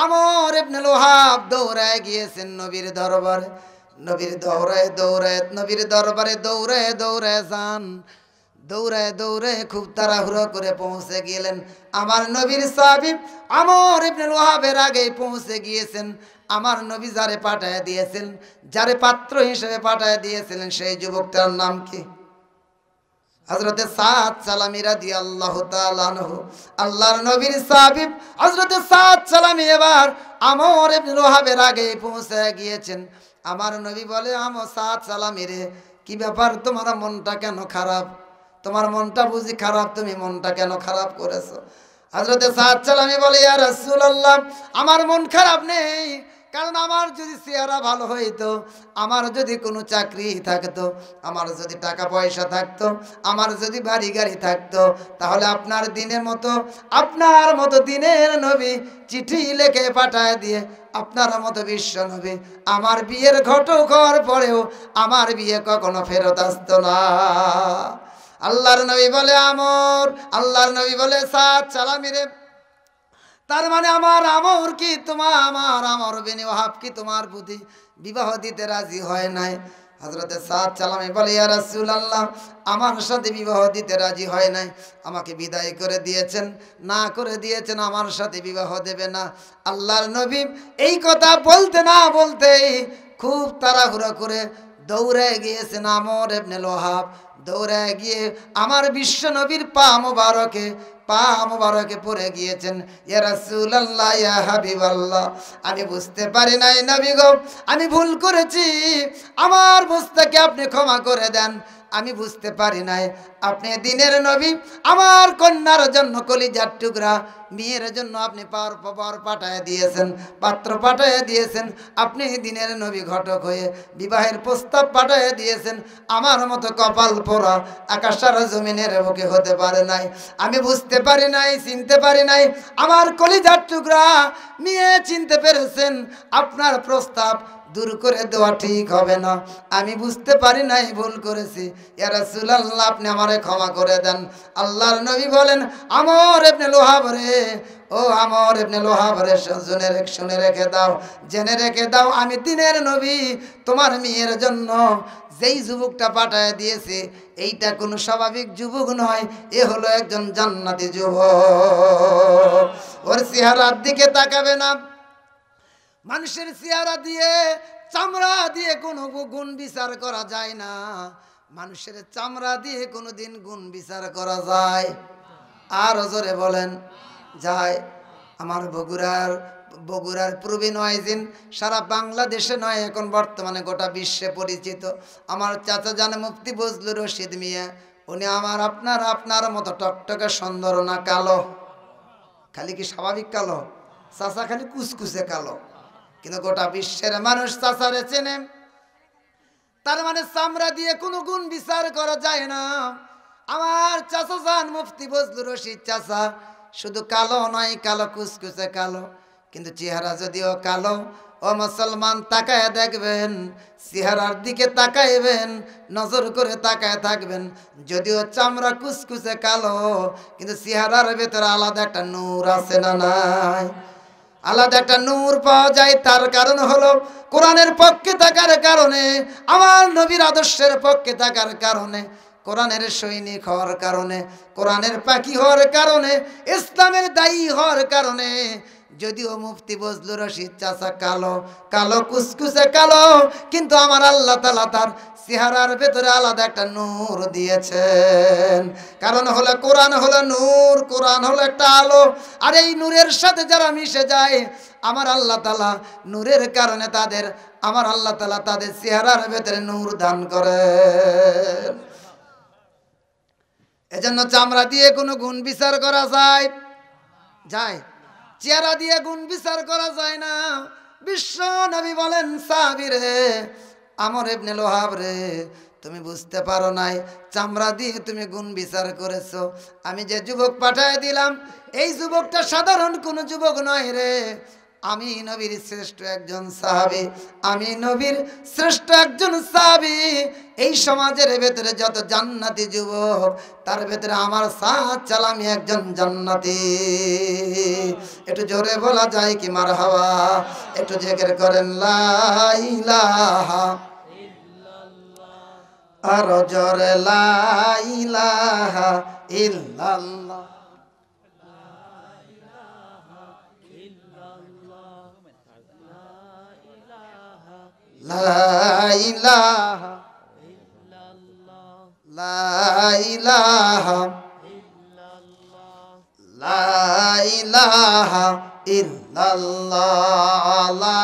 আমর ইবনে লোহাব দৌড়ায় গিয়েছেন নবীর দরবারে। নবীর দরবারে দৌড়ায় যান। দৌড়ায় খুব তাড়াহুড়ো করে পৌঁছে গেলেন। আমার নবীর সাহাবী আমর ইবনে লোহাবের আগেই পৌঁছে গিয়েছেন। আমার নবী যারে পাঠায় দিয়েছেন, যারে পাত্র হিসেবে পাঠায় দিয়েছিলেন, সেই যুবকটার নাম কি? হযরতে সাদ সালামী রাদিয়াল্লাহু তাআলা আনহু। আল্লাহর নবীর সাহাবী হযরতে সাদ সালামী এবার আমর ইবনে লোহাবের আগেই পৌঁছে গিয়েছেন। আমার নবী বলে, সাদ সালামী রে, কি ব্যাপার, তোমার মনটা কেন খারাপ? তোমার মনটা বুঝি খারাপ, তুমি মনটা কেন খারাপ করেছো? হযরতে সাদ সালামী বলে, ইয়া রাসূলুল্লাহ, আমার মন খারাপ নেই, কারণ আমার যদি চেহারা ভালো হইতো, আমার যদি কোনো চাকরি থাকতো, আমার যদি টাকা পয়সা থাকতো, আমার যদি বাড়ি গাড়ি থাকতো, তাহলে আপনার মতো দিনের নবী চিঠি লিখে পাঠায় দিয়ে আপনার মতো বিশ্ব নবী আমার বিয়ের ঘটক হওয়ার পরেও আমার বিয়ে কখনো ফেরত আসতো না। আল্লাহর নবী বলে, আল্লাহর নবী বলে, সাদ সালামী রে, তার মানে আমার আমর কি তোমার আমর বিন ওয়াহাব কি তোমার প্রতি বিবাহ দিতে রাজি হয় নাই। হযরতে সাদ সালামী বলে, ইয়া রাসূলুল্লাহ, আমার সাথে বিবাহ দিতে রাজি হয় নাই, আমাকে বিদায় করে দিয়েছেন, না করে দিয়েছেন, আমার সাথে বিবাহ দেবে না। আল্লাহর নবী এই কথা বলতে না বলতেই খুব তাড়াহুড়ো করে দৌড়ে গিয়েছেন আমর ইবনে লোহাব। দৌড়ে গিয়ে আমার বিশ্ব নবীর পা মোবারকে পড়ে গিয়েছেন। ইয়া রাসূলুল্লাহ, ইয়া হাবিবাল্লাহ, আমি বুঝতে পারি নাই নবী গো, আমি ভুল করেছি, আমার বুঝটাকে আপনি ক্ষমা করে দেন। আমি বুঝতে পারি নাই আপনি দিনের নবী, আমার কন্যার জন্য কলিজার টুকরা মেয়ের জন্য আপনি পার পাঠায় দিয়েছেন, পাত্র পাঠায় দিয়েছেন, আপনি দিনের নবী ঘটক হয়ে বিবাহের প্রস্তাব পাঠায় দিয়েছেন। আমার মতো কপাল পোড়া আকাশ আর জমিনের বুকে হতে পারে নাই। আমি বুঝতে পারি নাই, চিনতে পারি নাই, আমার কলিজার টুকরা মেয়ে চিনতে পেরেছেন, আপনার প্রস্তাব দূর করে দেওয়া ঠিক হবে না। আমি বুঝতে পারি নাই, ভুল করেছি। ইয়া রাসূলুল্লাহ, আপনি আমারে ক্ষমা করে দেন। আল্লাহর নবী বলেন, আমর ইবনে লোহাব রে, ও আমর ইবনে লোহাব রে, শুনে রেখে দাও, জেনে রেখে দাও, আমি দিনের নবী তোমার মেয়ের জন্য যেই যুবকটা পাঠায় দিয়েছে, এইটা কোনো স্বাভাবিক যুবক নয়, এ হলো একজন জান্নাতি যুবক। ওর চেহারার দিকে তাকাবে না। মানুষের চেহারা দিয়ে, চামড়া দিয়ে কোনো গুণ বিচার করা যায় না। মানুষের চামড়া দিয়ে কোনোদিন গুণ বিচার করা যায়? আর জোরে বলেন, যায়। আমার বগুড়ার প্রবীণ ওয়াইজিন সারা বাংলাদেশে নয়, এখন বর্তমানে গোটা বিশ্বে পরিচিত আমার চাচা জানে মুফতি বজলুর রশিদ মিয়া। উনি আমার আপনার মতো টকটকে সুন্দর না, কালো। খালি কি স্বাভাবিক কালো? চাচা খালি কুচকুচে কালো, কিন্তু গোটা বিশ্বের মানুষ চাচারে চেনে। তার মানে চামড়া দিয়ে কোনো গুণ বিচার করা যায় না। আমার চাচা জান মুফতি বজলুর রশিদ চাচা শুধু কালো নয়, কালো কুচকুচে কালো, কিন্তু চেহারা যদিও কালো। ও মুসলমান, তাকায় দেখবেন, চেহারার দিকে তাকাইবেন, নজর করে তাকায় থাকবেন। যদিও চামড়া কুচকুচে কালো, কিন্তু চেহারার ভেতরে আলাদা একটা নূর আছে না নাই? আলাদা একটা নূর পাওয়া যায়। তার কারণ হলো কোরআনের পক্ষে থাকার কারণে, আমার নবীর আদর্শের পক্ষে থাকার কারণে, কোরআনের সৈনিক হওয়ার কারণে, কোরআনের পাখি হওয়ার কারণে, ইসলামের দায়ী হওয়ার কারণে। যদিও মুফতি বজলুর রশিদ চাচা কালো কুচকুচে কালো, কিন্তু আমার আল্লাহ তাআলা তার চেহারার ভেতরে আলাদা একটা নূর দিয়েছেন। কারণ হলো কোরআন হলো নূর, কোরআন হলো একটা আলো। আর এই নূরের সাথে যারা মিশে যায়, আমার আল্লাহ তাআলা নূরের কারণে আমার আল্লাহ তাআলা তাদের চেহারার ভেতরে নূর দান করেন। এজন্য চামড়া দিয়ে কোনো গুণ বিচার করা যায়? চেহারা দিয়ে গুণ বিচার করা যায় না। বিশ্ব নবী বলেন, সাহাবী রে, আমর ইবনে লোহাব রে, তুমি বুঝতে পারো নাই, চামড়া দিয়ে তুমি গুণ বিচার করেছো। আমি যে যুবক পাঠায় দিলাম, এই যুবকটা সাধারণ কোনো যুবক নয় রে। আমি নবীর শ্রেষ্ঠ একজন সাহাবী, আমি নবীর শ্রেষ্ঠ একজন সাহাবী। এই সমাজের ভেতরে যত জান্নাতি যুবক, তার ভেতরে আমার সাদ সালামী একজন জান্নাতি। একটু জোরে বলা যায় কি মারহাবা? একটু জিকির করেন লা ইলাহা ইল্লাল্লাহ, আর জোরে লা ইলাহা ইল্লাল্লাহ। লা ইলাহা ইল্লাল্লাহ, লা ইলাহা ইল্লাল্লাহ, লা ইলাহা ইল্লাল্লাহ, লা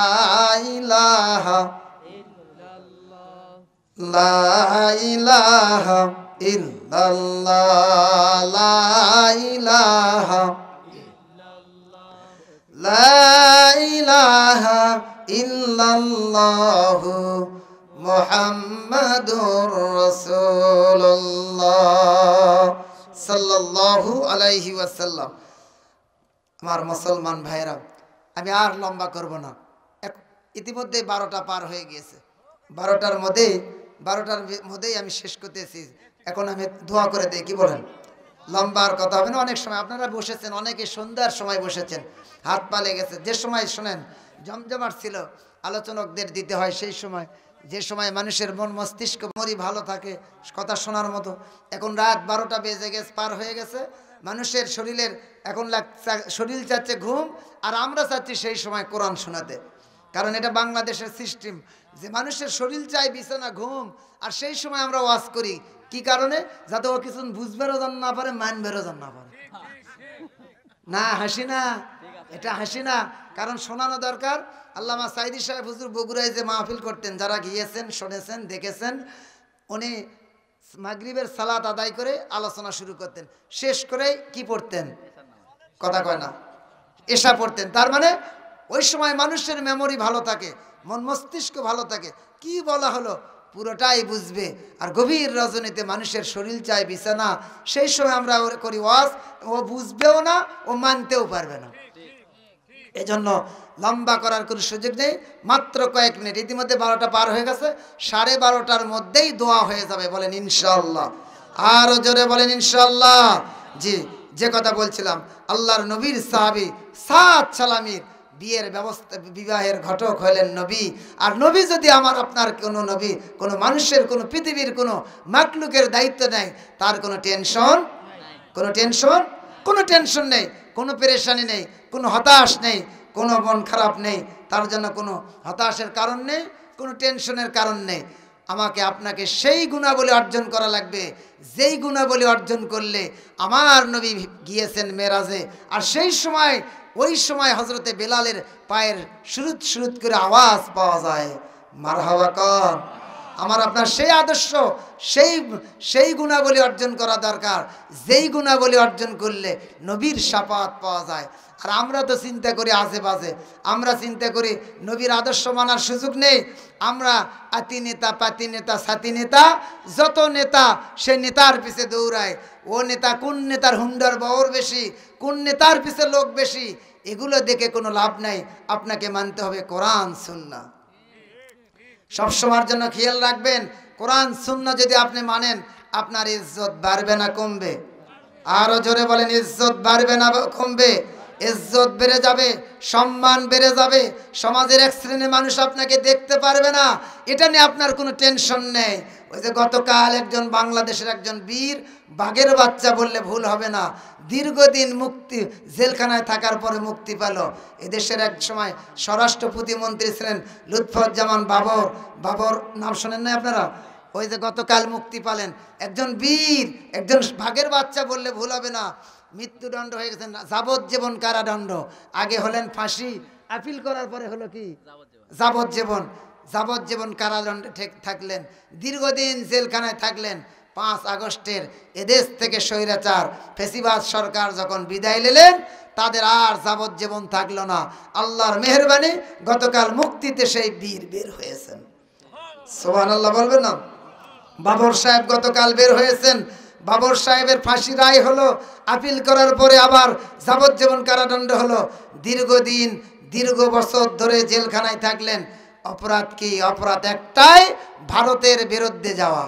ইলাহা ইল্লাল্লাহ, লা ইলাহা ইল্লাল্লাহ, লা ইলাহা ইল্লাল্লাহ, লা ইলাহা ইল্লাল্লাহু মুহাম্মাদুর রাসূলুল্লাহ সাল্লাল্লাহু আলাইহি ওয়াসাল্লাম। আমার মুসলমান ভাইরা, আমি আর লম্বা করব না। ইতিমধ্যে 12টা পার হয়ে গিয়েছে। 12টার মধ্যেই আমি শেষ করতেছি। এখন আমি দোয়া করে দিই, কি বলেন? লম্বার কথা হবে না। অনেক সময় আপনারা বসেছেন, অনেকে সন্ধ্যার সময় বসেছেন, হাত পা লেগেছে। যে সময় শোনেন জমজমাট ছিল, আলোচকদের দিতে হয় সেই সময়, যে সময় মানুষের মন মস্তিষ্ক মরি ভালো থাকে কথা শোনার মতো। এখন রাত 12টা বেজে গেছে, পার হয়ে গেছে, মানুষের শরীরের এখন শরীর চাচ্ছে ঘুম, আর আমরা চাচ্ছি সেই সময় কোরআন শোনাতে। কারণ এটা বাংলাদেশের সিস্টেম যে মানুষের শরীর চাই বিছানা ঘুম, আর সেই সময় আমরা ওয়াজ করি। কি কারণে? যাতে ও কিছু বুঝবেরও জান না পারে, মানবেরও জান না পারে। না হাসি না, এটা হাসি না, কারণ শোনানো দরকার। আল্লামা সাইদি সাহেব হুজুর বগুড়ায় যে মাহফিল করতেন, যারা গিয়েছেন শুনেছেন দেখেছেন, উনি মাগরিবের সালাত আদায় করে আলোচনা শুরু করতেন, শেষ করে কি পড়তেন? কথা কয় না, এশা পড়তেন। তার মানে ওই সময় মানুষের মেমোরি ভালো থাকে, মন মস্তিষ্ক ভালো থাকে, কি বলা হলো পুরোটাই বুঝবে। আর গভীর রজনীতে মানুষের শরীর চায় বিছানা, সেই সময় আমরা করি ওয়াজ, ও বুঝবেও না, ও মানতেও পারবে না। এজন্য লম্বা করার কোনো সুযোগ নেই, মাত্র কয়েক মিনিট। ইতিমধ্যে 12টা পার হয়ে গেছে, 12:30টার মধ্যেই দোয়া হয়ে যাবে, বলেন ইনশাআল্লাহ। আরো জোরে বলেন ইনশাআল্লাহ। জি, যে কথা বলছিলাম, আল্লাহর নবীর সাহাবী সাদ সালামীর বিয়ের ব্যবস্থা, বিবাহের ঘটক হলেন নবী। আর নবী যদি আমার আপনার কোনো নবী, কোনো মানুষের, কোনো পৃথিবীর কোনো মাকলুকের দায়িত্ব নেয়, তার কোনো টেনশন, কোনো টেনশন নেই, কোনো পেরেশানি নেই, কোনো হতাশ নেই, কোনো মন খারাপ নেই, তার জন্য কোনো হতাশের কারণ নেই, কোনো টেনশনের কারণ নেই। আমাকে আপনাকে সেই গুণাবলী অর্জন করা লাগবে, যেই গুণাবলী অর্জন করলে আমার নবী গিয়েছেন মেরাজে, আর সেই সময় ওই সময় হজরতে বেলালের পায়ের সুরুত সুরুত করে আওয়াজ পাওয়া যায়। মারহাবা কর। আমার আপনার সেই আদর্শ, সেই গুণাবলী অর্জন করা দরকার, যেই গুণাবলী অর্জন করলে নবীর শাফাত পাওয়া যায়। আর আমরা তো চিন্তা করি আজে বাজে, আমরা চিন্তা করি নবীর আদর্শ মানার সুযোগ নেই। আমরা আতি নেতা, পাতি নেতা, সাথী নেতা, যত নেতা সে নেতার পিছে দৌড়ায়। ও নেতা, কোন নেতার হুন্ডার বহর বেশি, কোন নেতার পিছে লোক বেশি, এগুলো দেখে কোনো লাভ নাই। আপনাকে মানতে হবে কোরআন সুন্নাহ। সবসময়ের জন্য খেয়াল রাখবেন, কোরআন সুন্নাহ যদি আপনি মানেন, আপনার ইজ্জত বাড়বে না কমবে? আরো জোরে বলেন, ইজ্জত বাড়বে না কমবে? ইজ্জত বেড়ে যাবে, সম্মান বেড়ে যাবে, সমাজের এক শ্রেণীর মানুষ আপনাকে দেখতে পারবে না, এটা নিয়ে আপনার কোনো টেনশন নেই। ওই যে গতকাল একজন বাংলাদেশের একজন বীর, বাঘের বাচ্চা বললে ভুল হবে না, দীর্ঘদিন মুক্তি, জেলখানায় থাকার পরে মুক্তি পেল। এদেশের এক সময় স্বরাষ্ট্র প্রতিমন্ত্রী ছিলেন লুৎফুজ্জামান বাবর। বাবর নাম শোনেন না আপনারা? ওই যে গতকাল মুক্তি পেলেন, একজন বীর, একজন বাঘের বাচ্চা বললে ভুল হবে না। মৃত্যুদণ্ড হয়ে গেছেন, যাবজ্জীবন কারাদণ্ড। আগে হলেন ফাঁসি, আপিল করার পরে হলো কি যাবজ্জীবন কারাদণ্ডে থাকলেন, দীর্ঘদিন জেলখানায় থাকলেন। 5 আগস্টের এদেশ থেকে স্বৈরাচার ফেসিবাদ সরকার যখন বিদায় নিলেন, তাদের আর যাবজ্জীবন থাকলো না। আল্লাহর মেহেরবানি গতকাল মুক্তিতে সেই বীর বের হয়েছেন। সুবহানাল্লাহ বলবেন না? বাবর সাহেব গতকাল বের হয়েছেন। বাবর সাহেবের ফাঁসি রায় হলো, আপিল করার পরে আবার যাবজ্জীবন কারাদণ্ড হলো। দীর্ঘ বছর ধরে জেলখানায় থাকলেন। অপরাধ কি? অপরাধ একটাই, ভারতের বিরুদ্ধে যাওয়া।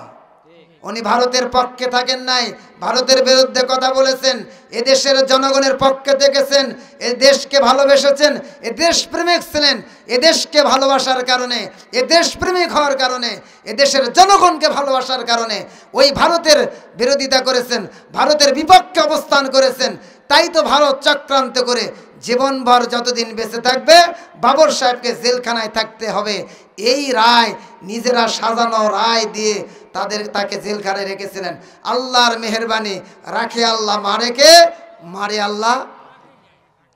উনি ভারতের পক্ষে থাকেন নাই, ভারতের বিরুদ্ধে কথা বলেছেন। এদেশের জনগণের পক্ষে থেকেছেন, এ দেশকে ভালোবেসেছেন, এ দেশপ্রেমিক ছিলেন। এদেশকে ভালোবাসার কারণে, এ দেশপ্রেমিক হওয়ার কারণে, এদেশের জনগণকে ভালোবাসার কারণে ওই ভারতের বিরোধিতা করেছেন, ভারতের বিপক্ষে অবস্থান করেছেন। তাই তো ভারত চক্রান্ত করে জীবনভর যতদিন বেঁচে থাকবে বাবর সাহেবকে জেলখানায় থাকতে হবে। এই রায় নিজেরা সাজানো রায় দিয়ে তাকে জেলখানায় রেখেছিলেন। আল্লাহর মেহেরবানি, রাখে আল্লাহ, মারে আল্লাহ।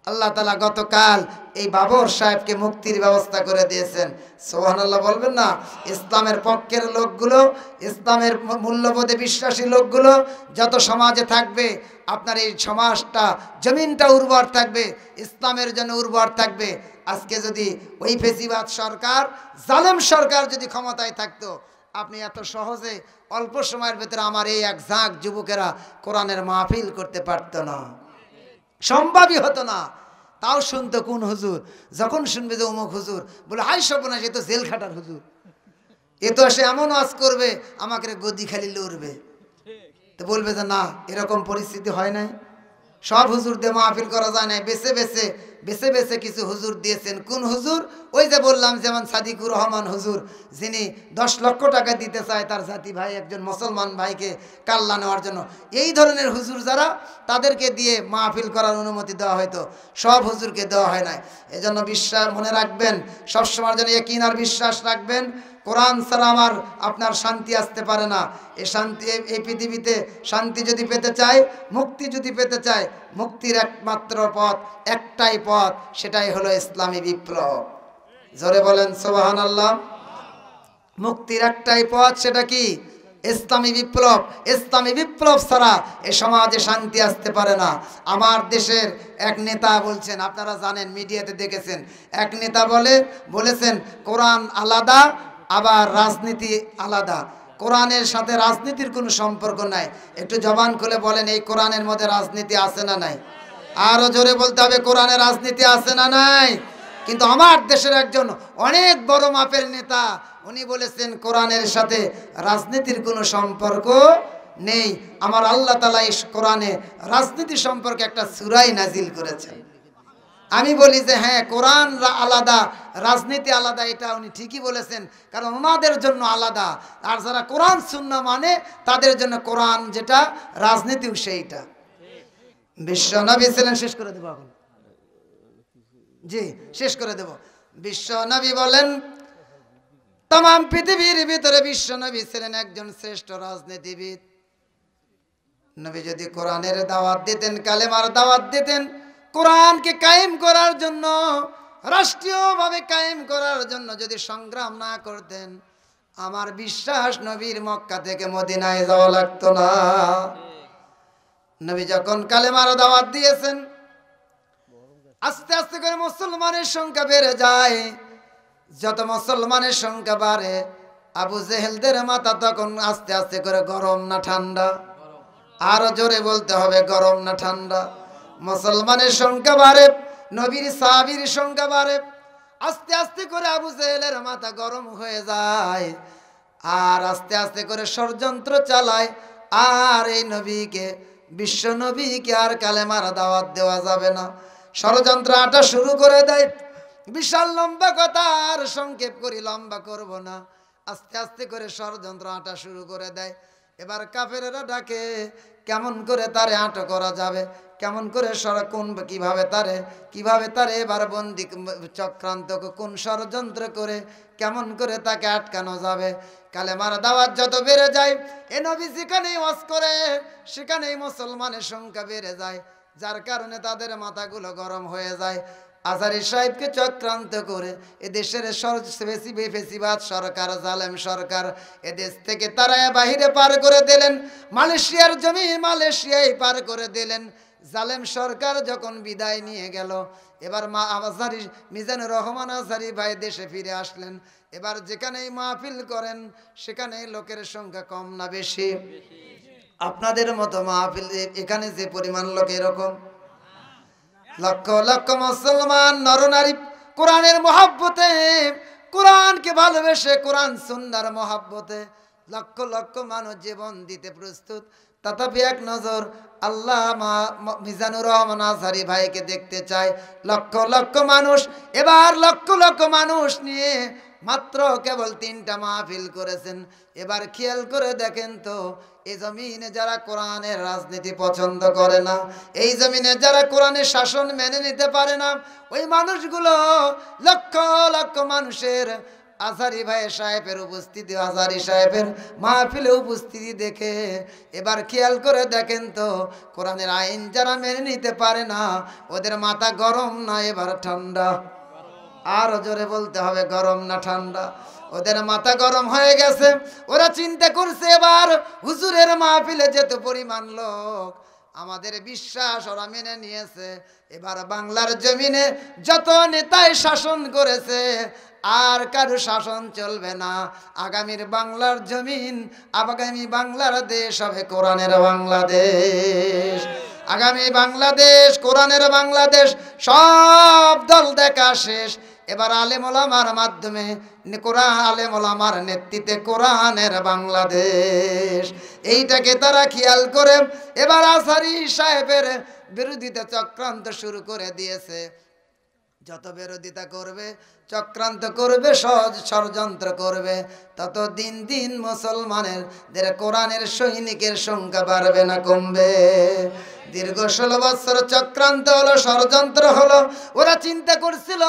আল্লাহ তাআলা গতকাল এই বাবর সাহেবকে মুক্তির ব্যবস্থা করে দিয়েছেন। সুবহানাল্লাহ বলবেন না? ইসলামের পক্ষের লোকগুলো, ইসলামের মূল্যবোধে বিশ্বাসী লোকগুলো যত সমাজে থাকবে, আপনার এই সমাজটা, জমিনটা উর্বর থাকবে, ইসলামের জন্য উর্বর থাকবে। আজকে যদি ওই ফেসিবাদ সরকার, জালেম সরকার যদি ক্ষমতায় থাকতো, আপনি এত সহজে অল্প সময়ের ভেতরে আমার এই এক ঝাঁক যুবকেরা কোরআনের মাহফিল করতে পারতো না, সম্ভবই হতো না। তাও শুনতো কোন হুজুর? যখন শুনবে যে অমুক হুজুর, বলে হাই সর্বনাশ, এ তো জেল খাটার হুজুর, এ তো এসে এমন ওয়াজ করবে আমাকে গদি খালি লড়বে। তো বলবে যে না, এরকম পরিস্থিতি হয় নাই, সব হুজুর দিয়ে মাহফিল করা যায় না, বেছে বেছে বেছে বেছে কিছু হুজুর দিয়েছেন। কোন হুজুর? ওই যে বললাম, যেমন সাদিকুর রহমান হুজুর, যিনি 10 লক্ষ টাকা দিতে চায় তার জাতি ভাই একজন মুসলমান ভাইকে কাল্লা নেওয়ার জন্য। এই ধরনের হুজুর যারা, তাদেরকে দিয়ে মাহফিল করার অনুমতি দেওয়া হয়তো, সব হুজুরকে দেওয়া হয় নাই। এজন্য বিশ্বাস মনে রাখবেন, সবসময়ের জন্য ইয়াকিন আর বিশ্বাস রাখবেন, কোরআন ছাড়া আপনার শান্তি আসতে পারে না। এই শান্তি, এই পৃথিবীতে শান্তি যদি পেতে চায়, মুক্তি যদি পেতে চায়, মুক্তির একমাত্র পথ, একটাই পথ, সেটাই হলো ইসলামী বিপ্লব। জোরে বলেন সুবহানাল্লাহ। মুক্তির একটাই পথ, সেটা কি? ইসলামী বিপ্লব। ইসলামী বিপ্লব ছাড়া এ সমাজে শান্তি আসতে পারে না। আমার দেশের এক নেতা বলছেন, আপনারা জানেন, মিডিয়াতে দেখেছেন, এক নেতা বলেছেন কোরআন আলাদা, আবার রাজনীতি আলাদা। কোরআনের সাথে রাজনীতির কোনো সম্পর্ক নাই। একটু জবান খুলে বলেন, এই কোরআনের মধ্যে রাজনীতি আছে না নাই? আরো জোরে বলতে হবে, কোরআনে রাজনীতি আছে না নাই? কিন্তু আমার দেশের একজন অনেক বড় মাপের নেতা, উনি বলেছেন কোরআনের সাথে রাজনীতির কোনো সম্পর্ক নেই। আমার আল্লাহ তাআলা এই কোরআনে রাজনীতি সম্পর্কে একটা সূরাই নাজিল করেছেন। আমি বলি যে হ্যাঁ, কোরআন আলাদা, রাজনীতি আলাদা, এটা উনি ঠিকই বলেছেন, কারণ ওনাদের জন্য আলাদা, আর যারা কোরআন সুন্নাহ মানে তাদের জন্য কোরআন যেটা, রাজনীতিও সেইটা। বিশ্বনবী ছিলেন, শেষ করে দেবো এখন, জি শেষ করে দেব। বিশ্বনবী বলেন, तमाम পৃথিবীর ভিতরে বিশ্বনবী ছিলেন একজন শ্রেষ্ঠ রাজনীতিবিদ। নবী যদি কোরআনের দাওয়াত দিতেন, কালেমার দাওয়াত দিতেন, কোরআনকে কায়েম করার জন্য, রাষ্ট্রীয়ভাবে কায়েম করার জন্য যদি সংগ্রাম না করতেন, আমার বিশ্বাস নবীর মক্কা থেকে মদিনায় যাওয়া লাগতো না। নবী যখন কালেমার দাওয়াত দিয়েছেন, আস্তে আস্তে করে মুসলমানের সংখ্যা বেড়ে যায়। যত মুসলমানের সংখ্যা বাড়ে, আবু জেহেলদের মাথা তখন আস্তে আস্তে করে গরম না ঠান্ডা? আরো জোরে বলতে হবে, গরম না ঠান্ডা? মুসলমানের সংখ্যা বাড়ে, নবীর সাহাবীর সংখ্যা বাড়ে, আস্তে আস্তে করে আবু জেহেলের মাথা গরম হয়ে যায়, আর আস্তে আস্তে করে ষড়যন্ত্র চালায়, আর এই নবীকে, বিশ্ব নবীকে আর কালেমার দাওয়াত দেওয়া যাবে না। ষড়যন্ত্র আটা শুরু করে দেয়। বিশাল লম্বা কথা, আর সংক্ষেপ করি, লম্বা করব না। আস্তে আস্তে করে ষড়যন্ত্র আটা শুরু করে দেয়। এবার কাফেরেরা ডাকে, কেমন করে তারে আটক করা যাবে, কেমন করে কিভাবে তারে এবার বন্দি, চক্রান্ত, কোন ষড়যন্ত্র করে কেমন করে তাকে আটকানো যাবে। কালেমার দাওয়াত যত বেড়ে যায়, এ নবী যেখানেই ওয়াজ করে সেখানেই মুসলমানের সংখ্যা বেড়ে যায়, যার কারণে তাদের মাথাগুলো গরম হয়ে যায়। আজারি সাহেবকে চক্রান্ত করে এদেশের ফেসিবাদ সরকার, জালেম সরকার, এদেশ থেকে তারা বাহিরে পার করে দিলেন, মালয়েশিয়ার জমি মালয়েশিয়ায় পার করে দিলেন। জালেম সরকার যখন বিদায় নিয়ে গেল, এবার আজারি, মিজানুর রহমান আজারি ভাই দেশে ফিরে আসলেন। এবার যেখানেই মাহফিল করেন সেখানেই লোকের সংখ্যা কম না বেশি? আপনাদের মতো মাহফিল এখানে যে পরিমাণ লোক, এরকম লক্ষ লক্ষ মুসলমান নরনারী কোরআনের মহব্বতে, কোরআনকে ভালোবেসে, কোরআন সুন্নাহর মহব্বতে লক্ষ লক্ষ মানুষ জীবন দিতে প্রস্তুত। তথাপি এক নজর আল্লামা মিজানুর রহমান আজহারী ভাইকে দেখতে চায় লক্ষ লক্ষ মানুষ। এবার লক্ষ লক্ষ মানুষ নিয়ে মাত্র কেবল 3টা মাহফিল করেছেন। এবার খেয়াল করে দেখেন তো, এই জমিনে যারা কোরআনের রাজনীতি পছন্দ করে না, এই জমিনে যারা কোরআনের শাসন মেনে নিতে পারে না, ওই মানুষগুলো লক্ষ লক্ষ মানুষের আজহারী ভাই সাহেবের উপস্থিতি, আজহারী সাহেবের মাহফিলে উপস্থিতি দেখে এবার খেয়াল করে দেখেন তো, কোরআনের আইন যারা মেনে নিতে পারে না, ওদের মাথা গরম না এবার ঠান্ডা? আরো জোরে বলতে হবে, গরম না ঠান্ডা? ওদের মাথা গরম হয়ে গেছে। ওরা চিন্তা করছে, এবার হুজুরের মাহফিলে যেত পরিমাণ লোক, আমাদের বিশ্বাস ওরা মেনে নিয়েছে, এবার বাংলার জমিনে যত নেতাই শাসন করেছে আর কারো শাসন চলবে না। আগামীর বাংলার জমিন, আগামী বাংলার দেশ হবে কোরআনের বাংলাদেশ। আগামী বাংলাদেশ কোরআনের বাংলাদেশ। সব দল দেখা শেষ, এবার আলেম ওলামার মাধ্যমে, আলেম ওলামার নেতৃত্বে কোরআনের বাংলাদেশ। এইটাকে তারা খেয়াল করে এবার আজহারী সাহেবের বিরোধিতা চক্রান্ত শুরু করে দিয়েছে। যত বিরোধিতা করবে, চক্রান্ত করবে, ষড়যন্ত্র করবে, তত দিন দিন মুসলমানের কোরআনের সৈনিকের সংখ্যা বাড়বে না কমবে? দীর্ঘ 16 বছর চক্রান্ত হলো, ষড়যন্ত্র হলো। ওরা চিন্তা করছিল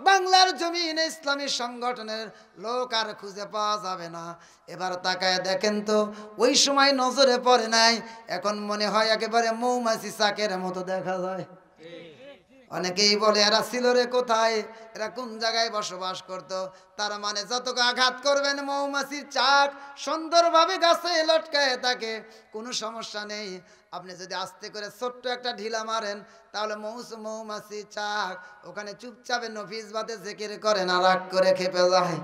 বাংলার জমিনে ইসলামী সংগঠনের লোক আর খুঁজে পাওয়া যাবে না। এবার তাকায় দেখেন তো, ওই সময় নজরে পড়ে নাই, এখন মনে হয় একেবারে মৌমাছি চাকের মতো দেখা যায়। অনেকেই বলে এরা ছিল রে কোথায়, এরা কোন জায়গায় বসবাস করত। তার মানে যতকে আঘাত করবেন মৌমাছির চাক সুন্দরভাবে গাছে লটকায় থাকে, কোনো সমস্যা নেই। আপনি যদি আস্তে করে ছোট্ট একটা ঢিলা মারেন, তাহলে মৌমাছি চাক ওখানে চুপচাপে নফিস বাদে জিকির করে না, রাগ করে খেপে যায়।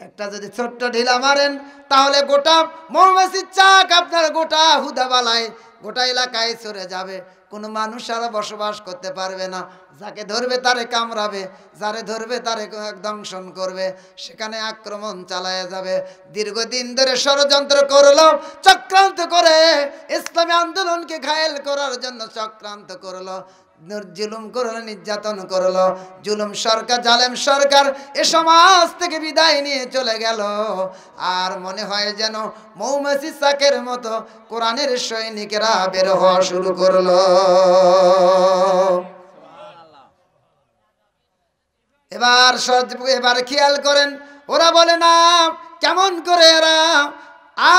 একটা যদি ছোট্ট ঢিলা মারেন, তাহলে গোটা মৌমাছির চাক আপনার গোটা হুদাবালায় গোটা এলাকায় চড়ে যাবে, কোনো মানুষ আর বসবাস করতে পারবে না। যাকে ধরবে তারে কামড়াবে, যারে ধরবে তারে দংশন করবে, সেখানে আক্রমণ চালায় যাবে। দীর্ঘদিন ধরে ষড়যন্ত্র করলো, চক্রান্ত করে ইসলামী আন্দোলনকে ঘায়েল করার জন্য চক্রান্ত করলো, জুলুম করলো, নির্যাতন করলো। জুলুম সরকার, জালেম সরকার এ সমাজ থেকে বিদায় নিয়ে চলে গেল। আর মনে হয় যেন মৌমাছি চাকের মতো কোরআনের সৈনিকেরা বের হওয়া শুরু করলো। এবার খেয়াল করেন, ওরা বলে না কেমন করে এরা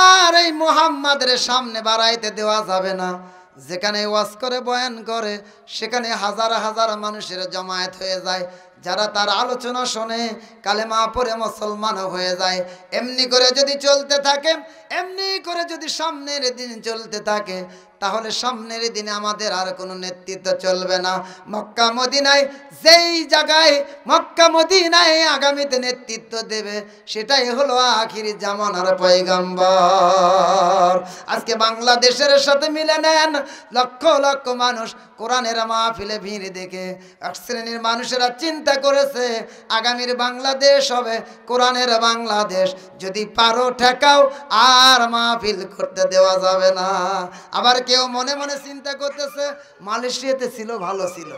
আর এই মুহাম্মাদের সামনে বাড়াইতে দেওয়া যাবে না। যেখানে ওয়াজ করে, বয়ান করে, সেখানে হাজার হাজার মানুষের জমায়েত হয়ে যায়, যারা তার আলোচনা শোনে কালেমা পড়ে মুসলমান হয়ে যায়। এমনি করে যদি চলতে থাকে, এমনি করে যদি সামনের দিন চলতে থাকে, তাহলে সামনের দিনে আমাদের আর কোনো নেতৃত্ব চলবে না। মক্কা মদিনায় যেই জায়গায় মক্কা মদিনায় আগামীতে নেতৃত্ব দেবে, সেটাই হলো আখিরি জামানার পয়গম্বর। আজকে বাংলাদেশের সাথে মিলে নেন, লক্ষ লক্ষ মানুষ কোরআনের মাহফিলে ভিড় দেখে এক শ্রেণীর মানুষেরা চিন্তা করেছে আগামীর বাংলাদেশ হবে কোরআনের বাংলাদেশ। যদি পারো ঠেকাও, আর মাহফিল করতে দেওয়া যাবে না। আবার কেউ মনে মনে চিন্তা করতেছে মালয়েশিয়াতে ছিল, ভালো ছিল,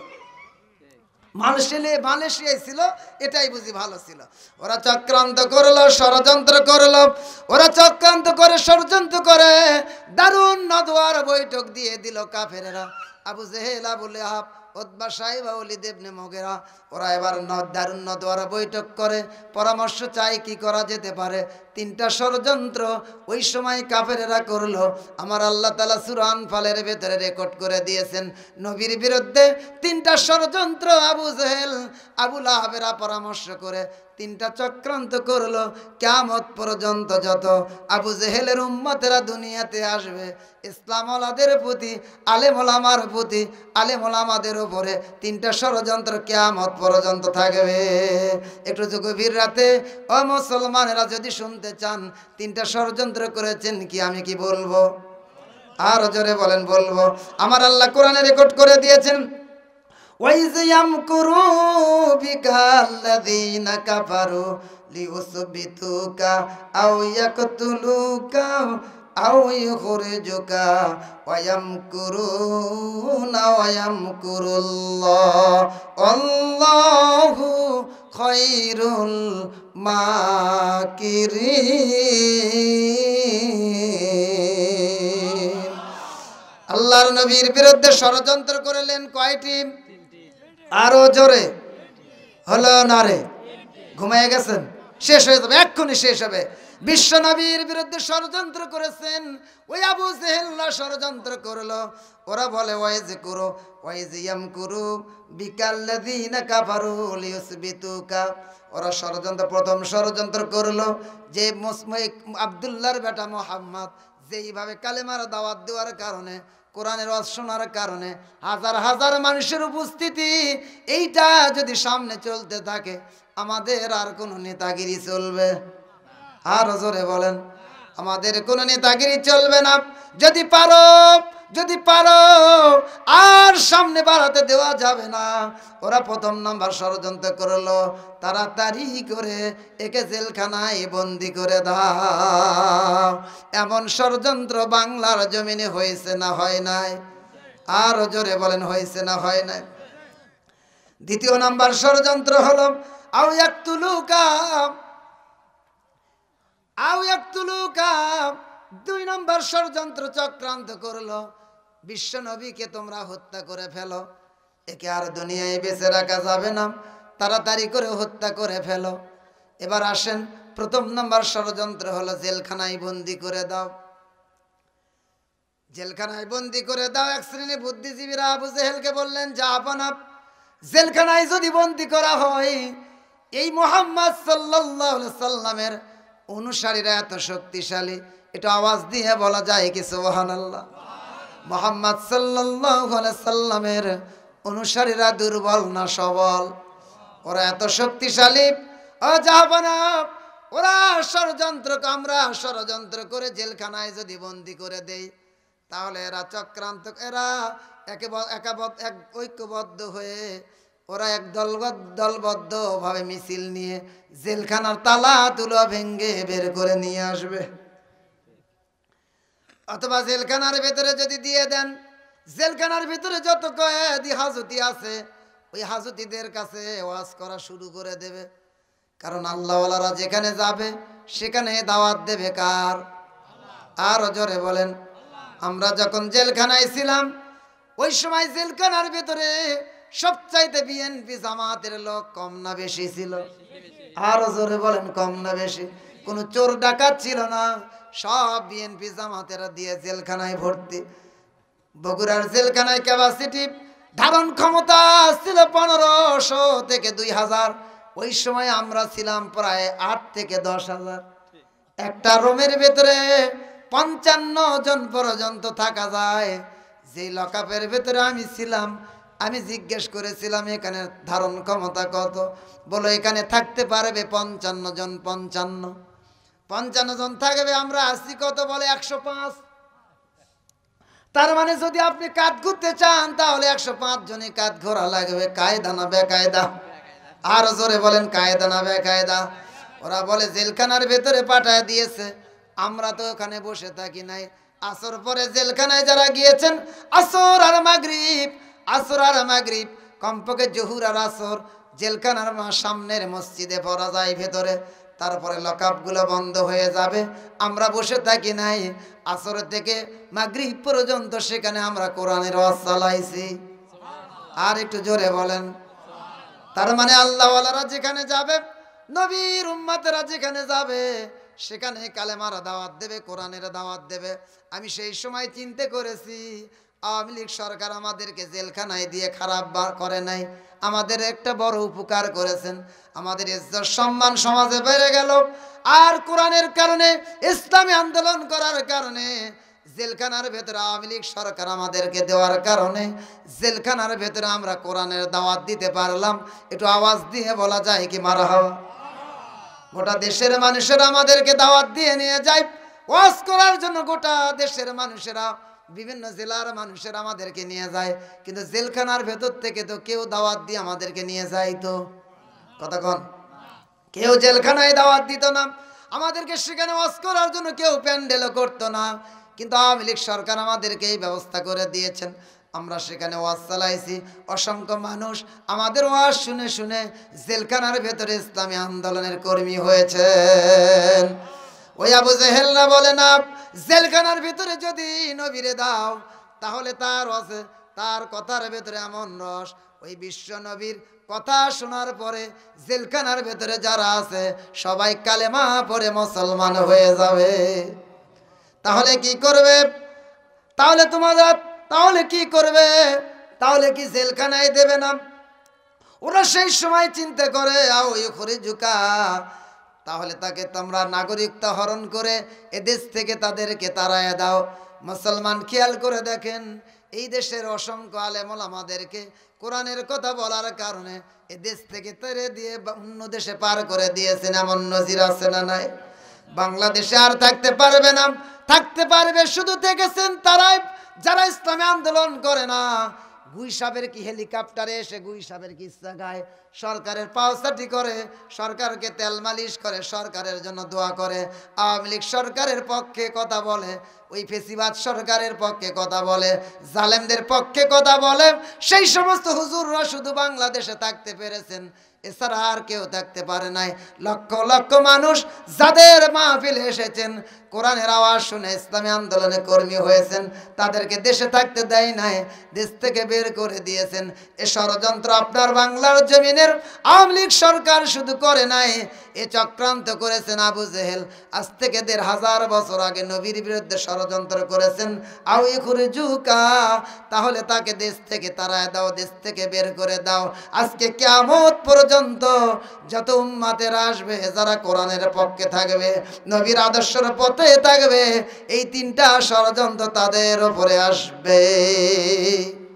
মালয়েশিয়ায় ছিল, এটাই বুঝি ভালো ছিল। ওরা চক্রান্ত করলো, ষড়যন্ত্র করলো, ওরা চক্রান্ত করে ষড়যন্ত্র করে দারুণ নদওয়ার বৈঠক দিয়ে দিল কাফেরেরা। আবু জেহেল, আবু লাহাব, উতবা, সাইবা, ওয়ালিদ ইবনে মুগিরা, ওরা এবার দারুণ নদওয়ার বৈঠক করে পরামর্শ চাই কি করা যেতে পারে। 3টা ষড়যন্ত্র ওই সময় কাফেরেরা করলো। আমার আল্লাহ তাআলা সূরা আনফালের ভেতরে রেকর্ড করে দিয়েছেন, নবীর বিরুদ্ধে 3টা ষড়যন্ত্র আবু জেহেল, আবু লাহাবেরা পরামর্শ করে 3টা চক্রান্ত করলো। কিয়ামত পর্যন্ত যত আবু জেহেলের উম্মতেরা দুনিয়াতে আসবে, ইসলাম ওয়ালাদের প্রতি, আলেম ওলামার প্রতি, আলেম ওলামাদের উপরে 3টা ষড়যন্ত্র কিয়ামত পর্যন্ত থাকবে। একটু গভীর রাতে ও মুসলমানেরা যদি শুনতে চান 3টা ষড়যন্ত্র করেছেন কি, আমি কি বলবো? আর জোরে বলেন, বলবো। আমার আল্লাহ কোরআনে রেকর্ড করে দিয়েছেন, وَإِذْ يَمْكُرُوا بِكَ الَّذِينَ كَفَرُوا لِيُثْبِتُوكَ أَوْ يَقْتُلُوكَ أَوْ يُخْرِجُوكَ وَيَمْكُرُونَ وَيَمْكُرُ اللَّهُ وَاللَّهُ خَيْرُ الْمَاكِرِينَ। আল্লাহর নবীর বিরুদ্ধে ষড়যন্ত্র করলেন কয়টি? আরো জোরে, হলো না রে? ঘুমিয়ে গেছেন? শেষ হয়ে যাবে, এক্ষুনি শেষ হবে। বিশ্ব নবীর বিরুদ্ধে ষড়যন্ত্র করেছেন ওই আবু জেহেল ষড়যন্ত্র করলো। ওরা বলে ওয়াইজ ইয়ামকুরু বিকাল্লাযীনা কাফারু লিয়ুসবিতুকা। ওরা ষড়যন্ত্র, প্রথম ষড়যন্ত্র করলো যে আব্দুল্লাহর বেটা মুহাম্মদ যেইভাবে কালেমার দাওয়াত দেওয়ার কারণে, কোরআনের ওয়াজ শোনার কারণে হাজার হাজার মানুষের উপস্থিতি, এইটা যদি সামনে চলতে থাকে, আমাদের আর কোনো নেতাগিরি চলবে? আর জোরে বলেন, আমাদের কোনো নেতাগিরি চলবে না। যদি পারো আর সামনে বাড়াতে দেওয়া যাবে না। ওরা প্রথম নাম্বার ষড়যন্ত্র করলো, তাড়াতাড়ি করে একে জেলখানায় বন্দি করে দাও। এমন ষড়যন্ত্র বাংলার জমিনে হয়েছে না হয় নাই? আর জোরে বলেন, হয়েছে না হয় নাই? দ্বিতীয় নাম্বার ষড়যন্ত্র হলো আও ইয়াকতুলুকা। 2 নম্বর ষড়যন্ত্র চক্রান্ত করলো, বিশ্ব নবীকে তোমরা হত্যা করে ফেলো, একে আর দুনিয়ায় বেঁচে রাখা যাবে না, তাড়াতাড়ি করে হত্যা করে ফেলো। এবার আসেন, প্রথম নম্বর ষড়যন্ত্র হলো জেলখানায় বন্দি করে দাও। জেলখানায় বন্দি করে দাও। এক শ্রেণী বুদ্ধিজীবীরা আবু জেহেলকে বললেন, যা আপনা জেলখানায় যদি বন্দি করা হয়, এই মুহাম্মদ সাল্লাল্লাহু আলাইহি সাল্লামের অনুসারীরা এত শক্তিশালী, এটা আওয়াজ দিয়ে বলা যায় কি সুবহানাল্লাহ? মুহাম্মদ সাল্লাল্লাহু আলাইহি সাল্লামের অনুসারীরা দুর্বল না সবল? ওরা এত শক্তিশালী। ও জাহাবানা, ওরা আমরা ষড়যন্ত্র করে জেলখানায় যদি বন্দি করে দেই, তাহলে এরা চক্রান্ত, এরা ঐক্যবদ্ধ হয়ে ওরা এক দলবদ্ধ ভাবে মিছিল নিয়ে জেলখানার তালা তুলা ভেঙ্গে বের করে নিয়ে আসবে। অথবা জেলখানার ভেতরে যদি দিয়ে দেন, জেলখানার ভিতরে যত কয়েদি হাজতি আছে, ওই হাজতিদের কাছে ওয়াজ করা শুরু করে দেবে। কারণ আল্লাহওয়ালারা যেখানে যাবে সেখানে দাওয়াত দেবে কার? আর জোরে বলেন। আমরা যখন জেলখানায় ছিলাম, ওই সময় জেলখানার ভেতরে সবচাইতে বিএনপি জামাতের লোক কম না বেশি ছিল? আর জোরে বলেন, কম না বেশি? কোনো চোর ডাকাত ছিল না, সব বিএনপি জামাতেরা দিয়ে জেলখানায় ভর্তি। বগুড়ার জেলখানায় ক্যাপাসিটি ধারণ ক্ষমতা ছিল 1500 থেকে 2000। ওই সময় আমরা ছিলাম প্রায় 8 থেকে 10,000। একটা রুমের ভেতরে 55 জন পর্যন্ত থাকা যায়। যে লকআপের ভেতরে আমি ছিলাম, আমি জিজ্ঞেস করেছিলাম এখানে ধারণ ক্ষমতা কত? বলো এখানে থাকতে পারবে 55 জন। 55 জন থাকবে, আমরা আছি কত? বলে 105। তার মানে যদি আপনি কাঠ ঘুরতে চান, তাহলে 105 জনে কাঠ ঘোরা লাগবে। কায়দা না বেকায়দা? আর জোরে বলেন, কায়দা না বেকায়দা? ওরা বলে জেলখানার ভেতরে পাঠায় দিয়েছে, আমরা তো ওখানে বসে থাকি নাই। আসর পরে জেলখানায় যারা গিয়েছেন, আসর আর মাগরিব, কমপক্ষে জোহর আর আসর জেলখানার সামনের মসজিদে পড়া যায় ভেতরে। তারপরে লকআপগুলো বন্ধ হয়ে যাবে, আমরা বসে থাকি নাই। আসর থেকে মাগরিব পর্যন্ত সেখানে আমরা কোরআনের ওয়াজ চালাইছি। আর একটু জোরে বলেন। তার মানে আল্লাহওয়ালারা যেখানে যাবে, নবীর উম্মতেরা যেখানে যাবে, সেখানে কালেমার দাওয়াত দেবে, কোরআনের দাওয়াত দেবে। আমি সেই সময় চিন্তা করেছি, আওয়ামী লীগ সরকার আমাদেরকে জেলখানায় দিয়ে খারাপ করে নাই, আমাদের একটা বড় উপকার করেছেন। আমাদের ইজ্জত সম্মান সমাজে বেড়ে গেল। আর কোরআনের কারণে, ইসলামী আন্দোলন করার কারণে, জেলখানার ভেতরে আওয়ামী লীগ সরকার আমাদেরকে দেওয়ার কারণে জেলখানার ভেতরে আমরা কোরআনের দাওয়াত দিতে পারলাম। একটু আওয়াজ দিয়ে বলা যায় কি মারহাবা? গোটা দেশের মানুষেরা আমাদেরকে দাওয়াত দিয়ে নিয়ে যায় ওয়াজ করার জন্য। গোটা দেশের মানুষেরা, বিভিন্ন জেলার মানুষেরা আমাদেরকে নিয়ে যায়, কিন্তু জেলখানার ভেতর থেকে তো কেউ দাওয়াত দিয়ে আমাদেরকে নিয়ে যায়? তো কথা কন, কেউ জেলখানায় দাওয়াত দিত না আমাদেরকে, সেখানে ওয়াজ করার জন্য কেউ প্যান্ডেলও করতো না। কিন্তু আওয়ামী লীগ সরকার আমাদেরকে এই ব্যবস্থা করে দিয়েছেন, আমরা সেখানে ওয়াজ চালাইছি। অসংখ্য মানুষ আমাদের ওয়াজ শুনে শুনে জেলখানার ভেতরে ইসলামী আন্দোলনের কর্মী হয়েছেন। ওই আবু জেহেলরা বলে না, জেলখানার ভিতরে যদি নবীরে দাও, তাহলে তার কথার ভেতরে এমন রস, ওই বিশ্ব নবীর কথা শোনার পরে জেলখানার ভেতরে যারা আছে সবাই কালেমা পড়ে মুসলমান হয়ে যাবে। তাহলে কি করবে? তাহলে কি করবে? তাহলে কি জেলখানায় দেবে না? ওরা সেই সময় চিন্তা করে, তাহলে তাকে তোমরা নাগরিকতা হরণ করে এদেশ থেকে তাদেরকে তাড়ায় দাও। মুসলমান খেয়াল করে দেখেন, এই দেশের অসংখ্য আলেম ওলামাদেরকে কোরআনের কথা বলার কারণে এদেশ থেকে তেড়ে দিয়ে অন্য দেশে পার করে দিয়েছেন। এমন নজির আছে না নাই? বাংলাদেশে আর থাকতে পারবে না, থাকতে পারবে শুধু থেকেছেন তারাই যারা ইসলামী আন্দোলন করে না। গুই সাহেবের কি হেলিকপ্টারে এসে গুই সাহেবের কি ইচ্ছা গায়, সরকারের পাওসাটি করে, সরকারকে তেল মালিশ করে, সরকারের জন্য দোয়া করে। আওয়ামী লীগ সরকারের পক্ষে কথা বলে, ওই ফেসিবাদ সরকারের পক্ষে কথা বলে, জালেমদের পক্ষে কথা বলে। সেই সমস্ত হুজুররা শুধু বাংলাদেশে থাকতে পেরেছেন, এছাড়া আর কেউ থাকতে পারে নাই। লক্ষ লক্ষ মানুষ যাদের মাহফিলে এসেছেন, কোরআনের আওয়াজ শুনে ইসলামী আন্দোলনে কর্মী হয়েছেন, তাদেরকে দেশে থাকতে দেয় নাই, দেশ থেকে বের করে দিয়েছেন। এ ষড়যন্ত্র আপনার বাংলার জমিনের আওয়ামী লীগ সরকার শুধু করে নাই, এ চক্রান্ত করেছেন আবু জেহেল। আজ থেকে ১৫০০ বছর আগে নবীর বিরুদ্ধে ষড়যন্ত্র করেছেন। আও ইখরুজুকা, তাহলে তাকে দেশ থেকে তাড়ায় দাও, দেশ থেকে বের করে দাও। আজকে কিয়ামত পর্যন্ত যত উম্মাতের আসবে, যারা কোরআনের পক্ষে থাকবে, নবীর আদর্শের পথে থাকবে, এই 3টা ষড়যন্ত্র তাদের উপরে আসবে।